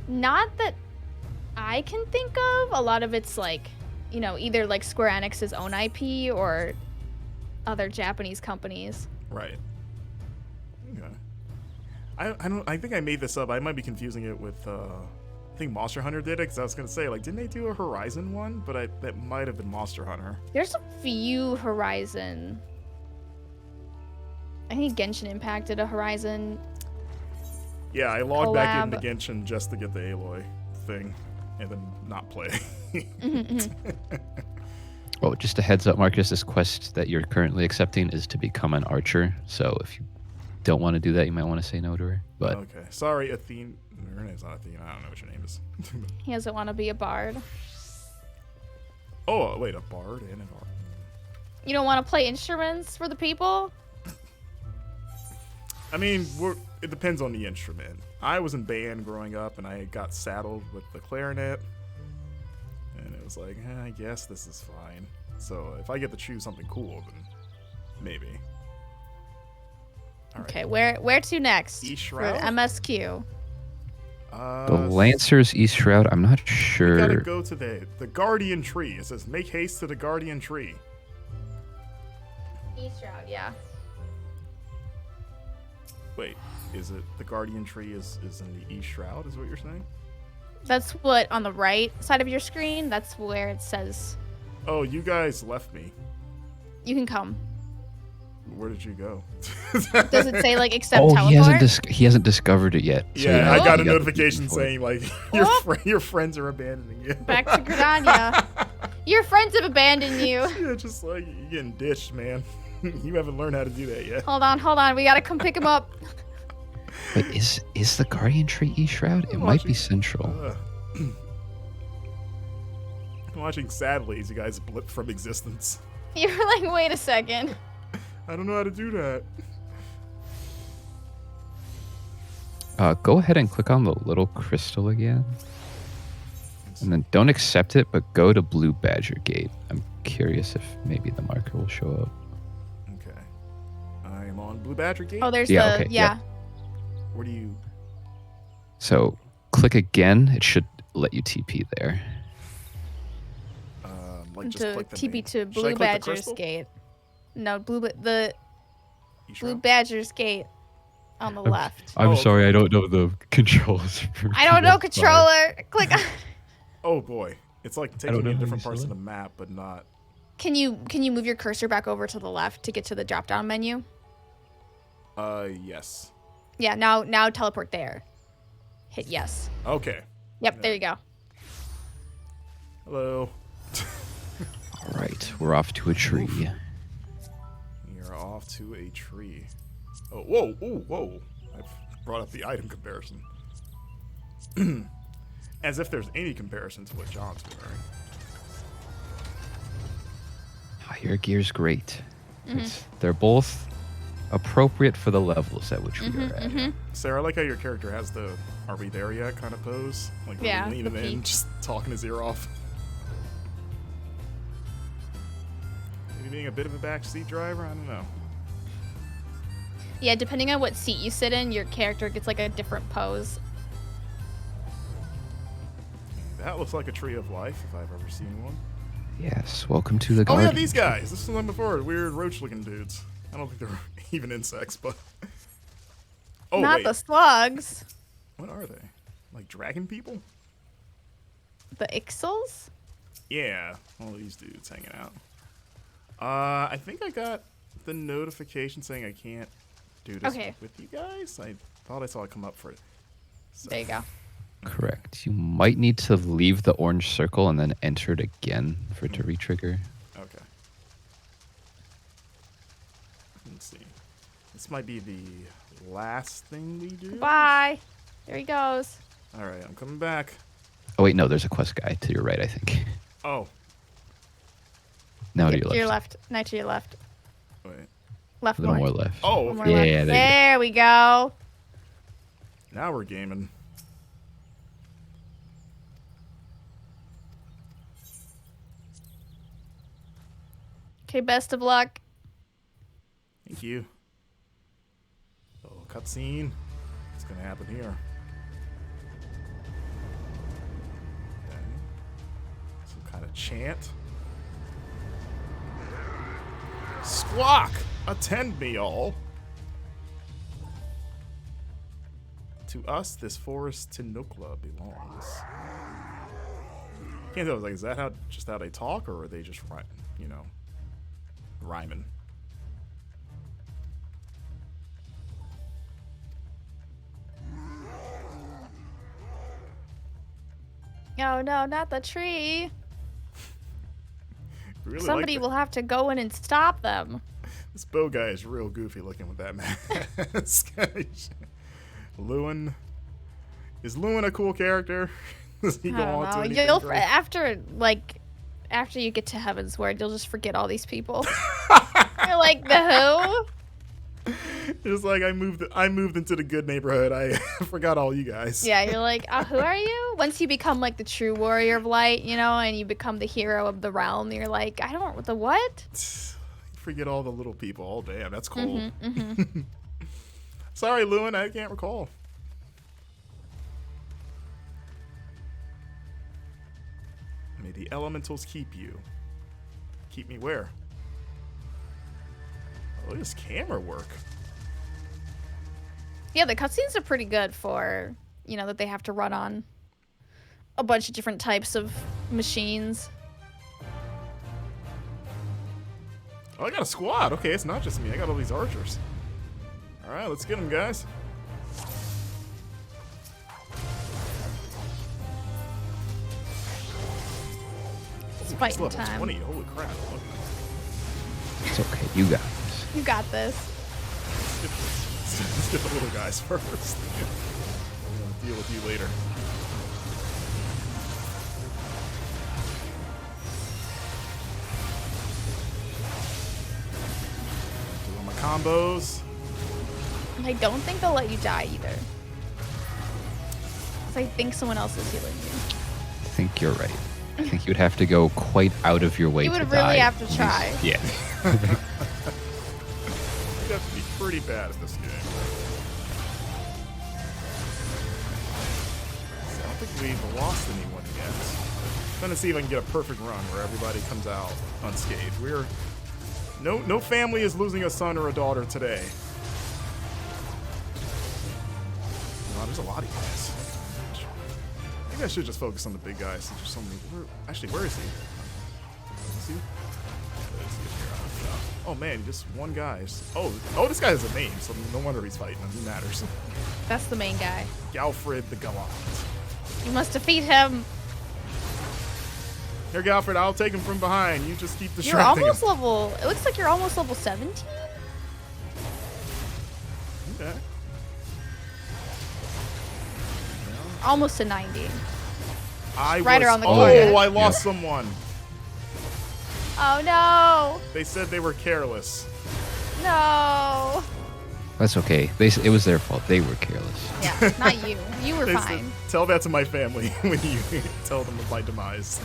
not that I can think of. A lot of it's like, either like Square Enix's own IP or other Japanese companies. Right. Okay. I think I made this up. I might be confusing it with I think Monster Hunter did it, because I was gonna say, like, didn't they do a Horizon one? But that might have been Monster Hunter. There's a few Horizon. I think Genshin Impact did a Horizon. Yeah, I logged back into Collab. Genshin just to get the Aloy thing. and then not play. Oh, just a heads up, Marcus. This quest that you're currently accepting is to become an archer. So if you don't want to do that, you might want to say no to her. But Okay. Sorry, Athene. Her name's not Athene. I don't know what your name is. He doesn't want to be a bard. Oh, wait, a bard and an art. You don't want to play instruments for the people? I mean, it depends on the instrument. I was in band growing up, and I got saddled with the clarinet, and it was like, I guess this is fine. So if I get to choose something cool, then maybe. All right. Okay, where to next? East For Shroud? MSQ. the Lancer's East Shroud, I'm not You sure. gotta go to the Guardian Tree. It says, make haste to the Guardian Tree. East Shroud, yeah. Wait, is it the Guardian Tree is in the East Shroud, is what you're saying? That's what, on the right side of your screen, that's where it says Oh, you guys left me. you can come. Where did you go? Does it say, like, accept Oh, teleport? he hasn't discovered it yet. So Yeah, I got a you notification before. saying, like, your friends are abandoning you. Back to Gridania. Your friends have abandoned you. Yeah, just like, you're getting ditched, man. You haven't learned how to do that yet. Hold on. We gotta come pick him up. Wait, is the Guardian Tree East Shroud? It might be central. I'm watching sadly as you guys blip from existence. You're like, wait a second. I don't know how to do that. Go ahead and click on the little crystal again. And then don't accept it, but go to Blue Badger Gate. I'm curious if maybe the marker will show up. Okay. I am on Blue Badger Gate. Oh, there's Yeah, the, okay, yeah. Where do you... So click again. It should let you TP there. like, just To click the TP name. to Should I Blue click the Badger's crystal? Gate. No, You Blue sure? Badger's Gate on the left. I'm Oh, sorry, I don't know the controls. For I don't know, PS5. controller. Click on. Oh, boy. It's like taking know me to how different you parts of spell the map, but not... Can you move your cursor back over to the left to get to the drop down menu? Yes. Yeah, now teleport there. Hit yes. Okay. Yep, there you go. Hello. All right, we're off to a tree. You're off to a tree. Oh, whoa, ooh, whoa. I've brought up the item comparison. As if there's any comparison to what John's wearing. Oh, your gear's great. They're both appropriate for the levels at which we are at. Sarah, I like how your character has the "Are we there yet?" kind of pose. Like really Yeah, leaning the in, peek. just talking his ear off. Maybe being a bit of a backseat driver? I don't know. Yeah, depending on what seat you sit in, your character gets like a different pose. That looks like a tree of life, if I've ever seen one. Yes, welcome to the Oh garden. yeah, these guys. This is them before. Weird roach-looking dudes. I don't think they're even insects, but... Oh, Not wait. the slugs. What are they? Like dragon people? The ixels? Yeah, all these dudes hanging out. I think I got the notification saying I can't do this Okay. with you guys. I thought I saw it come up for it. So, There you go. Correct. You might need to leave the orange circle and then enter it again for it to re-trigger. okay. Let's see. This might be the last thing we do. Bye. There he goes. All right, I'm coming back. Oh wait, no, there's a quest guy to your right, I think. Oh, Now to Yep, your left. Now to your left. wait. Left A little more. more left. Oh, One more okay. Yeah, left. there you go. There we go. Now we're gaming. Okay, best of luck. Thank you. Oh, cutscene. What's gonna happen here? Okay. Some kind of chant. Squawk! Attend me all. To us, this forest Tinukla belongs. Can't tell. Like, is that just how they talk, or are they just rhyming? Oh no, not the tree. Really Somebody like will have to go in and stop them. this bow guy is real goofy looking with that mask. Lewin. Is Lewin a cool character? Does he I go don't on to know. anything You'll great? after you get to Heaven's Word, you'll just forget all these people. You're like, the who? It's like I moved into the good neighborhood. I forgot all you guys. Yeah, you're like, who are you? Once you become like the true warrior of light, you know, and you become the hero of the realm, you're like, the what? Forget all the little people. Oh damn, that's cold. Mm-hmm. Sorry, Lewin, I can't recall. May the elementals keep you. Keep me where? Oh, look at this camera work. Yeah, the cutscenes are pretty good for, you know, that they have to run on a bunch of different types of machines. Oh, I got a squad. Okay, it's not just me. I got all these archers. All right, let's get them, guys. It's Ooh, fighting level time. 20. Holy crap. Okay. It's okay. You got this. You got this. Let's get the little guys first. We'll deal with you later. Doing my combos. And I don't think they'll let you die either. 'Cause I think someone else is healing you. I think you're right. I think you'd have to go quite out of your way You to would die. really have to try. Yeah. You have to be pretty bad at this game. So I don't think we've lost anyone yet. I'm trying to see if I can get a perfect run where everybody comes out unscathed. No family is losing a son or a daughter today. Wow, there's a lot of guys. Maybe I should just focus on the big guys. There's so many. Where is he? Is he? Oh man, just one guy. Oh, this guy has a name, so no wonder he's fighting him. He matters. That's the main guy. Galfred the Gallant. You must defeat him. Here, Galfred, I'll take him from behind. You just keep You're distracting almost him. level. It looks like you're almost level 17. Okay. Almost to 90. Right around the corner. Oh, I lost someone. Oh no! They said they were careless. No! That's okay. It was their fault. They were careless. Yeah, not you. You were They said, fine. tell that to my family when you tell them of my demise.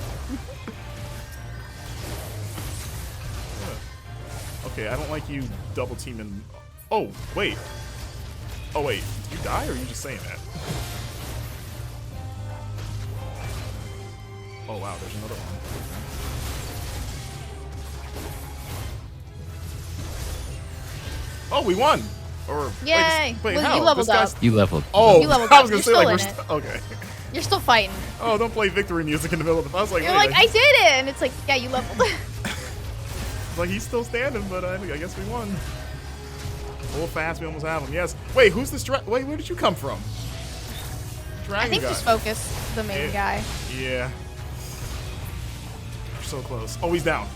Okay, I don't like you double teaming. Oh, wait. Oh, wait. Did you die or are you just saying that? Oh, wow. There's another one. Oh, we won! Or Yay! Wait, Well, how? you leveled This guy's- up. You leveled. Oh, You leveled I was up. gonna You're say like still we're in okay. You're still fighting. Oh, don't play victory music in the middle of the. I was like, You're wait, like, I did it! And it's like, yeah, you leveled. like he's still standing, but I guess we won. A little fast, we almost have him. Yes. Wait, who's this? Wait, where did you come from? Dragon I think guy. just focus the main guy. Yeah. We're so close. Oh, he's down.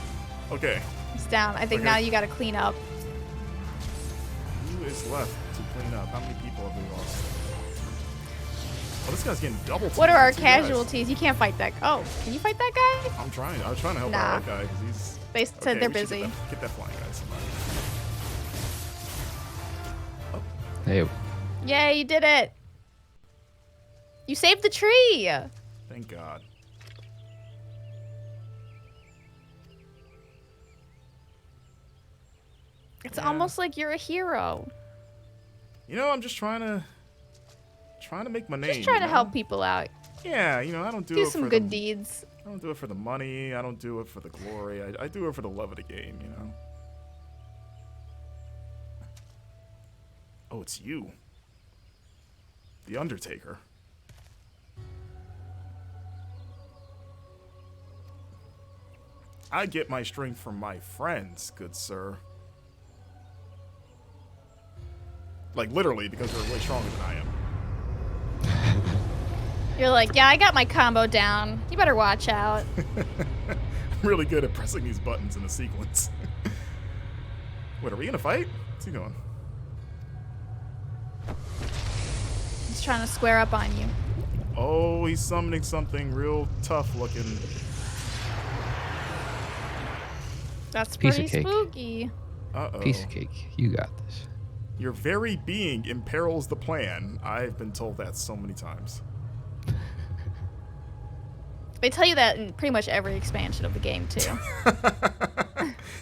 Okay. He's down. I think Okay. now you gotta clean up. Who is left to clean up? How many people have we lost? Oh, this guy's getting double teamed. What are our Two guys. casualties? You can't fight that. Oh, can you fight that guy? I'm trying. I was trying to help Nah. out that guy because he's. They said Okay, they're we should busy. Get that flying guy. Somebody. Hey, Yay, you did it! You saved the tree! Thank God. It's Yeah. almost like you're a hero. You know, I'm just trying to make my name. Just trying you to know? help people out. Yeah, you know, I don't do Do it some for good the, deeds. I don't do it for the money. I don't do it for the glory. I do it for the love of the game, you know. Oh, it's you. The Undertaker. I get my strength from my friends, good sir. Like, literally, because they're way stronger than I am. You're like, yeah, I got my combo down. You better watch out. I'm really good at pressing these buttons in a sequence. Wait, are we gonna fight? What's he doing? He's trying to square up on you. Oh, he's summoning something real tough looking. That's Piece pretty of cake. spooky. Uh-oh. Piece of cake. You got this. Your very being imperils the plan. I've been told that so many times. They tell you that in pretty much every expansion of the game, too.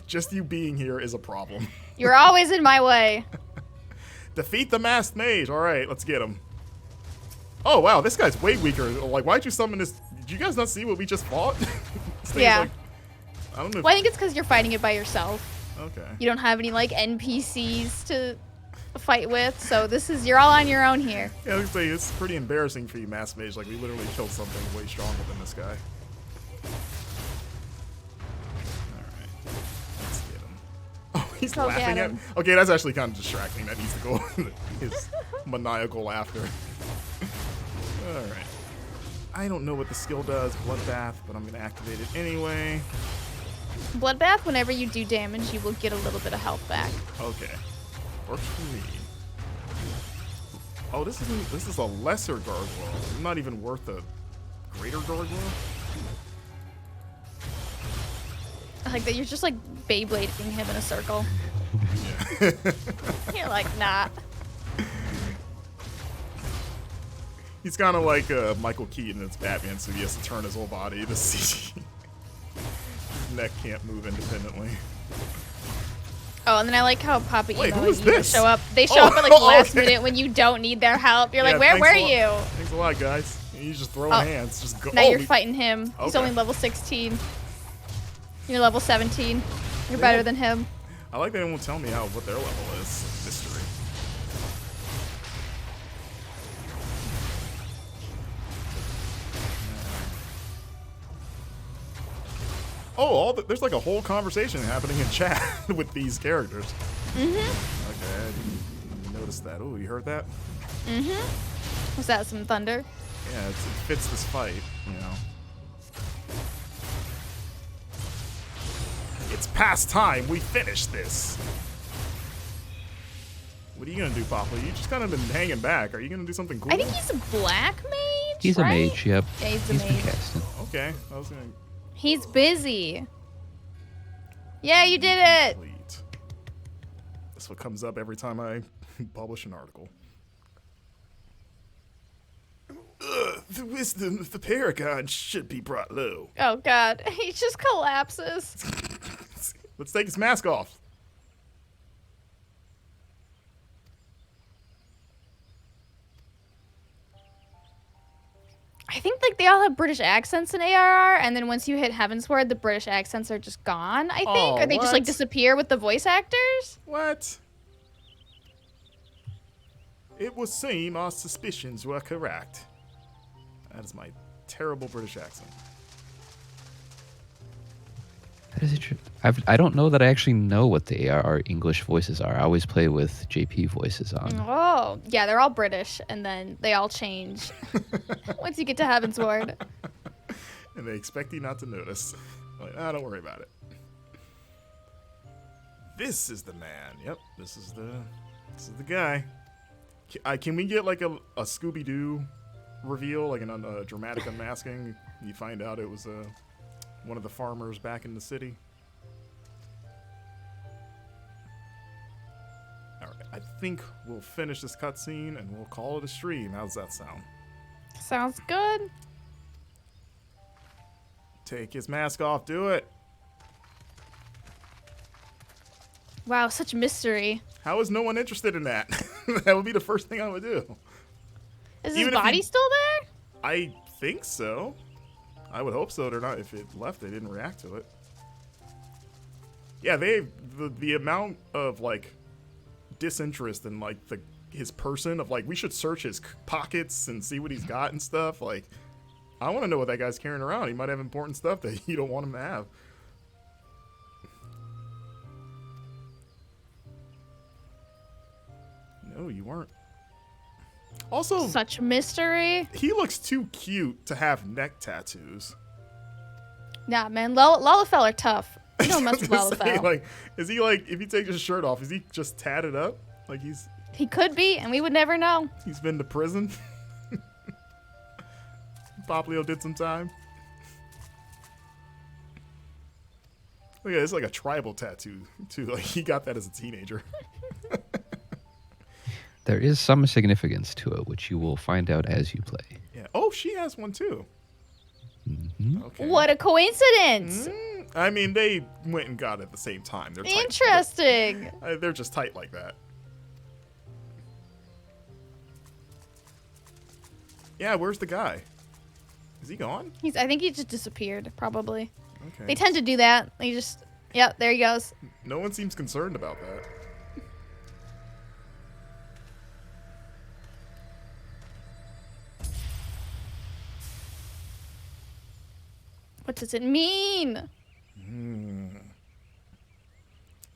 Just you being here is a problem. You're always in my way. Defeat the Masked Mage. All right, let's get him. Oh, wow, this guy's way weaker. Like, why'd you summon this? Did you guys not see what we just fought? Yeah. Like, I don't know. Well, I think it's because you're fighting it by yourself. Okay. You don't have any, like, NPCs to fight with, so you're all on your own here. Yeah, I was gonna say, it's pretty embarrassing for you, Masked Mage. Like, we literally killed something way stronger than this guy. Alright. Let's get him. Oh, he's Go laughing get at him. Okay, that's actually kind of distracting. That needs to go his maniacal laughter. Alright. I don't know what the skill does, Bloodbath, but I'm going to activate it anyway. Bloodbath, whenever you do damage, you will get a little bit of health back. Okay. Works for me. Oh, this is a lesser gargoyle. Not even worth a greater gargoyle? I like that you're just like Beyblading him in a circle. Yeah. You're like, nah. He's kind of like Michael Keaton as Batman, so he has to turn his whole body to see. His neck can't move independently. Oh, and then I like how Papa Wait, Emo who is and Eva this? show up. They show Oh, up at like the last okay. minute when you don't need their help. You're Yeah, like, where thanks were a lot. you? Thanks a lot, guys. He's just throwing Oh, hands. Just go. Now oh, you're we- fighting him. He's Okay. only level 16. You're level 17. You're They better won't- than him. I like they won't tell me what their level is. Mystery. Oh, there's like a whole conversation happening in chat with these characters. Mm-hmm. Okay, I didn't notice that. Oh, you heard that? Mm-hmm. Was that some thunder? Yeah, it fits this fight, you know. It's past time. We finished this. What are you gonna do, Papa? You just kind of been hanging back. Are you gonna do something cool? I think he's a black mage. He's a right? mage, yep. Yeah, he's a He's been mage. casting. Okay, I was gonna He's busy. Yeah, you did it. complete. That's what comes up every time I publish an article. The wisdom of the Paragon should be brought low. Oh God, he just collapses. Let's take his mask off. I think like they all have British accents in ARR, and then once you hit Heavensward, the British accents are just gone. I think, Oh, or they just like what? disappear with the voice actors. What? It would seem our suspicions were correct. That is my terrible British accent. That is interesting. I don't know that I actually know what the ARR English voices are. I always play with JP voices on. Oh, yeah, they're all British, and then they all change once you get to Heavensward. And they expect you not to notice. Like, don't worry about it. This is the man. Yep, this is the guy. Can we get like a Scooby-Doo reveal, like a dramatic unmasking? You find out it was one of the farmers back in the city. All right, I think we'll finish this cutscene and we'll call it a stream. How's that sound? Sounds good. Take his mask off. Do it. Wow, such mystery. How is no one interested in that? That would be the first thing I would do. Is his Even if body you- still there? I think so. I would hope so. They're not. If it left, they didn't react to it. Yeah, the amount of like disinterest in like his person of like we should search his pockets and see what he's got and stuff. Like, I want to know what that guy's carrying around. He might have important stuff that you don't want him to have. No, you weren't. Also, Such mystery. he looks too cute to have neck tattoos. Nah, man, Lalafell are tough. You don't mess with Lalafell. Like, is he like, if he takes his shirt off, is he just tatted up? Like He could be, and we would never know. he's been to prison? Poplio did some time. Look at this, like a tribal tattoo too. Like he got that as a teenager. There is some significance to it, which you will find out as you play. Yeah. Oh, she has one too. Mm-hmm. Okay. What a coincidence! I mean, they went and got it at the same time. They're tight. Interesting. They're just tight like that. Yeah, where's the guy? Is he gone? I think he just disappeared, probably. Okay. They tend to do that. They just, yep, there he goes. No one seems concerned about that. What does it mean?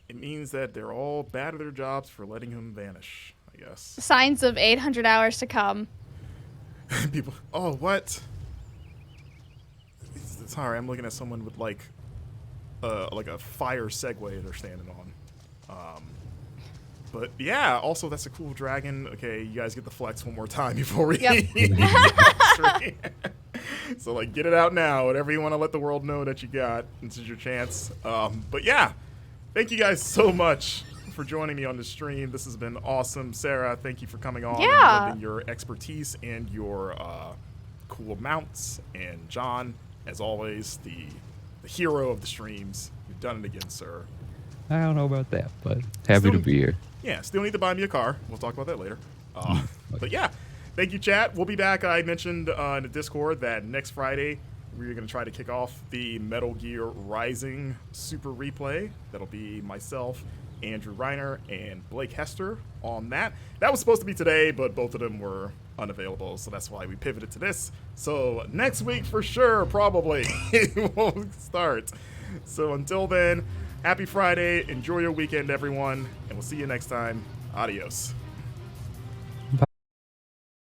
It means that they're all bad at their jobs for letting him vanish, I guess. Signs of 800 hours to come. People, oh, what? Sorry, I'm looking at someone with like a fire Segway they're standing on. But yeah, also that's a cool dragon. Okay, you guys get the flex one more time before we Yep. stream. So like, get it out now. Whatever you want to let the world know that you got. This is your chance. But yeah, thank you guys so much for joining me on the stream. This has been awesome. Sarah, thank you for coming on Yeah. and lending your expertise and your cool mounts. And Jon, as always, the hero of the streams. You've done it again, sir. I don't know about that, but happy to be here. Yeah, still need to buy me a car. We'll talk about that later. But yeah, thank you, chat. We'll be back. I mentioned in the Discord that next Friday we're going to try to kick off the Metal Gear Rising Super Replay. That'll be myself, Andrew Reiner, and Blake Hester on that. That was supposed to be today, but both of them were unavailable, so that's why we pivoted to this. So next week for sure, probably, we'll start. So until then, happy Friday. Enjoy your weekend, everyone, and we'll see you next time. Adios.